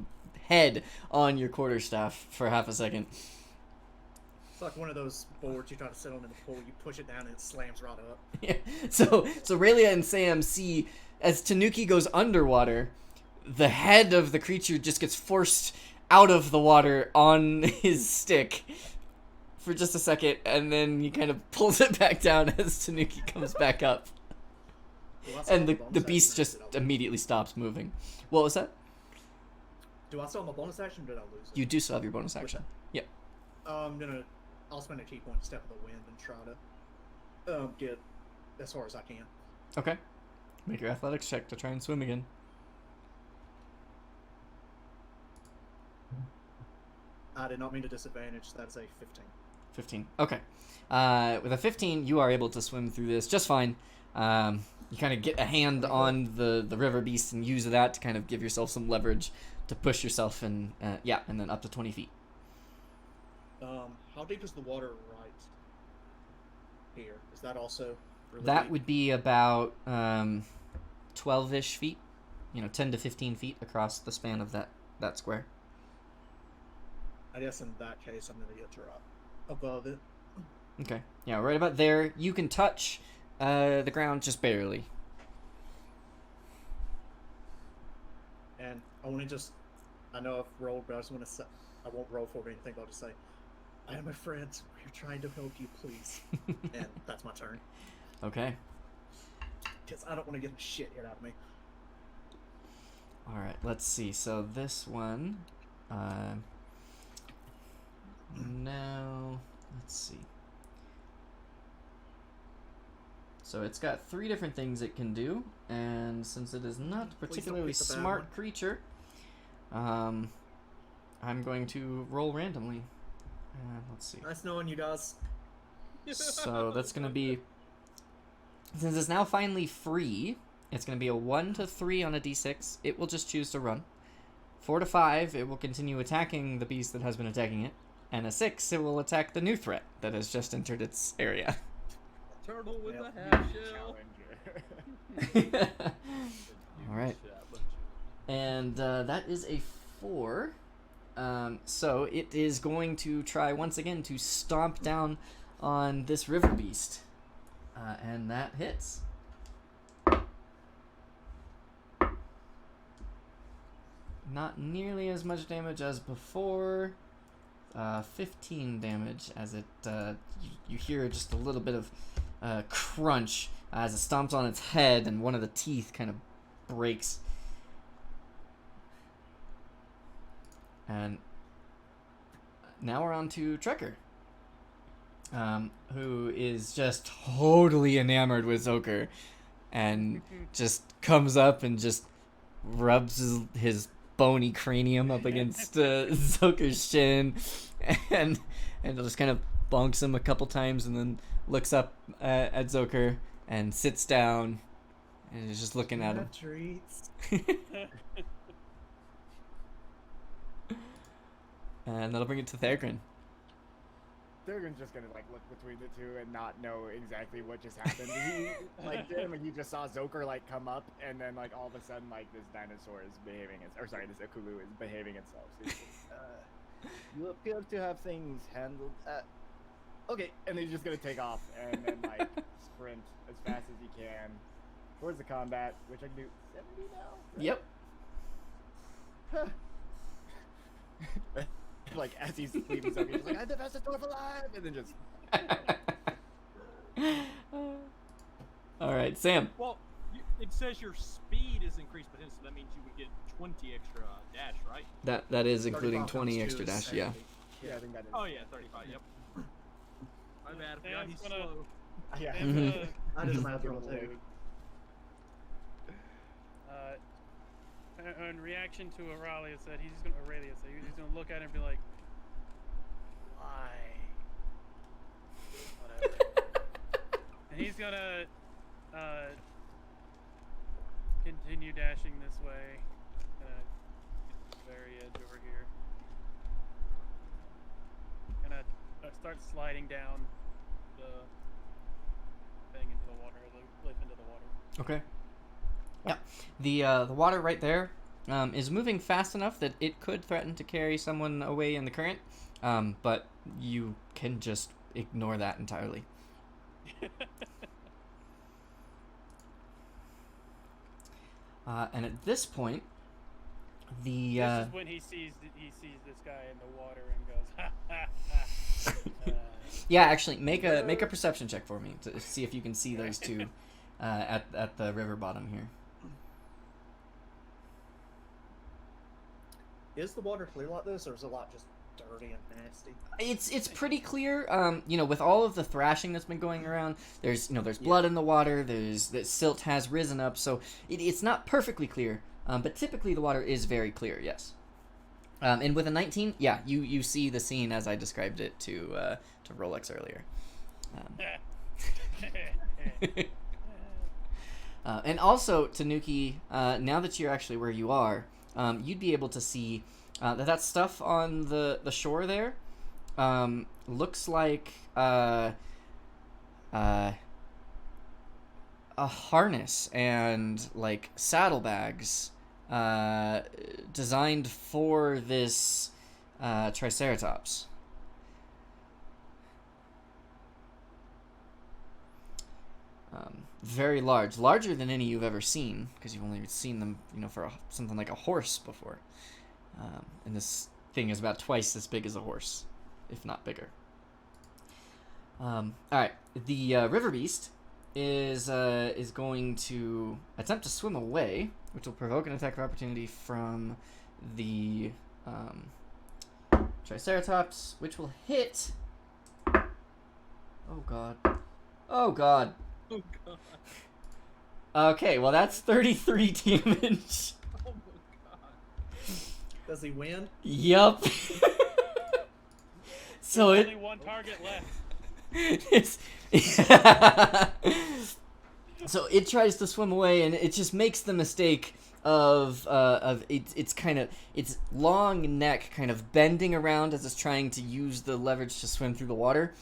head on your quarterstaff for half a second. It's like one of those boards you try to sit on in the pool. You push it down and it slams right up. Yeah. So Raylia and Sam see as Tanuki goes underwater, the head of the creature just gets forced out of the water on his stick for just a second, and then he kind of pulls it back down as Tanuki comes back up. Well, And the beast just immediately stops moving. What was that? Do I still have my bonus action, or did I lose it? You do still have your bonus action. Yep. I'll spend a key point to step in the wind and try to get as far as I can. Okay. Make your athletics check to try and swim again. I did not mean to disadvantage. That's a 15. 15. Okay. With a 15, you are able to swim through this just fine. You kind of get a hand on the river beast and use that to kind of give yourself some leverage to push yourself, and then up to 20 feet. How deep is the water right here? Is that also really That deep? would be about 12-ish feet. 10 to 15 feet across the span of that square. I guess in that case, I'm gonna get drop above it. Okay. Yeah, right about there. You can touch the ground just barely. And I want to just, I know I've rolled, but I just want to say, I won't roll for anything, but I'll just say, I am a friend, we're trying to help you, please. And that's my turn. Okay. Because I don't want to get the shit hit out of me. All right. Let's see. So this one. Now, let's see. So it's got 3 different things it can do, and since it is not a particularly pick the bad smart one. creature, I'm going to roll randomly. Let's see. Nice knowing you guys. So that's going to be, since it's now finally free, it's going to be a 1 to 3 on a d6. It will just choose to run. 4 to 5, it will continue attacking the beast that has been attacking it. And a 6, it will attack the new threat that has just entered its area. Turtle with Yep. a half shell. Challenger. All right. And that is a 4. So it is going to try once again to stomp down on this river beast. And that hits. Not nearly as much damage as before. 15 damage as it, you hear just a little bit of crunch as it stomps on its head and one of the teeth kind of breaks. And now we're on to Trekker, who is just totally enamored with Zoker and just comes up and just rubs his bony cranium up against Zoker's shin and just kind of bonks him a couple times and then looks up at Zoker and sits down and is just looking at him. Treats. And that'll bring it to Thagrin. Thurgon's just gonna like look between the two and not know exactly what just happened. He just saw Zoker like come up, and then like all of a sudden like this dinosaur is behaving, this Akulu is behaving itself. So he's like, you appear to have things handled. Okay, and he's just gonna take off and then like sprint as fast as he can towards the combat, which I can do 70 now. Right? Yep. Like as he's leaving Zoker, he's like, I'm the fastest dwarf alive, and then just. All right, Sam. Well, it says your speed is increased by 10, so that means you would get 20 extra dash, right? That is including 35 20 times extra 2 is dash. Yeah. 70. Yeah, I think that is. Oh yeah, 35. Yep. My bad. I forgot he's Sam's gonna- slow. Yeah. Mhm. I did the math wrong too. In reaction to Aurelia said, he's gonna look at it and be like, why? Whatever. And he's gonna continue dashing this way. Gonna get to the very edge over here. Gonna start sliding down the thing into the water, the cliff into the water. Okay. Yeah. The water right there is moving fast enough that it could threaten to carry someone away in the current, but you can just ignore that entirely. And at this point, the This is when he sees this guy in the water and goes, ha ha ha. yeah, actually make a perception check for me to see if you can see those two at the river bottom here. Is the water clear like this, or is it a lot just dirty and nasty? It's pretty clear. With all of the thrashing that's been going around, there's blood in the water. The silt has risen up, so it's not perfectly clear. But typically the water is very clear. Yes. And with a 19, yeah, you see the scene as I described it to Rolex earlier. And also, Tanuki, now that you're actually where you are, you'd be able to see that stuff on the shore there looks like a harness and like saddlebags designed for this Triceratops. Very large, larger than any you've ever seen, because you've only seen them, for something like a horse before. And this thing is about twice as big as a horse, if not bigger. All right, the river beast is going to attempt to swim away, which will provoke an attack of opportunity from the Triceratops, which will hit. Oh god. Oh god. Oh god. Okay, well that's 33 damage. Oh my god. Does he win? Yup. So Only one target left. it's so it tries to swim away, and it just makes the mistake of its long neck kind of bending around as it's trying to use the leverage to swim through the water,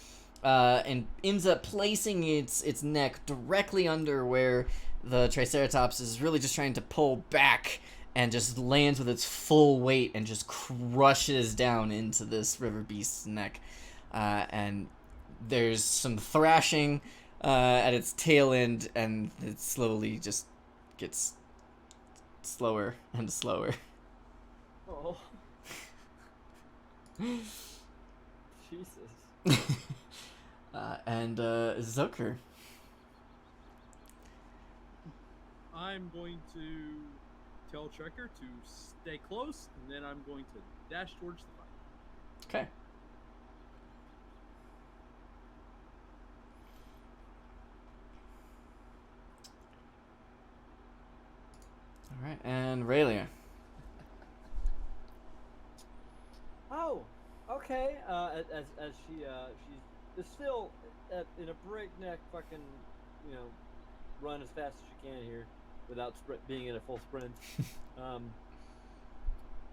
and ends up placing its neck directly under where the Triceratops is really just trying to pull back, and just lands with its full weight and just crushes down into this river beast's neck, and there's some thrashing at its tail end, and it slowly just gets slower and slower. Oh. Jesus. And Zucker. I'm going to tell Trekker to stay close, and then I'm going to dash towards the fight. Okay. All right, and Raylia. Oh, okay. As she's still in a breakneck fucking, run as fast as she can here, without being in a full sprint.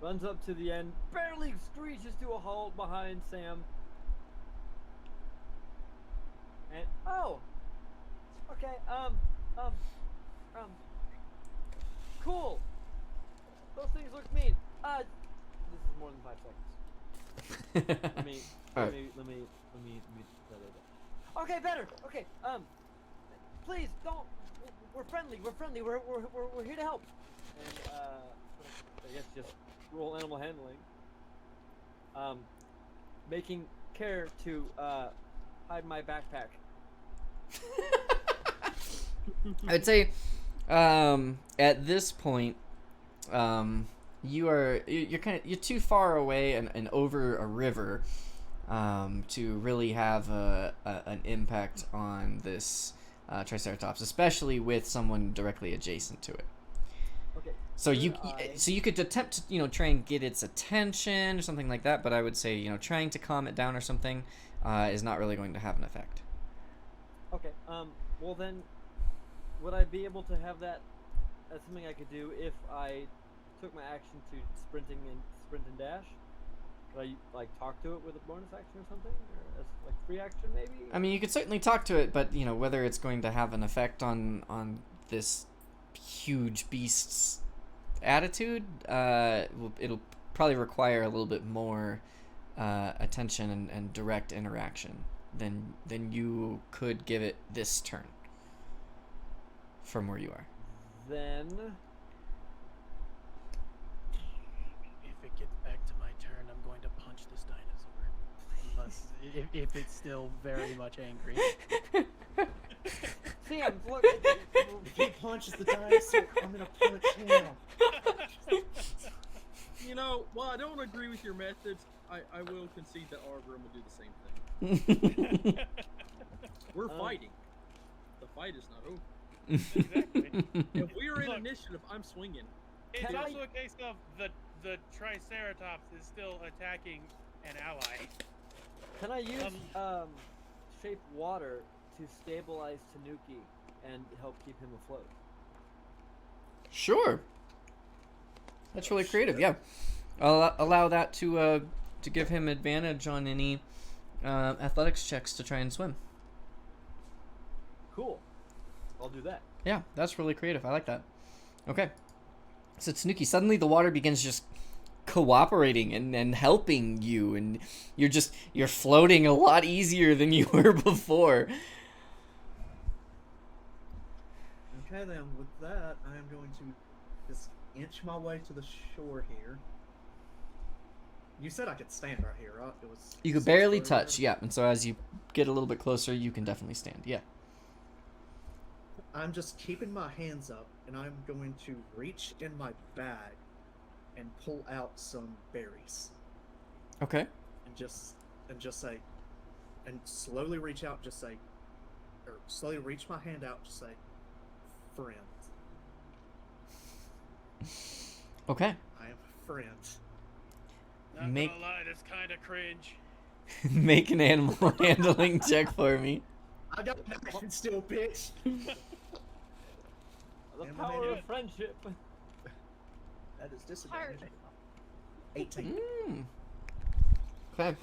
Runs up to the end, barely screeches to a halt behind Sam. And okay. Cool. Those things look mean. This is more than 5 seconds. Let me. Okay, better. Okay. Please don't. We're friendly. We're here to help. And I guess just roll animal handling. Making care to hide my backpack. I'd say, at this point, you're too far away and over a river, to really have an impact on this Triceratops, especially with someone directly adjacent to it. Okay. So you could attempt to try and get its attention or something like that, but I would say trying to calm it down or something is not really going to have an effect. Okay. Well then, would I be able to have that as something I could do if I took my action to sprint and dash? Could I talk to it with a bonus action or something, or as free action maybe? I mean, you could certainly talk to it, but whether it's going to have an effect on this huge beast's attitude, it'll probably require a little bit more attention and direct interaction than you could give it this turn from where you are. Then If it gets back to my turn, I'm going to punch this dinosaur. Unless, if it's still very much angry. Sam, look. If he punches the dinosaur, I'm gonna punch him. While I don't agree with your methods, I will concede that our room will do the same thing. We're fighting. The fight is not over. Exactly. If we are in Look. initiative, I'm swinging. It's Can I- also a case of the Triceratops is still attacking an ally. Can I use shape water to stabilize Tanuki and help keep him afloat? Sure. That's really creative. Yeah, I'll allow that to give him advantage on any athletics checks to try and swim. Cool. I'll do that. Yeah, that's really creative. I like that. Okay. So Tanuki, suddenly the water begins just cooperating and helping you, and you're floating a lot easier than you were before. Okay, then with that, I am going to just inch my way to the shore here. You said I could stand right here, right? It was. You could 6 barely foot or touch, whatever. yeah. And so as you get a little bit closer, you can definitely stand, yeah. I'm just keeping my hands up, and I'm going to reach in my bag and pull out some berries, Okay. and just say, and slowly reach out, just say, or slowly reach my hand out, just say, friend. Okay. I am a friend. Not Make- gonna lie, that's kind of cringe. Make an animal handling check for me. I got nothing still, bitch. The Am I power made of it? friendship. That is disadvantage. 18. Mm. Okay.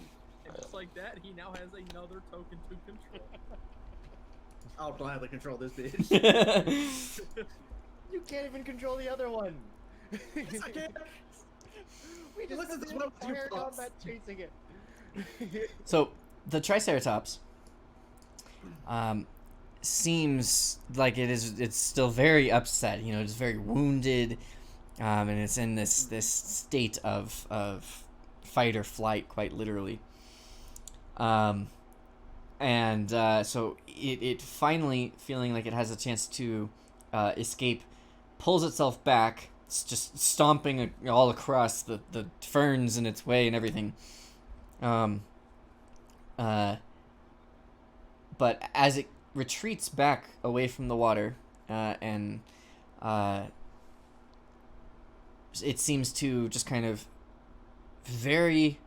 And just like that, he now has another token to control. I'll gladly control this bitch. You can't even control the other one. Yes, I can. We just Listen spent to the what you entire thoughts. combat chasing it. So the Triceratops seems like it's still very upset. You know, it's very wounded, and it's in this state of fight or flight, quite literally. So it finally, feeling like it has a chance to escape, pulls itself back. It's just stomping all across the ferns in its way and everything. But as it retreats back away from the water, it seems to just kind of very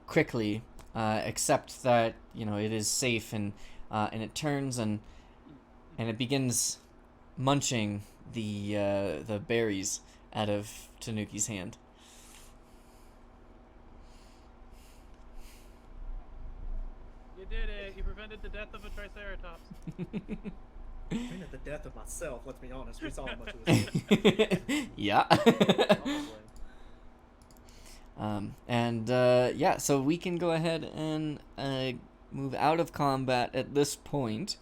quickly accept that, you know, it is safe, and it turns and it begins munching the berries out of Tanuki's hand. You did it. You prevented the death of a Triceratops. I'm at the death of myself, let's be honest. We saw how much it was. Yeah. Probably. Yeah, so we can go ahead and move out of combat at this point.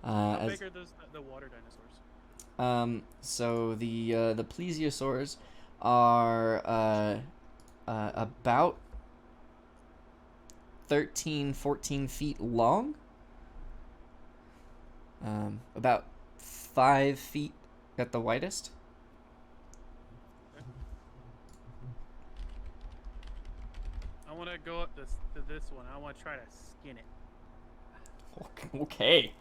How As, big are the water dinosaurs? so the plesiosaurs are about 13-14 feet long, about 5 feet at the widest. I want to go up to this one. I want to try to skin it. Okay.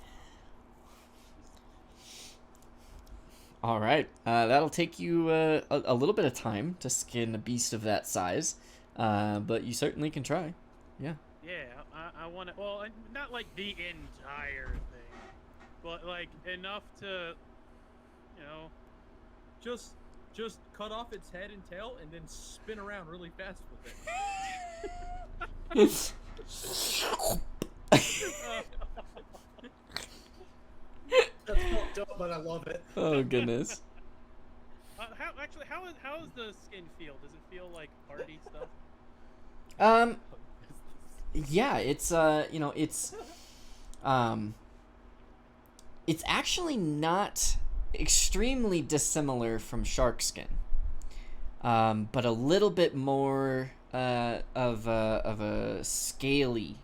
All right. That'll take you a little bit of time to skin a beast of that size, but you certainly can try. Yeah. Yeah, I want to. Well, not like the entire thing, but like enough to, you know. Just cut off its head and tail and then spin around really fast with it. That's fucked up, but I love it. Oh goodness. How does the skin feel? Does it feel like hardy stuff? Yeah, it's it's actually not extremely dissimilar from shark skin, but a little bit more of a scaly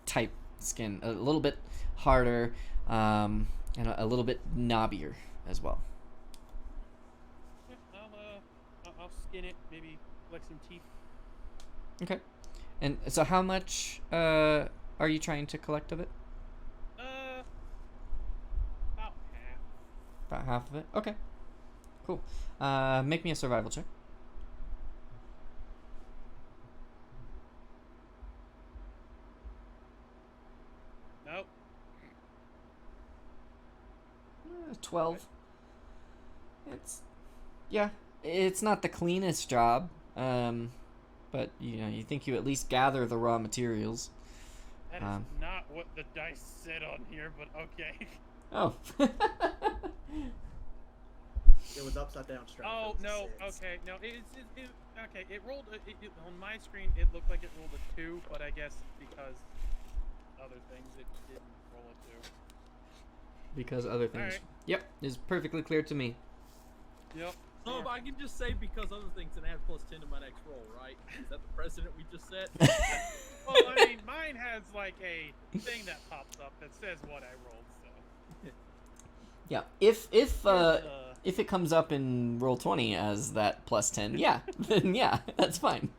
type skin, a little bit harder, and a little bit knobbier as well. Yeah, I'll skin it. Maybe like some teeth. Okay. And so how much are you trying to collect of it? About half. About half of it? Okay. Cool. Make me a survival check. Nope. 12. It's not the cleanest job, but you think you at least gather the raw materials. That is not what the dice said on here, but okay. Oh. It was upside down strap. Oh It was a no. 6. Okay. No. Okay. It rolled. On my screen, it looked like it rolled a 2, but I guess because other things, it didn't roll a 2. Because other things. Alright. Yep, is perfectly clear to me. Yep. Oh, but I can just say because other things and add +10 to my next roll, right? Is that the precedent we just set? Well, I mean, mine has like a thing that pops up that says what I rolled. So. Yeah, if it comes up in roll 20 as that +10, yeah, then yeah, that's fine.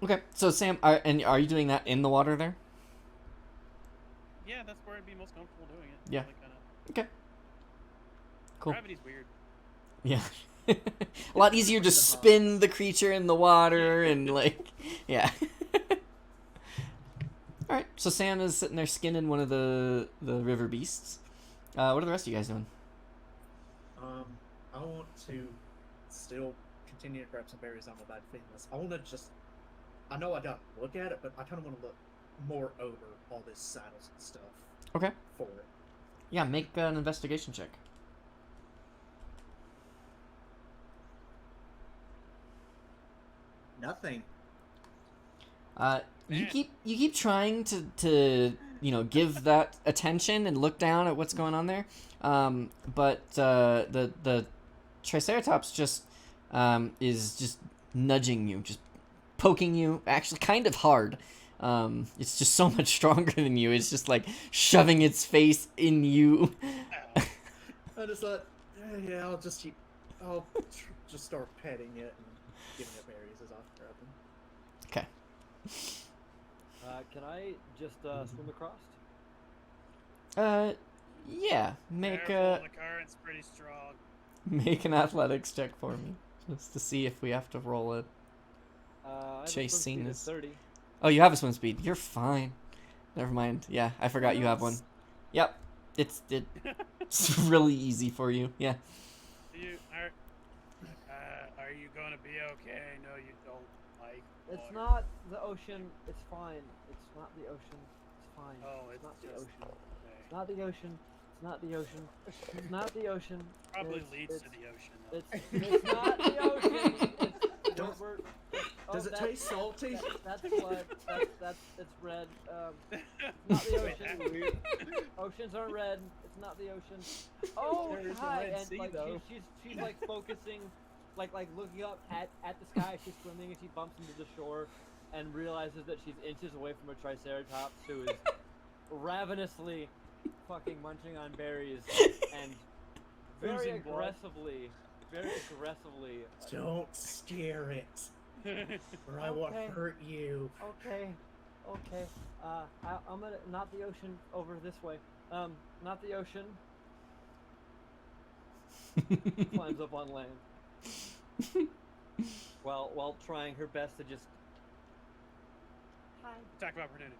Okay, so Sam, are you doing that in the water there? Yeah, that's where I'd be most comfortable doing it. Yeah. Like, kinda... Okay. Cool. Gravity's weird. Yeah. A lot easier to spin the creature in the water and like, yeah. All right, so Sam is sitting there skinning one of the river beasts. What are the rest of you guys doing? I want to still continue to grab some berries on my bad feelings. I want to just, I know I don't look at it, but I kind of want to look more over all this saddles and stuff. Okay. For it. Yeah, make an investigation check. Nothing. You keep trying to give that attention and look down at what's going on there, but the Triceratops just is just nudging you, just poking you, actually kind of hard. It's just so much stronger than you. It's just like shoving its face in you. I just thought, yeah, I'll just start petting it and giving it berries as I grab them. Okay. Can I just swim across? Yeah. Make Careful, the current's pretty strong. make an athletics check for me, just to see if we have to roll it. I have a Chase swim scene speed of is- 30. Oh, you have a swim speed. You're fine. Never mind. Yeah, I forgot you have one. Yep. It's really easy for you. Yeah. Are you gonna be okay? I know you don't like It's water. not the ocean. It's fine. It's not the ocean. It's fine. Oh, it's not the just- ocean. okay. It's not the ocean. It's not the ocean. It's not the ocean. Probably It's- leads it's, to the ocean. Though. It's not the ocean. Does- Does it taste salty? That's blood. It's red. Not the ocean. Oceans aren't red. It's not the ocean. Oh, There is a hi. Red And Sea, like though. she's like focusing, like looking up at the sky. She's swimming and she bumps into the shore, and realizes that she's inches away from a Triceratops who is ravenously fucking munching on berries and very Oozing blood. aggressively. Don't scare it, or I will Okay. hurt you. Okay. I'm gonna not the ocean over this way. Not the ocean. Climbs up on land. While trying her best to just. Hi. Attack of opportunity.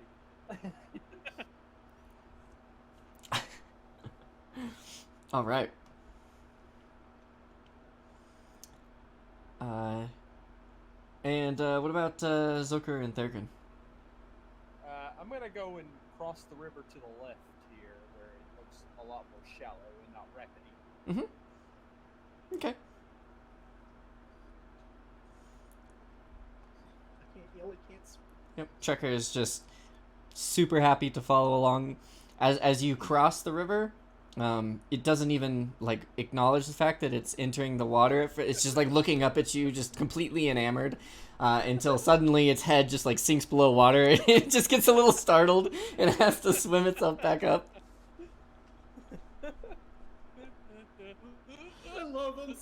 All right. And what about Zoker and Thurkin? I'm gonna go and cross the river to the left here, where it looks a lot more shallow and not rapidy. Okay. I can't yell. It can't. Yep. Checker is just super happy to follow along as you cross the river. It doesn't even like acknowledge the fact that it's entering the water. It's just like looking up at you, just completely enamored, until suddenly its head just like sinks below water. It just gets a little startled and has to swim itself back up. I love them.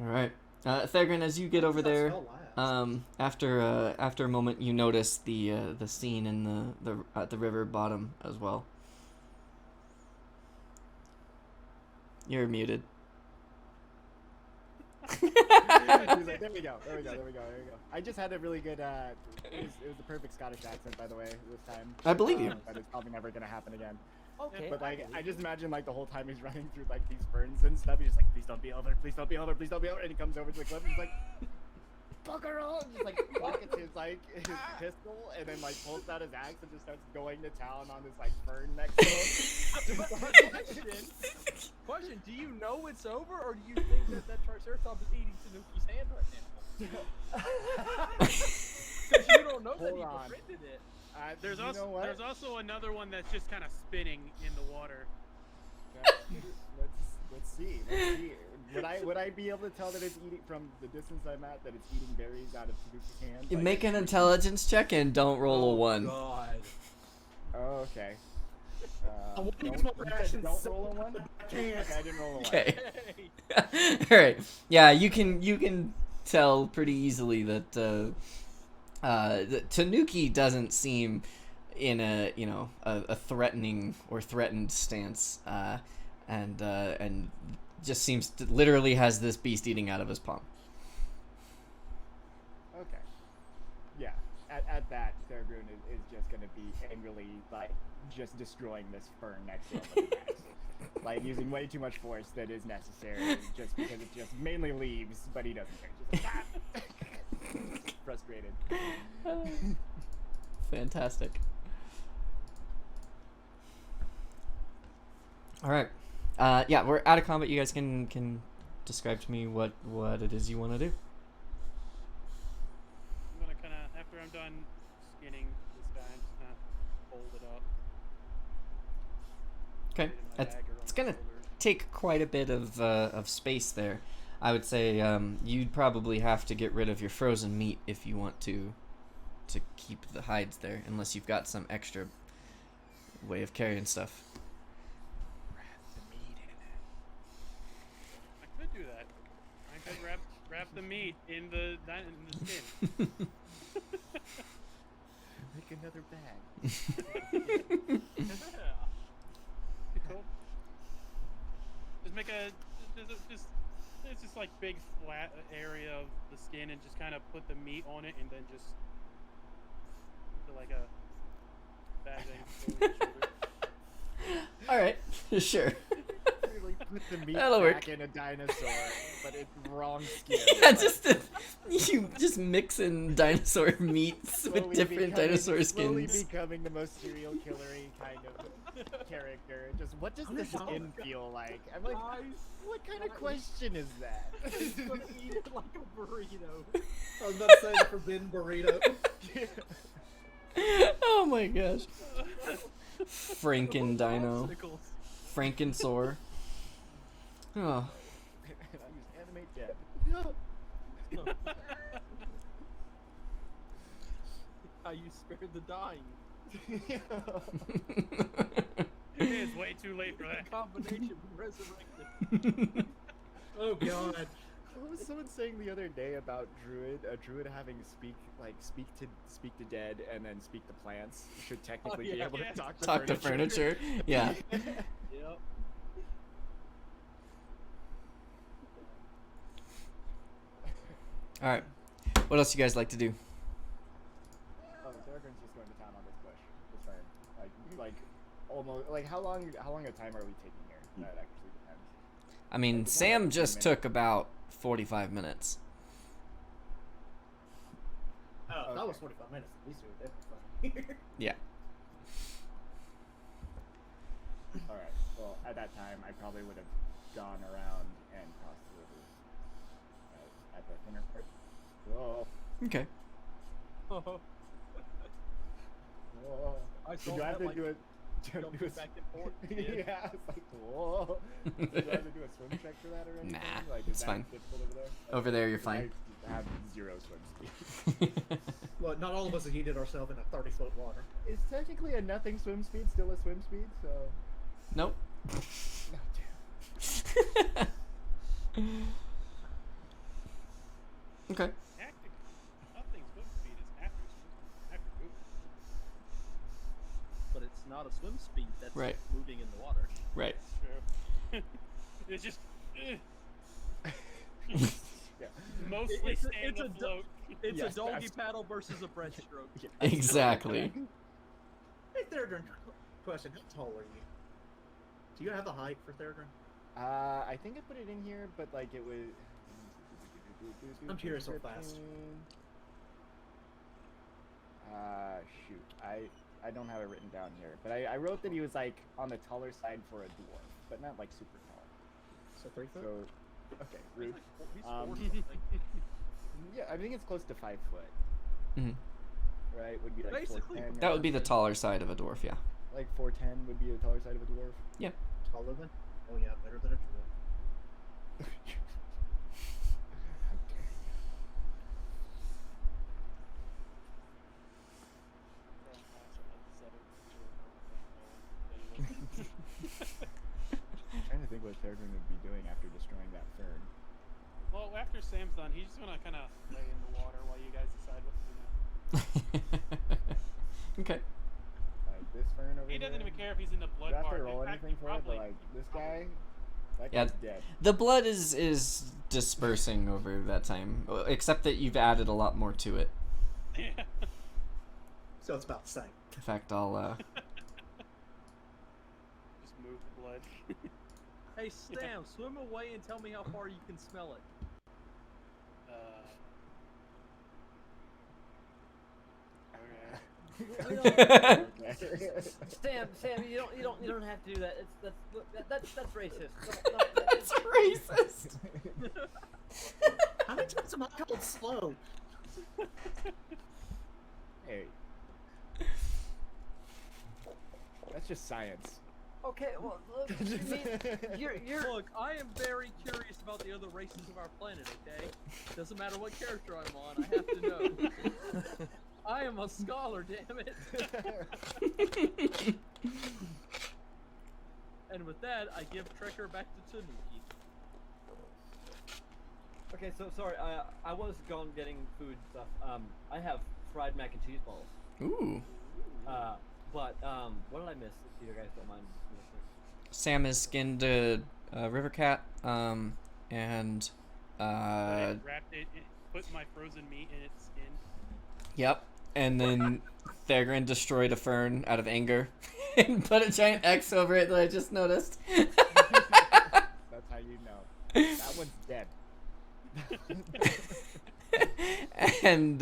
All right, Thagrin, as you get over there, after a moment, you notice the scene in the river bottom as well. You're muted. He's like, there we go. I just had a really good. It was the perfect Scottish accent, by the way, this time. I believe you. But it's probably never gonna happen again. Okay. But like, I just imagine like the whole time he's running through like these ferns and stuff. He's just like, please don't be over, please don't be over, please don't be over. And he comes over to the cliff and he's like, fucker all, just like pockets his like his pistol and then like pulls out his axe and just starts going to town on this like fern next to him. Question: do you know it's over, or do you think that that Triceratops is eating Tanuki's hand right now? Because you don't know that he befriended it. There's you know what? there's also another one that's just kind of spinning in the water. Let's see. Would I be able to tell that it's eating from the distance I'm at that it's eating berries out of Tanuki's hand? You Like, make an intelligence check and don't roll a 1. God. Oh, okay. I want to Don't, use my you said reaction don't so roll a 1? Okay, I didn't roll a 1. Okay. Hey. All right. Yeah, you can tell pretty easily that Tanuki doesn't seem in a a threatening or threatened stance, and just seems to literally has this beast eating out of his palm. Okay. Yeah. At that, Thorgrun is just gonna be angrily like just destroying this fern next to him with his axe. Like using way too much force that is necessary just because it's just mainly leaves, but he doesn't care. Just like, frustrated. Fantastic. All right. Yeah, we're out of combat. You guys can describe to me what it is you want to do. I'm gonna kind of, after I'm done skinning this guy, I'm just kind of fold it up. Okay. Put it in my bag or on It's my gonna shoulders. take quite a bit of space there. I would say you'd probably have to get rid of your frozen meat if you want to keep the hides there, unless you've got some extra way of carrying stuff. I could do that. I could wrap the meat in the skin. Make another bag. Yeah. Cool. Just make it's just like big flat area of the skin and just kind of put the meat on it and then just put like a bag thing over your shoulder. All right, sure. Really put the meat That'll back work. in a dinosaur, but it's wrong skin. Yeah, you just mix in dinosaur meats with Slowly different dinosaur Slowly skins. becoming the most serial killery kind of character. Just what does the skin feel like? I'm like, what kind of question is that? He's gonna eat it like a burrito. I was about to say the forbidden burrito. Oh my gosh. Franken dino. Popsicles. Frankensaur. Oh. And I use animate dead. How you spared the dying. It is way too late for that. Combination resurrected. Oh god. What was someone saying the other day about a druid having speak to dead and then speak to plants should technically be yeah, able yeah. to talk to Talk to furniture. Yeah. Yep. All right. What else you guys like to do? Oh, Thorgrim's just going to town on this bush. This fern. Like almost like how long a time are we taking here? That actually depends. I mean, Sam just took about 45 minutes. Oh, that was 45 minutes. At least we were there for Yeah. All right. Well, at that time, I probably would have gone around and crossed the river at the thinner part. Whoa. Okay. Oh, Whoa. I saw Did you have that, to like, do it? jumping back and forth. Yeah, it's like whoa. Did you have to do a swim check for that or anything? Nah, Like, it's is that fine. difficult over there? Over there, you're fine. I have 0 swim speed. Well, not all of us have heated ourselves in a 30-foot water. Is technically a nothing swim speed still a swim speed? So. Nope. Oh, Okay. Tactic. Nothing swim speed is after movement. But it's not a swim speed that's Right. moving in the water. Right. True. It's just Yeah. mostly It's a- stand it's a afloat. It's Yes, a doggy that's- paddle versus a breaststroke. Exactly. Hey, Theodrin, question. How tall are you? Do you have a height for Theodrin? I think I put it in here, but like it was. I'm curious how fast. I don't have it written down here, but I wrote that he was like on the taller side for a dwarf, but not like super tall. So 3 foot. So, okay, rude. He's Um, 40 something. Yeah, I think it's close to 5 foot, Mhm. right? Would be like Basically. 4'10". That would be the taller side of a dwarf, yeah. Like 4'10" would be the taller side of a dwarf. Taller than? Oh yeah, better than a dwarf. How dare you. I'm trying to think what Thorgrim would be doing after destroying that fern. Well, after Sam's done, he's just gonna kind of lay in the water while you guys decide what to do next. Okay. Like this fern over He here. doesn't even care if he's in the blood You have part. to roll In fact, anything he for it, but probably- like this guy, that Yeah. guy's dead. The blood is dispersing over that time, except that you've added a lot more to it. Yeah. So it's about the same. In fact, I'll Just move the blood. Hey, Stam, swim away and tell me how far you can smell it. Okay. Sam, you don't have to do that. That's racist. That's racist. How many times am I called slow? Hey. That's just science. Okay, well, look, I mean, you're Look, I am very curious about the other races of our planet, okay? Doesn't matter what character I'm on, I have to know. I am a scholar, damn it. And with that, I give Trekker back to Tanuki. okay. So sorry, I was gone getting food stuff. I have fried mac and cheese balls. Ooh. But what did I miss? If you guys don't mind listening. Sam has skinned a river cat, and Wrapped it, put my frozen meat in its skin. yep. And then Thagrin destroyed a fern out of anger and put a giant X over it that I just noticed. That's how you know. That one's dead. And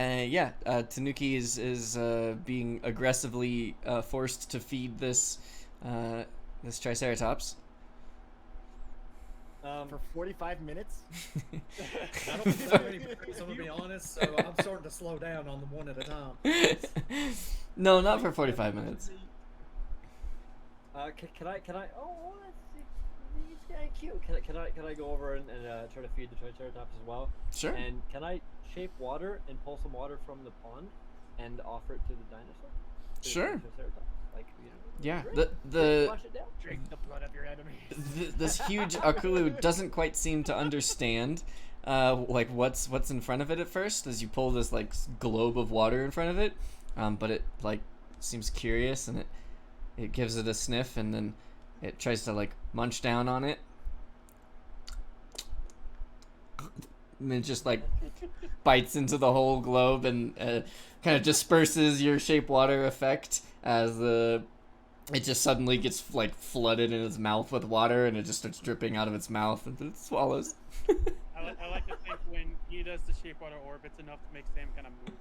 yeah, Tanuki is being aggressively forced to feed this Triceratops. For 45 minutes? I don't think that many berries, I'm gonna be honest, so I'm starting to slow down on them one at a time. No, not for 45 minutes. Can I? Oh, he's kind of cute. Can I go over and try to feed the Triceratops as well? Sure. And can I shape water and pull some water from the pond and offer it to the dinosaur? To the Sure. Triceratops, like you know. Yeah. drink, The wash it down. Drink the blood of your enemies. this huge Akulu doesn't quite seem to understand like what's in front of it at first as you pull this like globe of water in front of it, but it like seems curious and it gives it a sniff and then it tries to like munch down on it and it just like bites into the whole globe and kind of disperses your shape water effect as it just suddenly gets like flooded in its mouth with water and it just starts dripping out of its mouth and it swallows. I like to think when he does the shape water orb, it's enough to make Sam kind of move.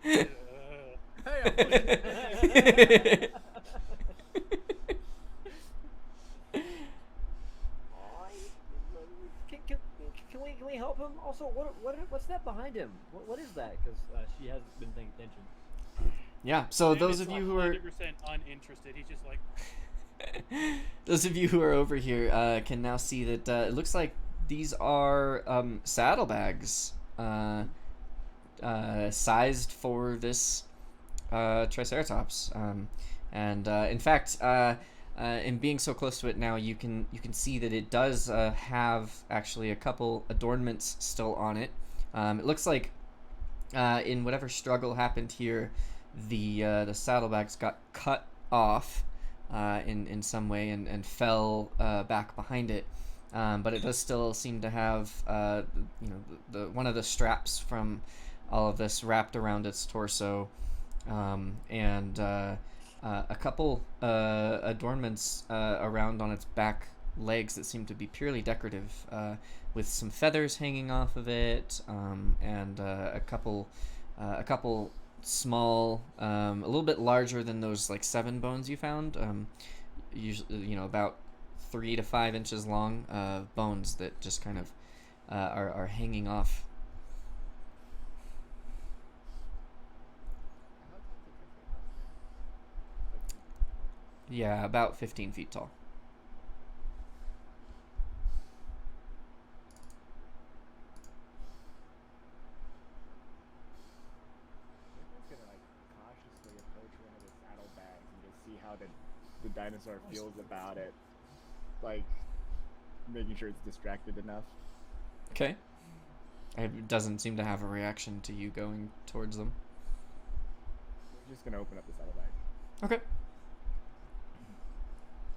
Hey, Can we help him? Also, what's that behind him? What is that? Because she hasn't been paying attention. Yeah, so Sam those is of you who are 100% uninterested. He's just like, those of you who are over here can now see that it looks like these are saddlebags sized for this Triceratops. And in fact, in being so close to it now, you can see that it does have actually a couple adornments still on it. It looks like in whatever struggle happened here, the saddlebags got cut off in some way and fell back behind it. But it does still seem to have the one of the straps from all of this wrapped around its torso, and a couple adornments around on its back legs that seem to be purely decorative, with some feathers hanging off of it, and a couple small, a little bit larger than those like 7 bones you found. Usually, about 3 to 5 inches long bones that just kind of are hanging off. Yeah, about 15 feet tall. Everyone's gonna like cautiously approach one of the saddlebags and just see how the dinosaur feels about it. Like making sure it's distracted enough. Okay. It doesn't seem to have a reaction to you going towards them. We're just gonna open up the saddlebag. Okay.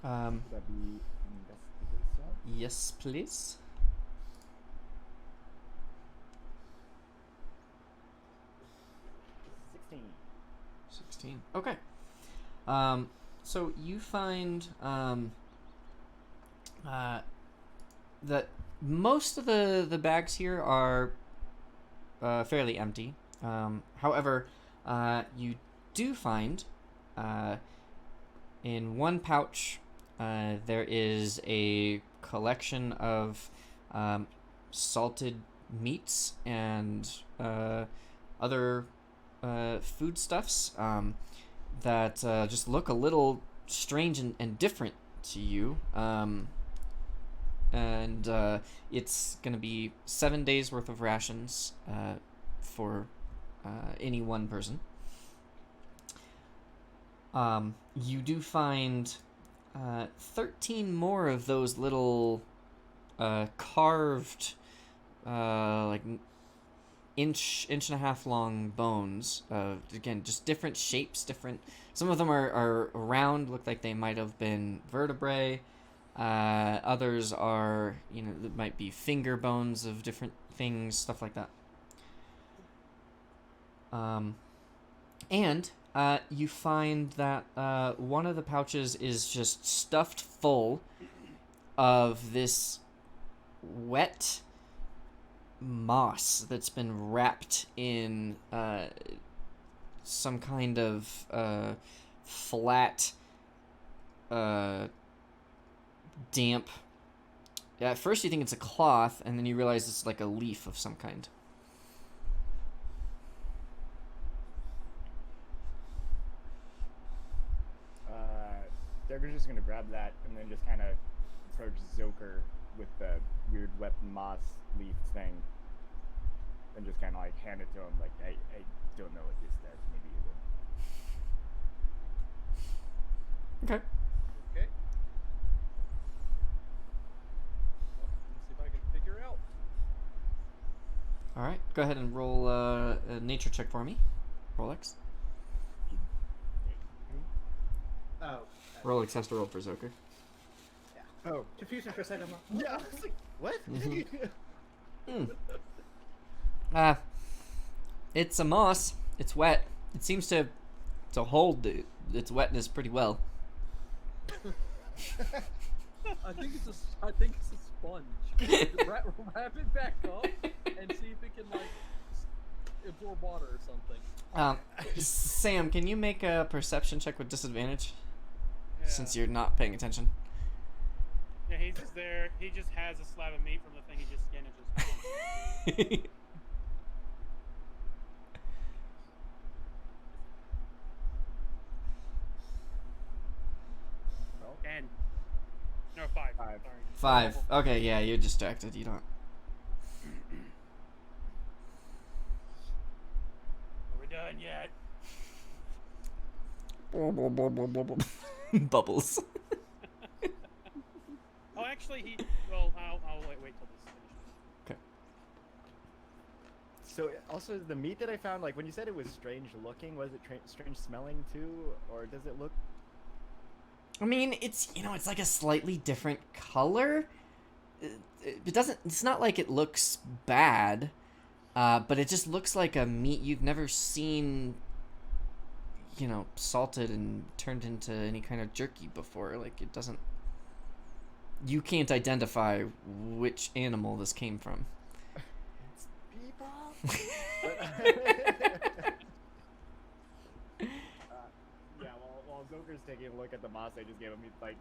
Would that be investigation? Yes, please. 16. Okay. So you find that most of the bags here are fairly empty. However, you do find in one pouch there is a collection of salted meats and other foodstuffs that just look a little strange and different to you. And it's going to be 7 days worth of rations for any one person. You do find 13 more of those little carved, like inch and a half long bones. Again, just different shapes, different. Some of them are round, look like they might have been vertebrae. Others are, that might be finger bones of different things, stuff like that. And you find that one of the pouches is just stuffed full of this wet moss that's been wrapped in some kind of flat, damp. At first you think it's a cloth, and then you realize it's like a leaf of some kind. Dagger's just gonna grab that and then just kind of approach Zoker with the weird wet moss leaf thing, and just kind of like hand it to him, like, I don't know what this does. Maybe you will. Okay. Okay. Well, let's see if I can figure out. All right. Go ahead and roll a nature check for me. Roll X. Oh. Roll X has to roll for Zoker. Oh, Confusion for a second. yeah. I was like, what? It's a moss. It's wet. It seems to hold its wetness pretty well. I think it's a sponge. wrap it back up and see if it can like absorb water or something. Sam, can you make a perception check with disadvantage? Yeah. Since you're not paying attention. Yeah, he's just there. He just has a slab of meat from the thing he just skinned and just. Well, 10. No, 5. 5. Sorry. 5. Okay, yeah, you're distracted. You don't. Are we done yet? Bubbles. Oh, actually, Well, I'll wait till this finishes. Okay. So also the meat that I found, like when you said it was strange looking, was it strange smelling too, or does it look? I mean, it's it's like a slightly different color. It doesn't. It's not like it looks bad, but it just looks like a meat you've never seen. Salted and turned into any kind of jerky before. Like it doesn't you can't identify which animal this came from. It's people. Yeah, while Zoker's taking a look at the moss I just gave him, he's like,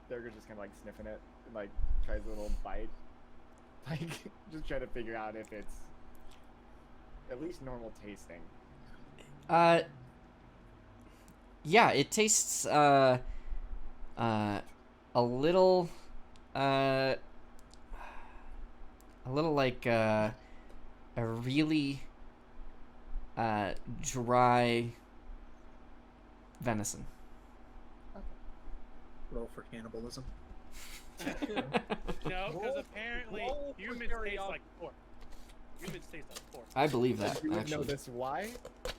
Durger's just kind of like sniffing it and like tries a little bite, like just trying to figure out if it's at least normal tasting. Yeah, it tastes a little like a really dry venison. Roll for cannibalism. No, because apparently roll for humans taste teriyaki. like pork. Humans taste like pork. I believe that, You would know actually. this why? There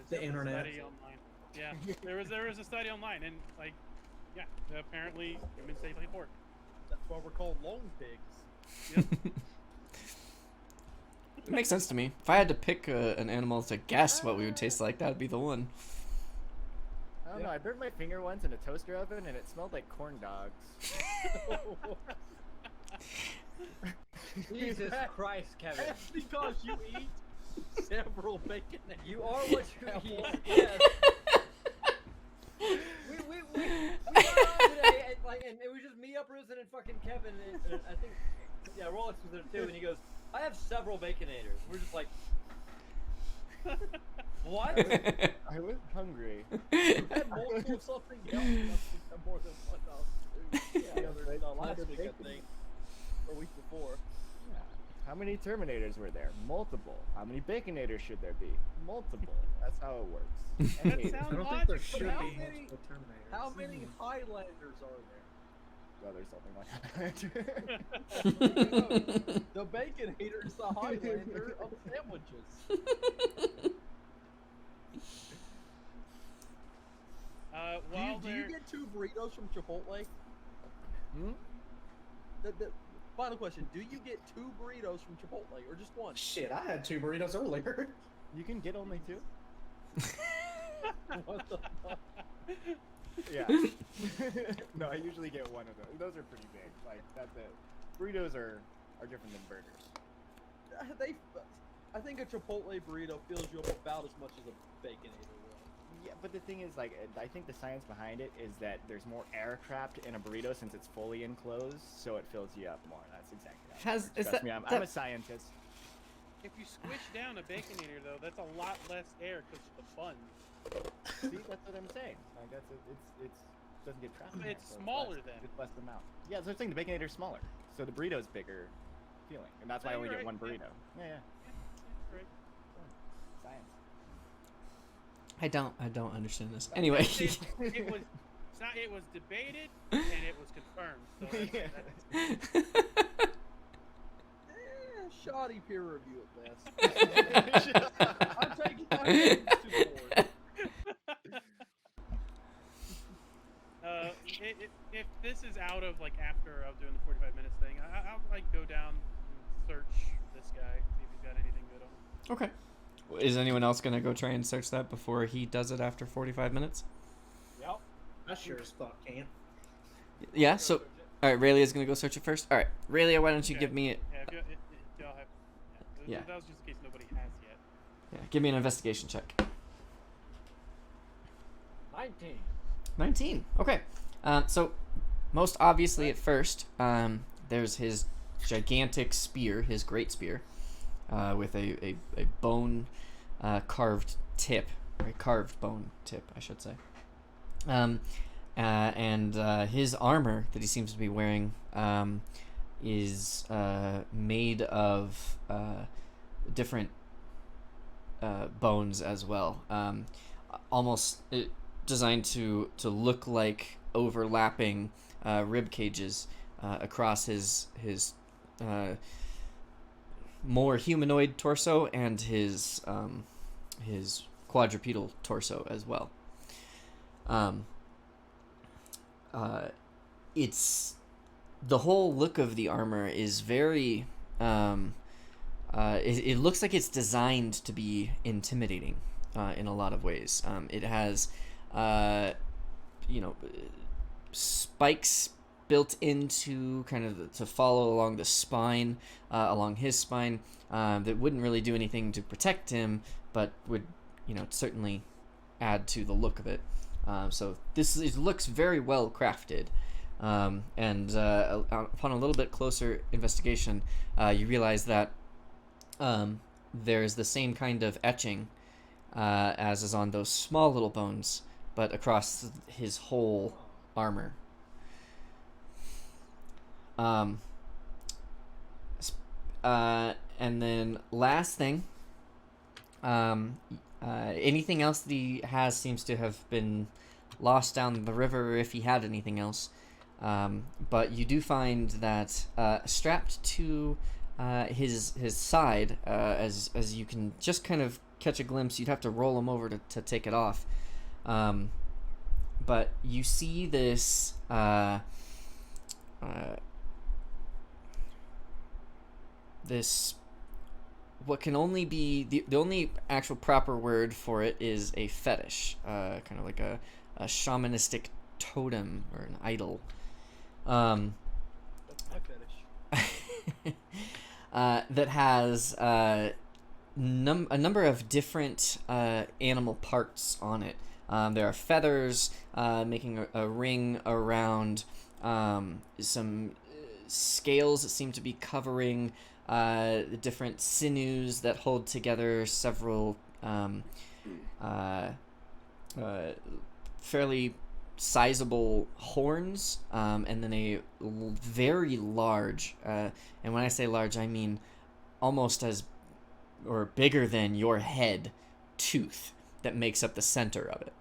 The was a internet. study online. Yeah, there was a study online, and like, yeah, apparently humans taste like pork. That's why we're called long pigs. Yep. It makes sense to me. If I had to pick an animal to guess what we would taste like, that'd be the one. I don't know. I burned my finger once in a toaster oven and it smelled like corn dogs. Jesus Christ, Kevin. That's because you eat several bacon. You are what you eat. Yes. We got on today, and it was just me, Uproost, and fucking Kevin, and I think, yeah, Rolex was there too, and he goes, I have several Baconators. We're just like, what? I was hungry. Had multiple of something else. That's more than one else. Yeah, Last like week, I think, or week before. Yeah. How many Terminators were there? Multiple. How many Baconators should there be? Multiple. That's how it works. That Anyways, sounds I don't think there logical. should how be many- multiple Terminators. How many Highlanders are there? well, there's something like that. The Baconator is the Highlander of sandwiches. Do you get 2 burritos from Chipotle? Hmm? The final question: do you get 2 burritos from Chipotle or just one? Shit, I had 2 burritos earlier. You can get only 2? What the fuck? Yeah. No, I usually get one of those. Those are pretty big. Like, that's it. Burritos are different than burgers. I think a Chipotle burrito fills you up about as much as a Baconator will. Yeah, but the thing is, like, I think the science behind it is that there's more air trapped in a burrito since it's fully enclosed, so it fills you up more. That's exactly how it works. Trust me, I'm a scientist. If you squish down a Baconator, though, that's a lot less air because the bun. See, that's what I'm saying. Like, that's it doesn't get trapped. in there, It's so smaller less, then. It's less amount. Yeah, so I'm saying the Baconator's smaller, so the burrito's bigger feeling, and that's why I Yeah, only you're get right, one yeah. burrito. Yeah. Right. Science. I don't understand this. Anyway. It was debated and it was confirmed. So that's, Shoddy peer review at best. I'm taking this to board. If this is out of like after I'm doing the 45 minutes thing, I'll like go down and search this guy, see if he's got anything good on him. Okay. Is anyone else gonna go try and search that before he does it after 45 minutes? Yep. I sure as fuck can't. Yeah. So, all right. Rayleigh's gonna go search it first. All right, Rayleigh, why don't you Okay. give me? Yeah, if y'all have. Yeah. That was just in case nobody has yet. Yeah, give me an investigation check. 19. 19. Okay. So, most obviously at first, there's his gigantic spear, his great spear, with a bone carved tip, or a carved bone tip, I should say. And his armor that he seems to be wearing is made of different bones as well, almost designed to look like overlapping rib cages across his more humanoid torso and his quadrupedal torso as well. It's the whole look of the armor is very it looks like it's designed to be intimidating in a lot of ways. It has spikes built into kind of to follow along the spine, along his spine, that wouldn't really do anything to protect him, but would, certainly add to the look of it. So looks very well crafted. And upon a little bit closer investigation, you realize that there's the same kind of etching as is on those small little bones, but across his whole armor. And then last thing, anything else that he has seems to have been lost down the river, if he had anything else. But you do find that strapped to his side, as you can just kind of catch a glimpse, you'd have to roll him over to take it off. But you see this what can only be the only actual proper word for it is a fetish, kind of like a shamanistic totem or an idol. That's my fetish. That has a number of different animal parts on it. There are feathers making a ring around some scales that seem to be covering the different sinews that hold together several fairly sizable horns, and then a very large, and when I say large, I mean almost as or bigger than your head tooth that makes up the center of it.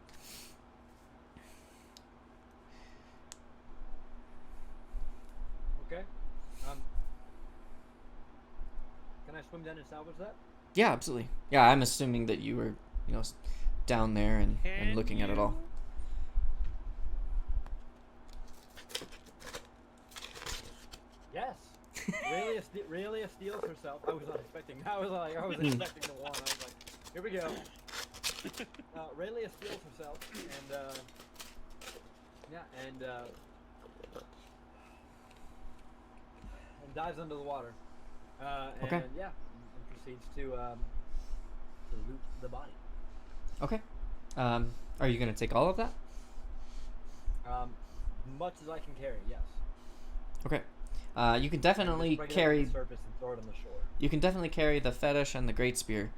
Okay. Can I swim down and salvage that? Yeah, absolutely. Yeah, I'm assuming that you were, down there and looking at it all. Yes. Realia steals herself. I was not expecting. I was expecting the one. I was like, here we go. Realia steals herself, and dives under the water. Okay. And proceeds to loot the body. Okay. Are you gonna take all of that? Much as I can carry, yes. Okay. You can definitely Bring it up to carry. the surface and throw it on the shore. You can definitely carry the fetish and the great spear.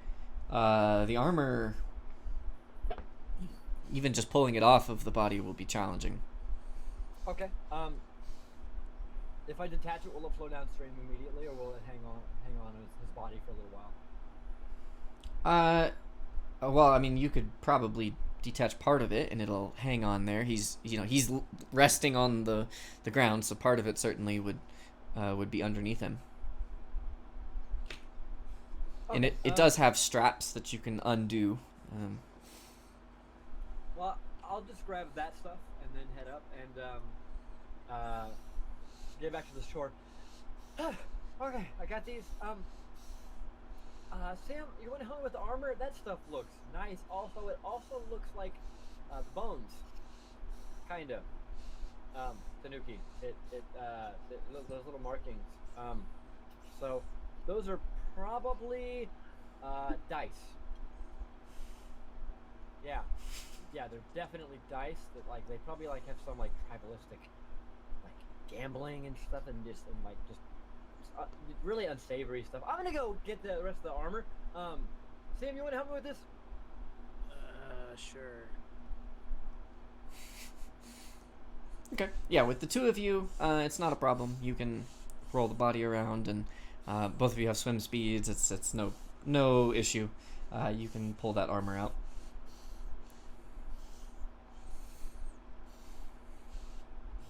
The armor, even just pulling it off of the body, will be challenging. Okay. If I detach it, will it flow downstream immediately, or will it hang on his body for a little while? Well, I mean, you could probably detach part of it, and it'll hang on there. He's resting on the ground, so part of it certainly would be underneath him. Okay, And it does have straps that you can undo. Well, I'll just grab that stuff and then head up and get back to the shore. Okay, I got these. Sam, you want to help me with the armor? That stuff looks nice. Also, it also looks like bones, kind of. Tanuki. Those little markings. So those are probably dice. Yeah, they're definitely dice. That they probably have some tribalistic, gambling and stuff, and just really unsavory stuff. I'm gonna go get the rest of the armor. Sam, you want to help me with this? Sure. Okay. Yeah, with the two of you, it's not a problem. You can roll the body around, and both of you have swim speeds. It's no issue. You can pull that armor out.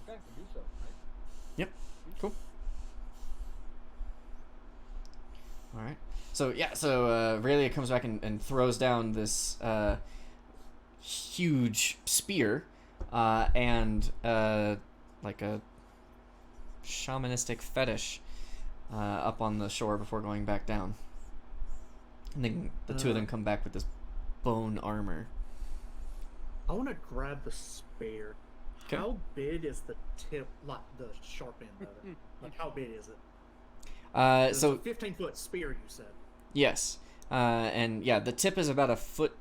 Okay, I can do so. Right? Yep. Cool. All right. So Raylia comes back and throws down this huge spear, and like a shamanistic fetish up on the shore before going back down. And then the two of them come back with this bone armor. I want to grab the spear. Okay. How big is the tip, like the sharp end of it? Like, how big is it? It's So a 15-foot spear, you said. yes, and yeah, the tip is about a foot,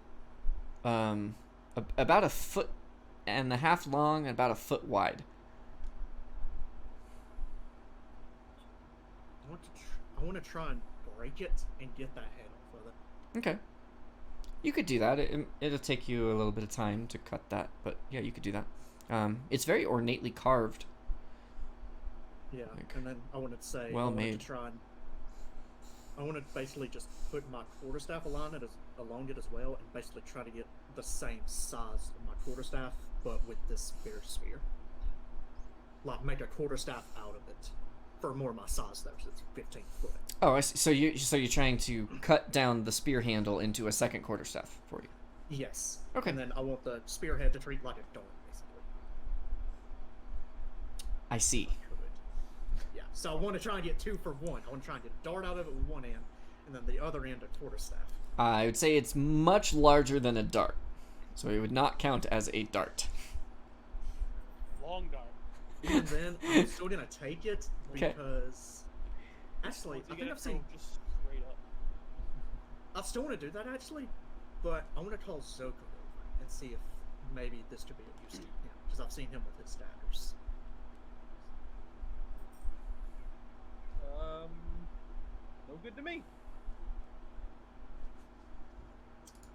about a foot and a half long and about a foot wide. I want to try and break it and get that head off of it. Okay. You could do that. It'll take you a little bit of time to cut that, but yeah, you could do that. It's very ornately carved. Yeah, Like, and then I wanted to say, well I wanted made. to try and I want to basically just put my quarterstaff along it as well, and basically try to get the same size of my quarterstaff, but with this bear spear. Like, make a quarterstaff out of it for more of my size, though, so it's 15 foot. Oh, I see. So you're trying to cut down the spear handle into a second quarterstaff for you. Yes. Okay. And then I want the spearhead to treat like a dart, basically. I see. Yeah. So I want to try and get 2 for 1. I want to try and get a dart out of it with one end, and then the other end a quarterstaff. I would say it's much larger than a dart, so it would not count as a dart. Long dart. Even then, I'm still gonna take it Okay. because actually, You I think gotta I've seen. throw just straight up. I still want to do that actually, but I want to call Zoka over and see if maybe this could be of use to him because I've seen him with his daggers. No good to me.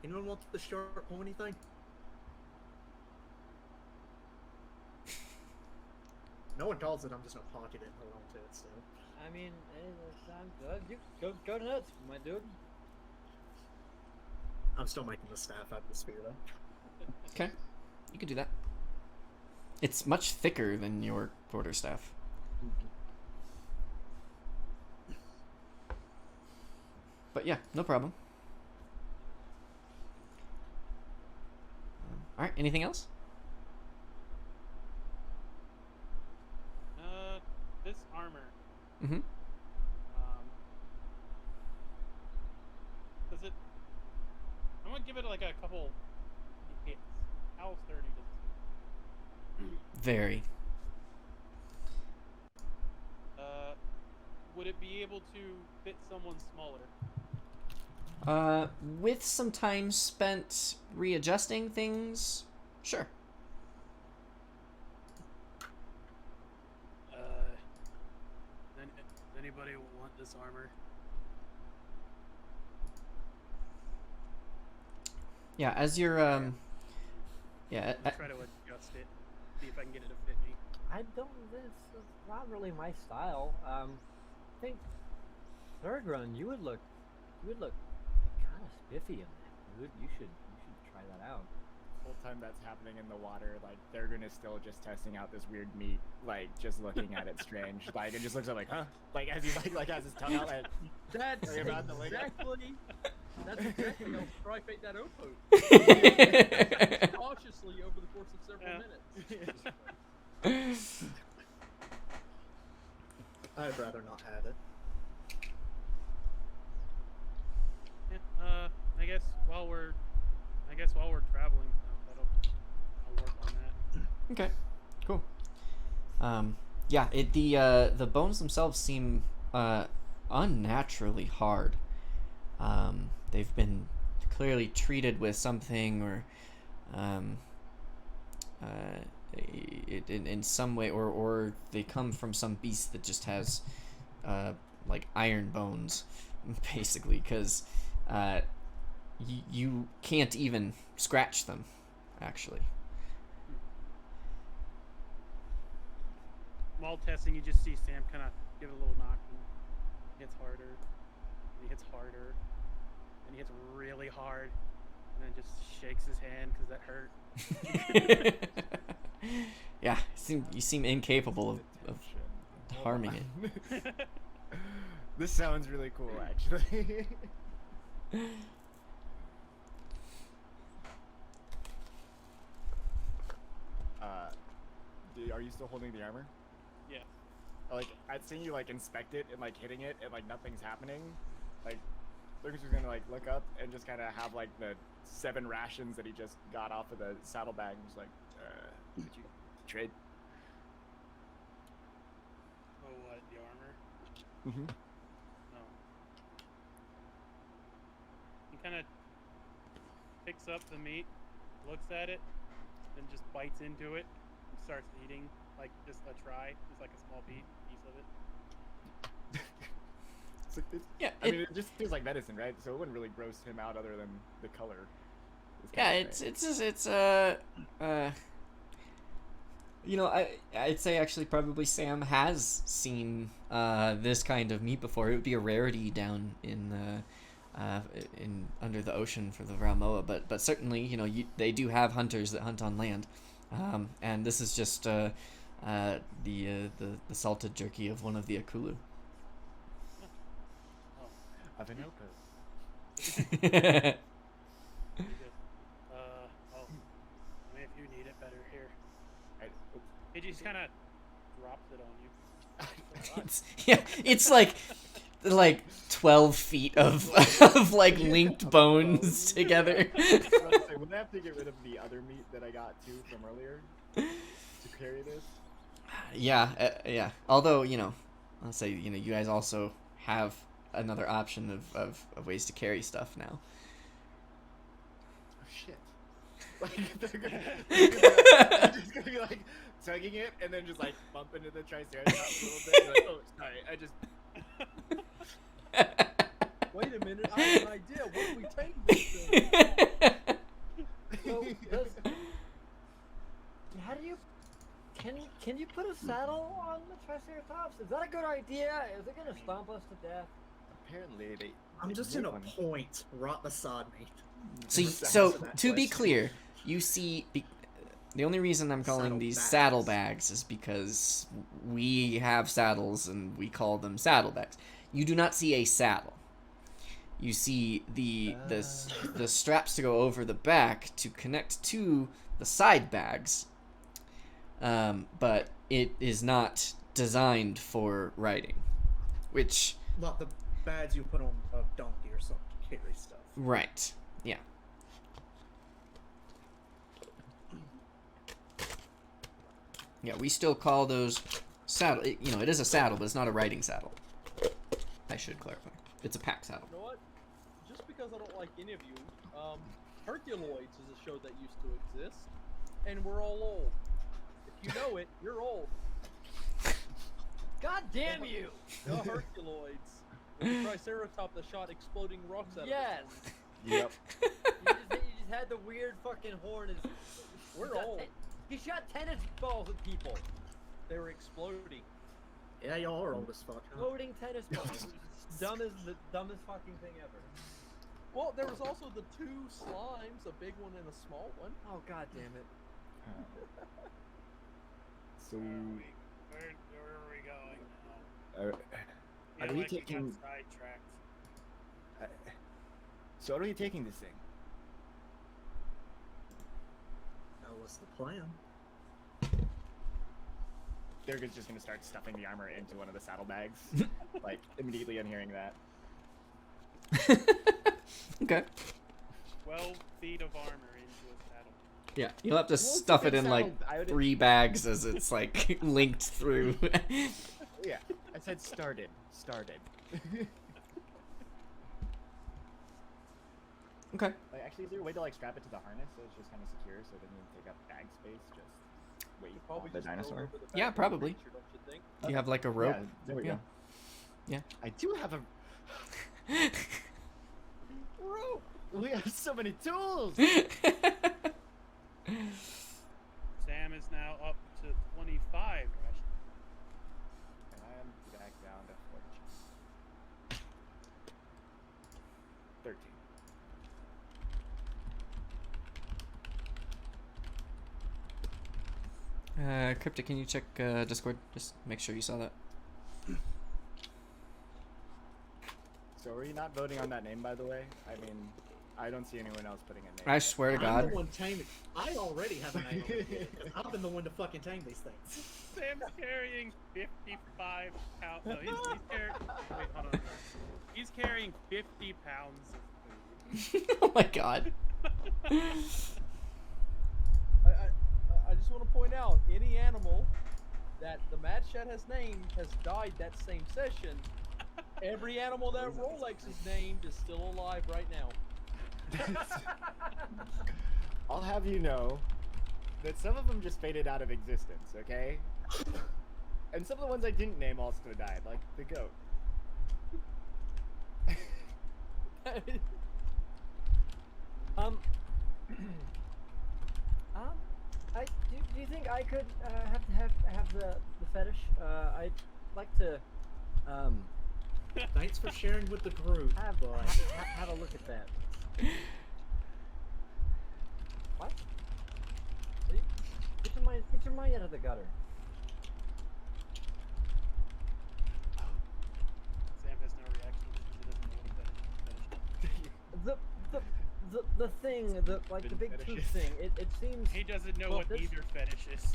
Anyone want the sharp pointy thing? No one calls it. I'm just gonna pocket it and hold on to it still. I mean, it sounds good. You go nuts, my dude. I'm still making the staff out of the spear though. Okay, you can do that. It's much thicker than your quarterstaff. But yeah, no problem. All right, anything else? This armor. Mm-hmm. Does it? I'm gonna give it like a couple hits. How sturdy does it? Very. Would it be able to fit someone smaller? With some time spent readjusting things, sure. Does anybody want this armor? Yeah, as you're yeah, I'll try to adjust it. See if I can get it to fit me. I don't. This is not really my style. I think third run you would look kind of spiffy in that, dude. You should try that out. The whole time that's happening in the water, like Durgan is still just testing out this weird meat, like just looking at it strange. Like it just looks like, huh? Like as he like has his tongue out. Like, That's Are you about to lick it? exactly. That's exactly how Strifate that Opo. Cautiously over the course of several minutes. I'd rather not have it. Yeah, I guess while we're traveling, I'll work on that. Okay, cool. Yeah, the bones themselves seem unnaturally hard. They've been clearly treated with something, or in some way, or they come from some beast that just has like iron bones, basically, because you can't even scratch them, actually. While testing, you just see Sam kind of give it a little knock, and he hits harder, and he hits harder, and he hits really hard, and then just shakes his hand because that hurt. Yeah, you seem incapable of harming it. This sounds really cool, actually. Are you still holding the armor? Yeah. Like, I'd seen you like inspect it and like hitting it and like nothing's happening. Like, Lucas was gonna like look up and just kind of have like the 7 rations that he just got off of the saddlebag and was like, could you trade. Oh, what? The armor? Mm-hmm. No. He kind of picks up the meat, looks at it, then just bites into it and starts eating, like just a small piece of it. It's like, Yeah, I mean, it just feels like medicine, right? So it wouldn't really gross him out other than the color. Yeah, it's you know, I'd say actually probably Sam has seen this kind of meat before. It would be a rarity down in under the ocean for the Raumoa, but certainly, you know, they do have hunters that hunt on land, and this is just the salted jerky of one of the Akulu. Avenoka. He goes, I mean, if you need it better here. He just kind of drops it on you. It's like 12 feet of like linked bones together. Would I have to get rid of the other meat that I got too from earlier to carry this? Yeah. Although, you know, I'll say, you know, you guys also have another option of ways to carry stuff now. Oh shit! Like they're just gonna be like tugging it and then just like bump into the Triceratops a little bit. Like, oh, sorry, I just. Wait a minute, I have an idea. What if we take this thing? So, how do you... Can you put a saddle on the Triceratops? Is that a good idea? Is it gonna stomp us to death? Apparently they. I'm just make in a one. point right beside me. So that to be question. clear, you see, the only reason I'm calling these saddlebags is because we have saddles and we call them saddlebags. You do not see a saddle. You see the straps to go over the back to connect to the side bags, but it is not designed for riding, which Like the bags you put on a donkey or something to carry stuff. right, yeah. Yeah, we still call those saddle. You know, it is a saddle, but it's not a riding saddle. I should clarify. It's a pack saddle. You know what? Just because I don't like any of you, Herculoids is a show that used to exist, and we're all old. If you know it, you're old. God damn you! The Herculoids. The Triceratops that shot exploding rocks at Yes! Yep. You just had the weird fucking horn. We're old. He shot tennis balls at people. They were exploding. Yeah, y'all are old as fuck. Huh? Exploding tennis balls. The dumbest fucking thing ever. Well, there was also the two slimes, a big one and a small one. Oh god damn it. So. Where are we going now? Are we taking? Got sidetracked. So are we taking this thing? Now what's the plan? They're just gonna start stuffing the armor into one of the saddlebags, like immediately on hearing that. Okay. 12 feet of armor into a saddle. Yeah, you'll have to it's a stuff it big in like saddle. I would- 3 bags as it's like linked through. Yeah, I said started. Okay. Like, actually, is there a way to like strap it to the harness so it's just kind of secure so it doesn't even take up bag space? Just wait Probably on the just throw dinosaur. over the back Yeah, of the probably. creature, don't you think? You have like a rope. Yeah, there we Yeah. go. Yeah. I do have a rope. We have so many tools. Sam is now up to 25 rations. And I am back down to 13. Cryptic, can you check Discord? Just make sure you saw that. So are you not voting on that name, by the way? I mean, I don't see anyone else putting a name. I swear to I'm God. the one taming. I already have a name. on it. I've been the one to fucking tame these things. Sam's carrying 55 pounds. No, he's carrying. Wait, hold on. He's carrying 50 pounds of food. Oh my God. I just just want to point out, any animal that the Mad Chat has named has died that same session. Every animal that Rolex has named is still alive right now. I'll have you know that some of them just faded out of existence, okay? And some of the ones I didn't name also died, like the goat. Do you think I could have the fetish? I'd like to Thanks for sharing with the group. have a look at that. What? Get your mind out of the gutter. Sam has no reaction because he doesn't know what that The thing, the big tooth Fetishes. thing. It seems He doesn't know Well, what there's- either fetish is.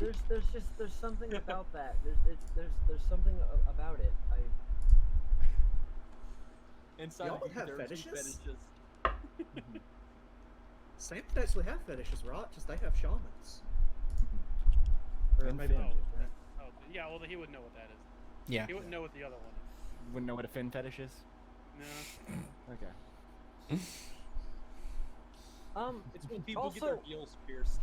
there's something about that. There's something about it. Inside Y'all of you, have there are two fetishes? fetishes. Sam could actually have fetishes, right? Just they have shamans. Or And maybe Oh, they do, right? oh, yeah. Well, he wouldn't know what that is. Yeah. He wouldn't know what the other one is. Wouldn't know what a fin fetish is? No. Okay. It's when people get Also- their gills pierced.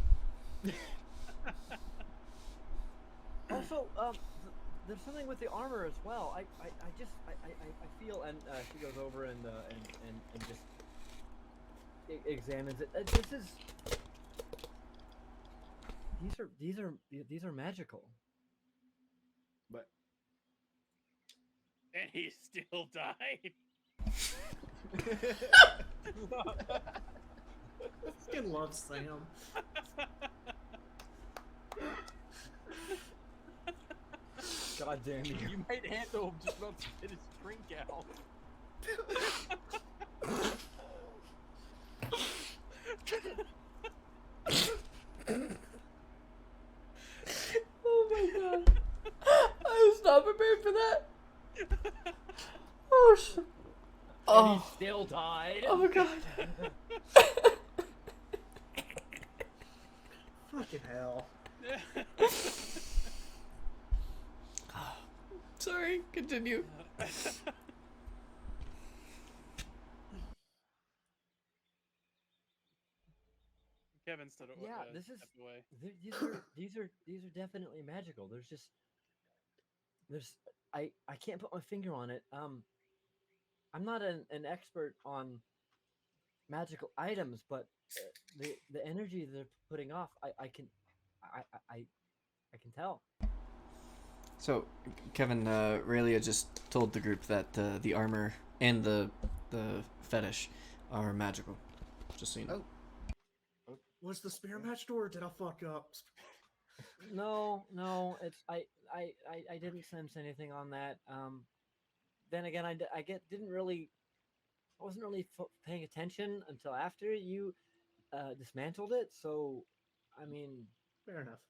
Also, there's something with the armor as well. I feel, and she goes over and just examines it. This is. These are magical. But And he still died. This kid loves Sam. God damn you! You made Antho just about to spit his drink out. Oh my god. I was not prepared for that. Oh shit. And Oh. he still died. Oh my god. Fucking hell. Sorry, continue. Kevin stood Yeah, this is. stepped away. These are definitely magical. I can't put my finger on it. I'm not an expert on magical items, but the energy they're putting off, I can tell. So, Kevin, Raylia just told the group that the armor and the fetish are magical. Just so you know. Was the spear matched or did I fuck up? No, it's I didn't sense anything on that. Then again, I wasn't really paying attention until after you dismantled it. So, I mean, Fair enough.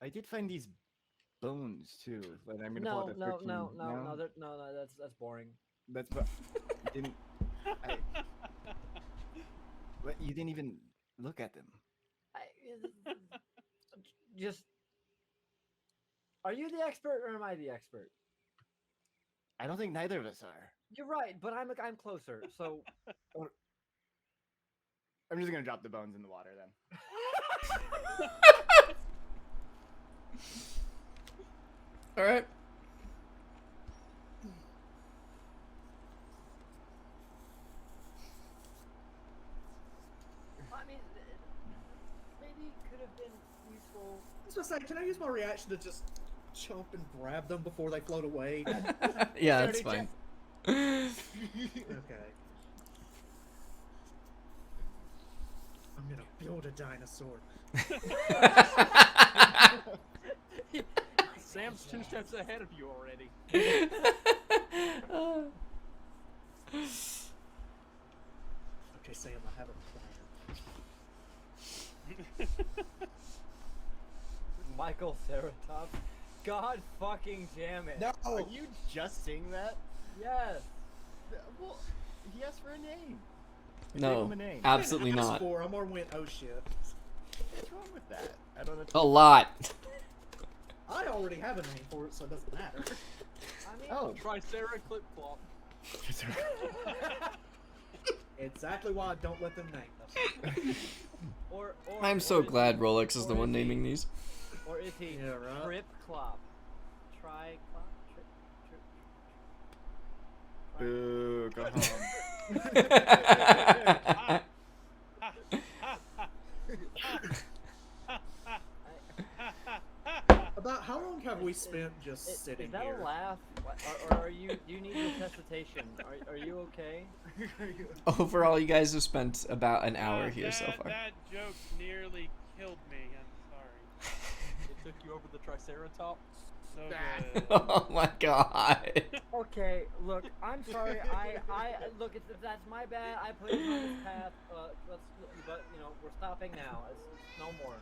I did find these bones too. But I'm gonna pull out the 13. no, that's boring. That's what you didn't. But you didn't even look at them. Just, are you the expert or am I the expert? I don't think neither of us are. You're right, but I'm closer. So I'm just gonna drop the bones in the water then. All right. I mean, maybe it could have been useful. I was gonna say, can I use my reaction to just jump and grab them before they float away? Yeah, that's fine. Okay. I'm gonna build a dinosaur. Sam's 2 steps ahead of you already. Okay, Sam, I have a plan. Michael Ceratops. God fucking damn it. No! Are you just saying that? Yes. Well, he asked for a name. Gave No, him a name. absolutely I asked not. for, I'm gonna win. Oh shit. What's wrong with that? I don't know. A lot. I already have a name for it, so it doesn't matter. I mean, Oh. Tricera Clip Clop. Exactly why I don't let them name them. or I'm so or is glad he- Rolex is the or one is he- naming these. Or is he Yeah, right. Trip Clop? Tri Clop? Trip. Boo, go home. About how long have we spent just Is sitting that here? a laugh? Or are you? Do you need resuscitation? Are you okay? Overall, you guys have spent about an hour here so far. That joke nearly killed me. I'm sorry. It took you over the Triceratops. So good. Oh my god. Okay, look, I'm sorry. I look. That's my bad. I put you on this path. But you know, we're stopping now. It's no more.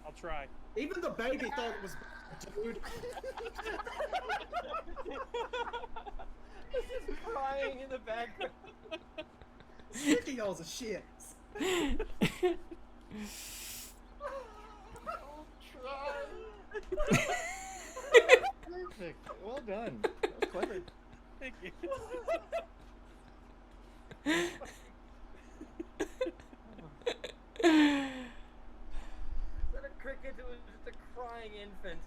I'll try. Even the baby thought it was dude. This is crying in the background. Sick of y'all's a shit. Perfect. Well done. That was clever. Thank you. Instead of cricket, it was just a crying infant.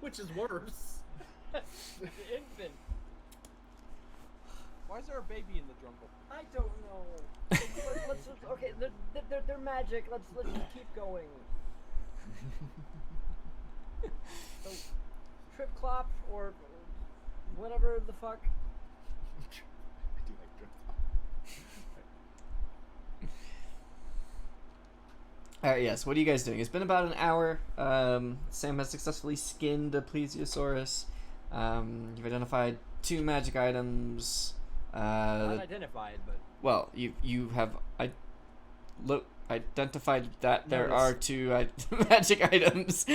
Which is worse. The infant. Why is there a baby in the jungle? I don't know. Let's just, okay, they're magic. Let's just keep going. So, Trip Clop or whatever the fuck. I do like drip. Alright, yes, what are you guys doing? It's been about an hour. Sam has successfully skinned a plesiosaurus. You've identified 2 magic items. Not identified, but Well, you have identified that there Notice. are 2 magic items.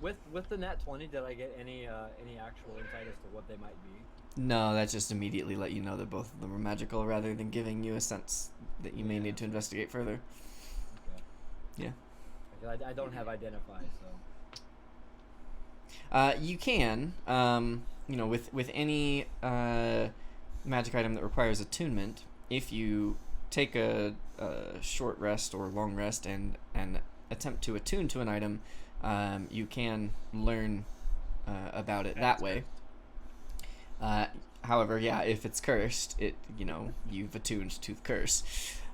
with the nat 20, did I get any actual insight as to what they might be? No, that just immediately let you know that both of them are magical, rather than giving you a sense that you may need to investigate further. Okay. Yeah. Because I don't have identify, so. You can, with any magic item that requires attunement, if you take a short rest or long rest and attempt to attune to an item, you can learn about it that way. However, yeah, if it's cursed, you've attuned to the curse.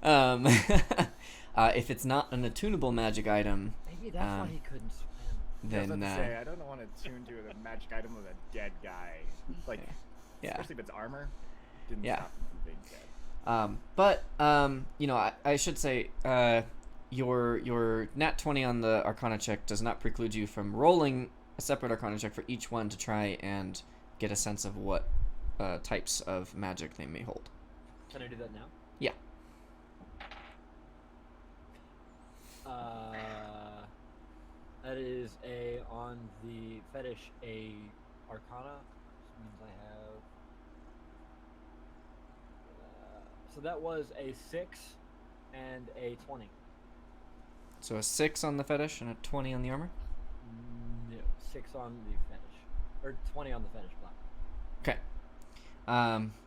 If it's not an attunable magic item, Maybe that's why he couldn't swim. I was then about to say, I don't want to tune to a magic item with a dead guy. Like, yeah. especially if it's armor. Didn't Yeah. stop him from being dead. I should say, your nat 20 on the Arcana check does not preclude you from rolling a separate Arcana check for each one to try and get a sense of what types of magic they may hold. Can I do that now? Yeah. That is on the fetish a Arcana, which means I have. So that was a 6 and a 20. So a 6 on the fetish and a 20 on the armor? No, 6 on the fetish, or 20 on the fetish block. Okay.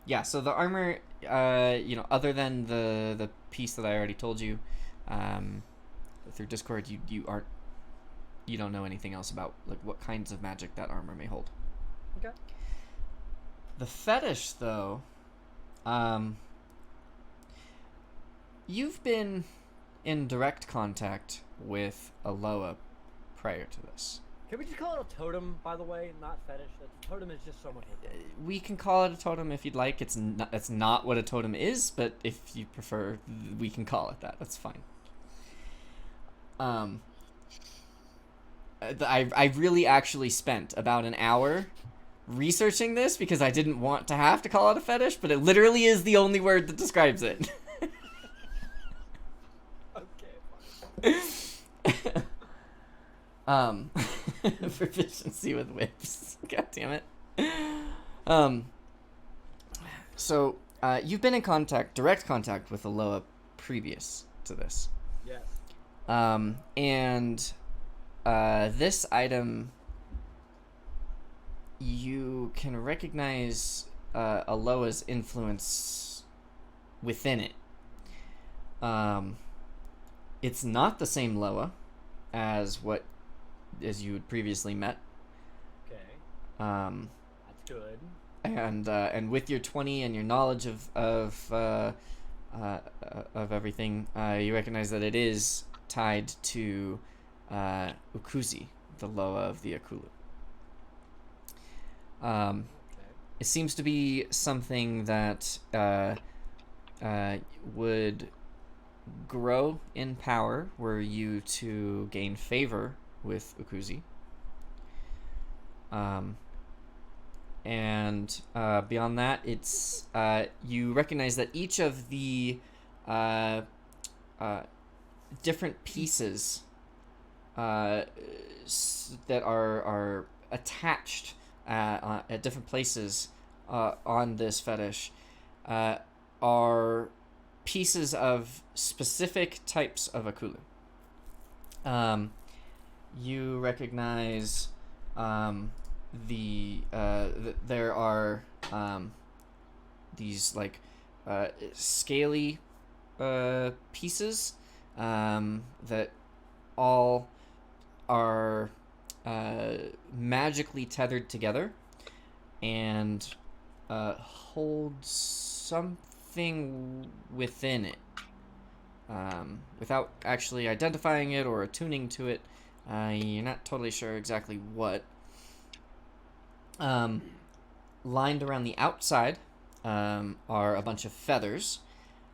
Yeah, so the armor, other than the piece that I already told you, through Discord, you don't know anything else about like what kinds of magic that armor may hold. Okay. The fetish, though, you've been in direct contact with Aloha prior to this. Can we just call it a totem, by the way, not fetish? Totem is just so much. We can call it a totem if you'd like. It's not what a totem is, but if you prefer, we can call it that. That's fine. I really actually spent about an hour researching this because I didn't want to have to call it a fetish, but it literally is the only word that describes it. Okay, Proficiency with whips. God damn it. So, you've been in direct contact with Aloha previous to this. Yes. And this item, you can recognize Aloha's influence within it. It's not the same Loa as you had previously met. Okay. That's good. And with your 20 and your knowledge of everything, you recognize that it is tied to Ukuzi, the Loa of the Akulu. It seems to be something that would grow in power were you to gain favor with Ukuzi. And beyond that, it's you recognize that each of the different pieces that are attached at different places on this fetish are pieces of specific types of Akulu. You recognize there are these like scaly pieces that all are magically tethered together and hold something within it. Without actually identifying it or attuning to it, you're not totally sure exactly what. Lined around the outside are a bunch of feathers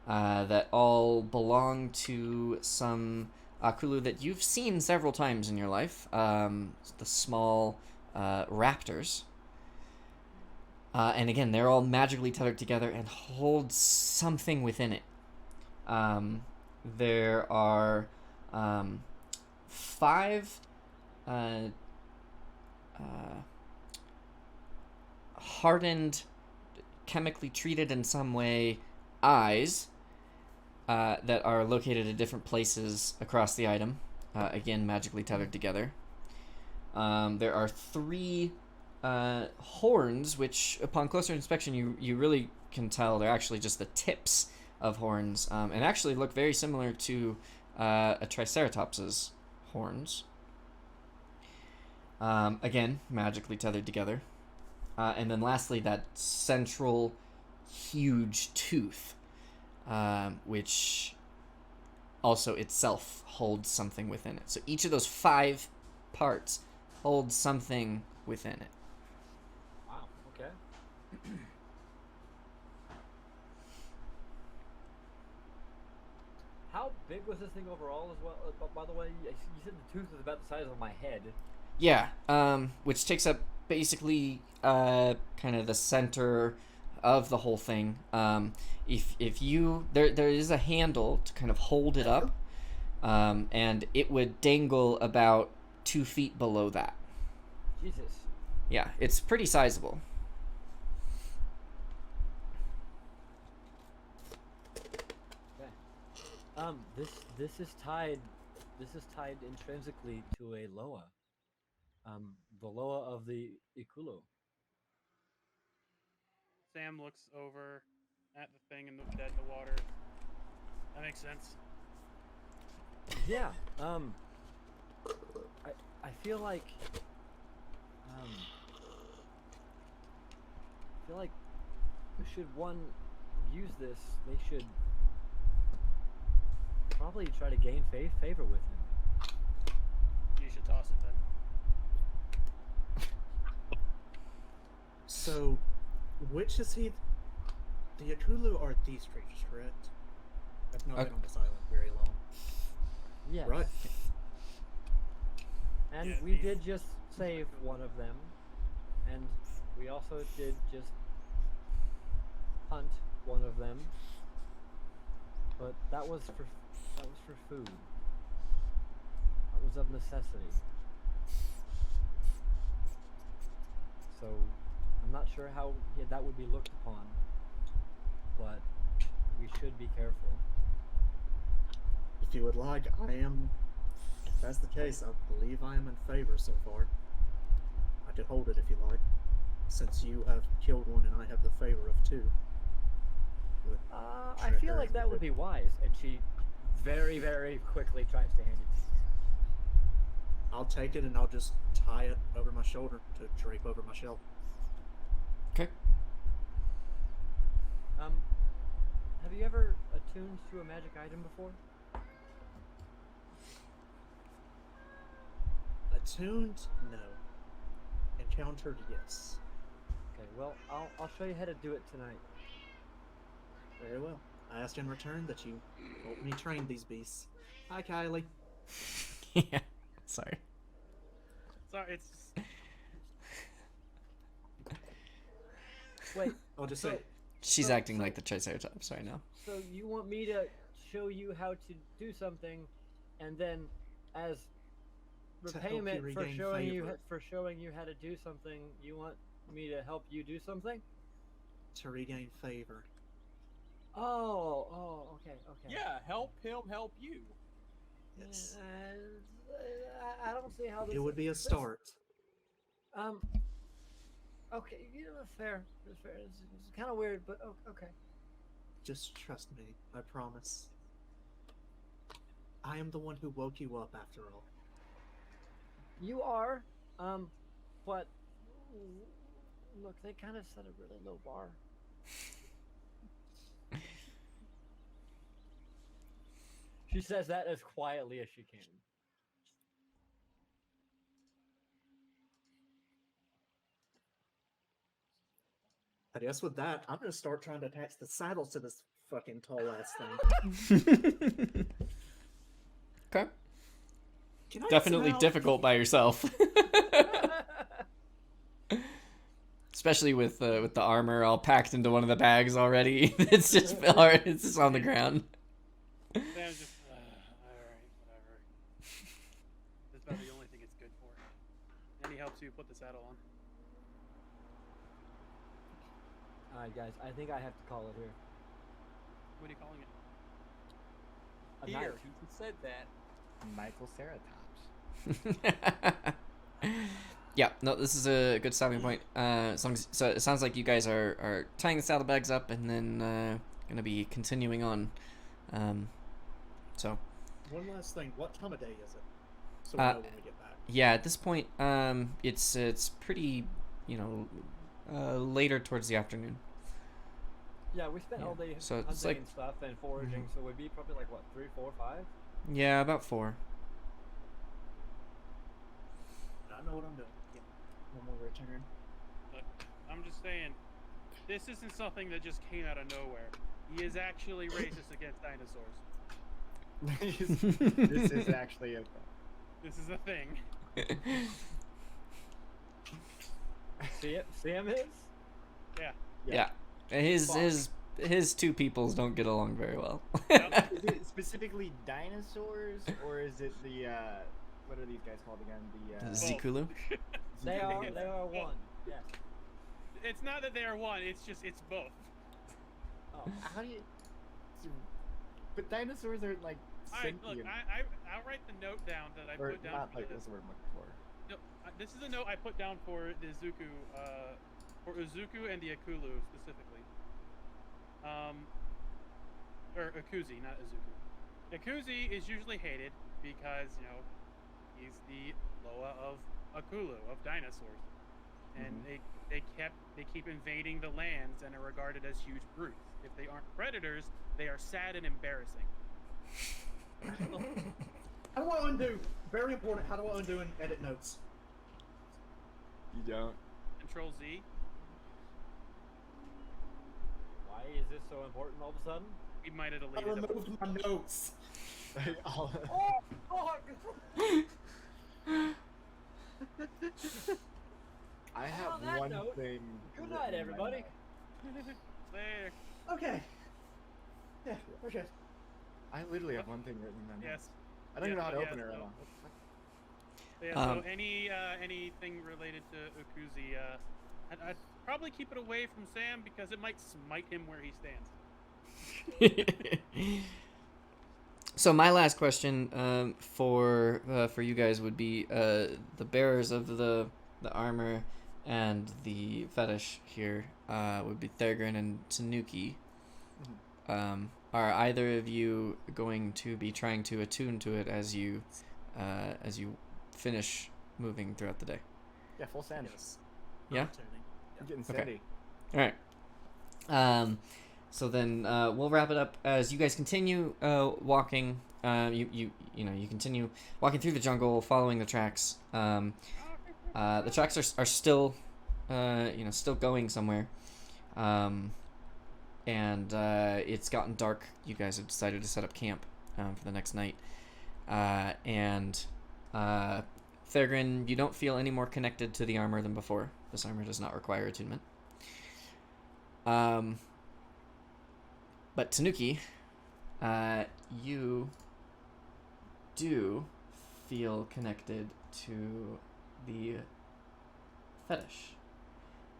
that all belong to some Akulu that you've seen several times in your life. The small raptors. And again, they're all magically tethered together and hold something within it. There are 5 hardened, chemically treated in some way eyes that are located at different places across the item. Again, magically tethered together. There are 3 horns, which upon closer inspection you really can tell they're actually just the tips of horns, and actually look very similar to a Triceratops's horns. Again, magically tethered together. And then lastly, that central huge tooth, which also itself holds something within it. So each of those 5 parts holds something within it. Wow, okay. How big was this thing overall as well? By the way, you said the tooth was about the size of my head. Yeah, which takes up basically kind of the center of the whole thing. If you there is a handle to kind of hold it up, and it would dangle about 2 feet below that. Jesus. Yeah, it's pretty sizable. Okay. This is tied intrinsically to a Loa. The Loa of the Ikulu. Sam looks over at the thing dead in the water. That makes sense. Yeah. I feel like should one use this, they should probably try to gain favor with him. You should toss it then. So, which is he? The Akulu are these creatures, correct? I've not been on this island very long. Yes. Right. And Yeah, we did just save one of them, and we also did just hunt one of them. But that was for food. That was of necessity. So I'm not sure how that would be looked upon. but we should be careful. If you would like, I am. If that's the case, I believe I am in favor so far. I could hold it if you like, since you have killed one and I have the favor of two. I feel like that would be wise. And she very, very quickly tries to hand it to you. I'll take it and I'll just tie it over my shoulder to drape over my shell. Okay. Have you ever attuned to a magic item before? Attuned? No. Encountered? Yes. Okay, well, I'll show you how to do it tonight. Very well. I asked in return that you help me train these beasts. Hi, Kylie. Yeah. Sorry. Sorry, it's. Wait, I'll just so, say, She's acting like the Triceratops right now. so you want me to show you how to do something, and then, as To help repayment you for regain showing you how to do something, you want me to help you do something? to regain favor. Okay. Yeah, help him help you. Yes. I don't see how this. It would be a this- start. Okay, you know, fair. It's fair. It's kind of weird, but okay. Just trust me, I promise. I am the one who woke you up after all. You are, but look, they kind of set a really low bar. She says that as quietly as she can. I guess with that, I'm gonna start trying to attach the saddles to this fucking tall ass thing. Okay. Can I Definitely smell- difficult by yourself. Especially with the armor all packed into one of the bags already. It's just on the ground. Sam's just. Alright, whatever. That's about the only thing it's good for. And he helps you put the saddle on. Alright, guys, I think I have to call it here. What are you calling it? A Here, night. he said that. Michael Ceratops. Yeah, no, this is a good stopping point. So it sounds like you guys are tying the saddlebags up and then gonna be continuing on. So One last thing, what time of day is it? So we know when we get back. yeah, at this point, it's pretty, later towards the afternoon. Yeah, we spent Yeah, all day so hunting it's like- and stuff and foraging, so we'd be probably like what, 3, 4, 5? Yeah, about 4. I know what I'm doing. Yeah. When we return. Look, I'm just saying, this isn't something that just came out of nowhere. He is actually racist against dinosaurs. This is actually a This is a thing. Sam is? Yeah. Yeah. His two peoples don't get along very well. Is it specifically dinosaurs, or is it the what are these guys called again? The Zikulu? They are one. Yes. It's not that they are one. It's both. Oh. How do you? But dinosaurs are like All right, sentient. look, I'll write the note down that I or put down. not For like the, this word I'm looking for. no, this is a note I put down for the Izuku, for Uzuku and the Akulu specifically. Or Akuzi, not Izuku. Akuzi is usually hated because he's the Loa of Akulu, of dinosaurs, and they keep invading the lands and are regarded as huge brutes. If they aren't predators, they are sad and embarrassing. How do I undo? Very important. How do I undo and edit notes? You don't. Control Z. Why is this so important all of a sudden? We might have I deleted them. removed my notes. All- Oh, I have On that one note, thing. good written night, in my everybody. notes. There. Okay. Yeah, okay. I literally have one thing written in my notes. Yes. I don't even know how to Yeah, open it right no. now. Yeah, so anything related to Ukuzi, I'd probably keep it away from Sam because it might smite him where he stands. So my last question for you guys would be the bearers of the armor and the fetish here would be Thurgrin and Tanuki. Are either of you going to be trying to attune to it as you finish moving throughout the day? Yeah, full send. Yes. Yeah? Tuning. I'm getting Okay. sandy. All right. So then we'll wrap it up as you guys continue walking. You continue walking through the jungle, following the tracks. The tracks are still, still going somewhere. And it's gotten dark. You guys have decided to set up camp for the next night. And Thurgrin, you don't feel any more connected to the armor than before. This armor does not require attunement. But Tanuki, you do feel connected to the fetish.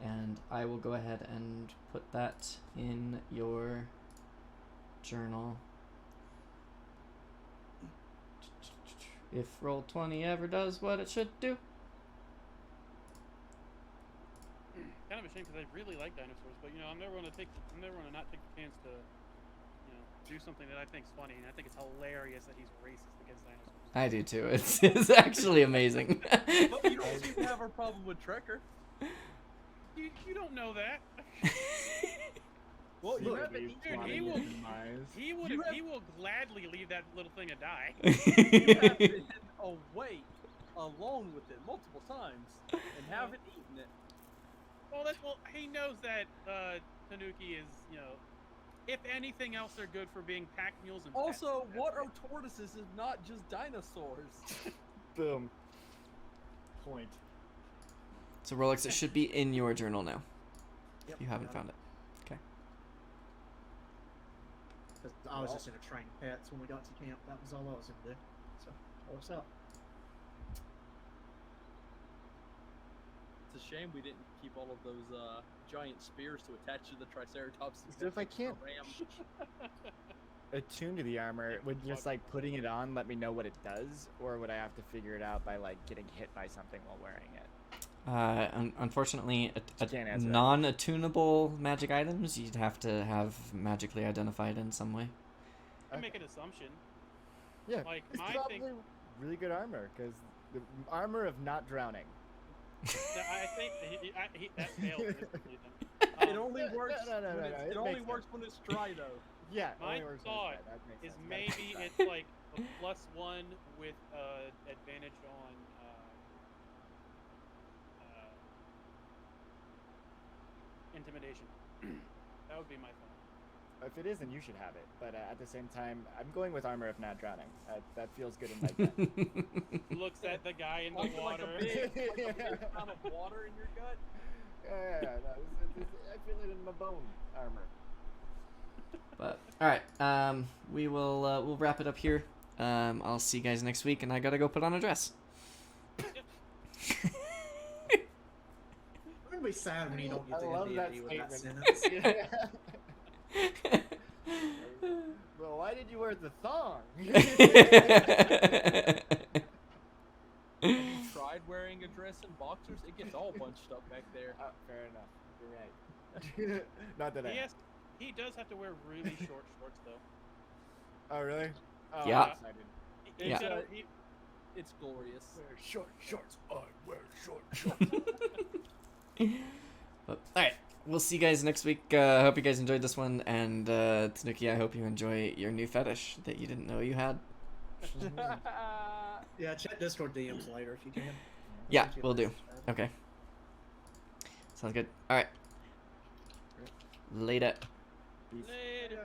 And I will go ahead and put that in your journal. If Roll20 ever does what it should do. Kind of a shame because I really like dinosaurs, but I'm never gonna not take the chance to, do something that I think's funny, and I think it's hilarious that he's racist against dinosaurs. I do too. It's actually amazing. But you don't seem to have a problem with Trekker. You don't know that. Well, you Look, haven't he's eaten Dude, plotting he will- his demise. He will gladly leave that little thing to die. You have been away alone with it multiple times and haven't eaten it. Well, he knows that Tanuki is, if anything else, they're good for being pack mules and pets. Also, what are tortoises if not just dinosaurs? Boom. Point. So Rolex, it should be in your journal now. Yep, You haven't got found it. Okay. 'Cause I was just gonna train pets when we got to camp. That was all I was gonna do. So all works out. It's a shame we didn't keep all of those giant spears to attach to the Triceratops. So if I can't ram. attune to the armor, would just like putting it on let me know what it does, or would I have to figure it out by like getting hit by something while wearing it? Unfortunately, Can't answer that. non-attunable magic items you'd have to have magically identified in some way. I make an assumption. Yeah, Like, it's my probably thing- really good armor because the armor of not drowning. I think that failed. miserably then. It only works. no, when it it only makes works when it's dry, though. Yeah, My only works when thought it's bad. That makes is sense. maybe it's like a +1 with advantage on intimidation. That would be my thought. If it is, then you should have it. But at the same time, I'm going with armor of not drowning. That feels good in my gut. Looks at the guy in the Like water. a big amount of water in your gut. Yeah, no, I feel it in my bone armor. But all right, we'll wrap it up here. I'll see you guys next week, and I gotta go put on a dress. I'm gonna be sad when you don't get I to love end that the with that statement. sentence. Well, why did you wear the thong? Have you tried wearing a dress and boxers? It gets all bunched up back there. Fair enough. You're right. Not that I. He does have to wear really short shorts though. Oh really? Oh, Yeah. I'm excited. He's Yeah. It's glorious. Wear short shorts. I wear short shorts. But, all right, we'll see you guys next week. I hope you guys enjoyed this one, and Tanuki, I hope you enjoy your new fetish that you didn't know you had. Yeah, check Discord DMs later if you can. Yeah, If you we'll do. like. Okay. Sounds good. All right. Later. Peace. Later. Yeah.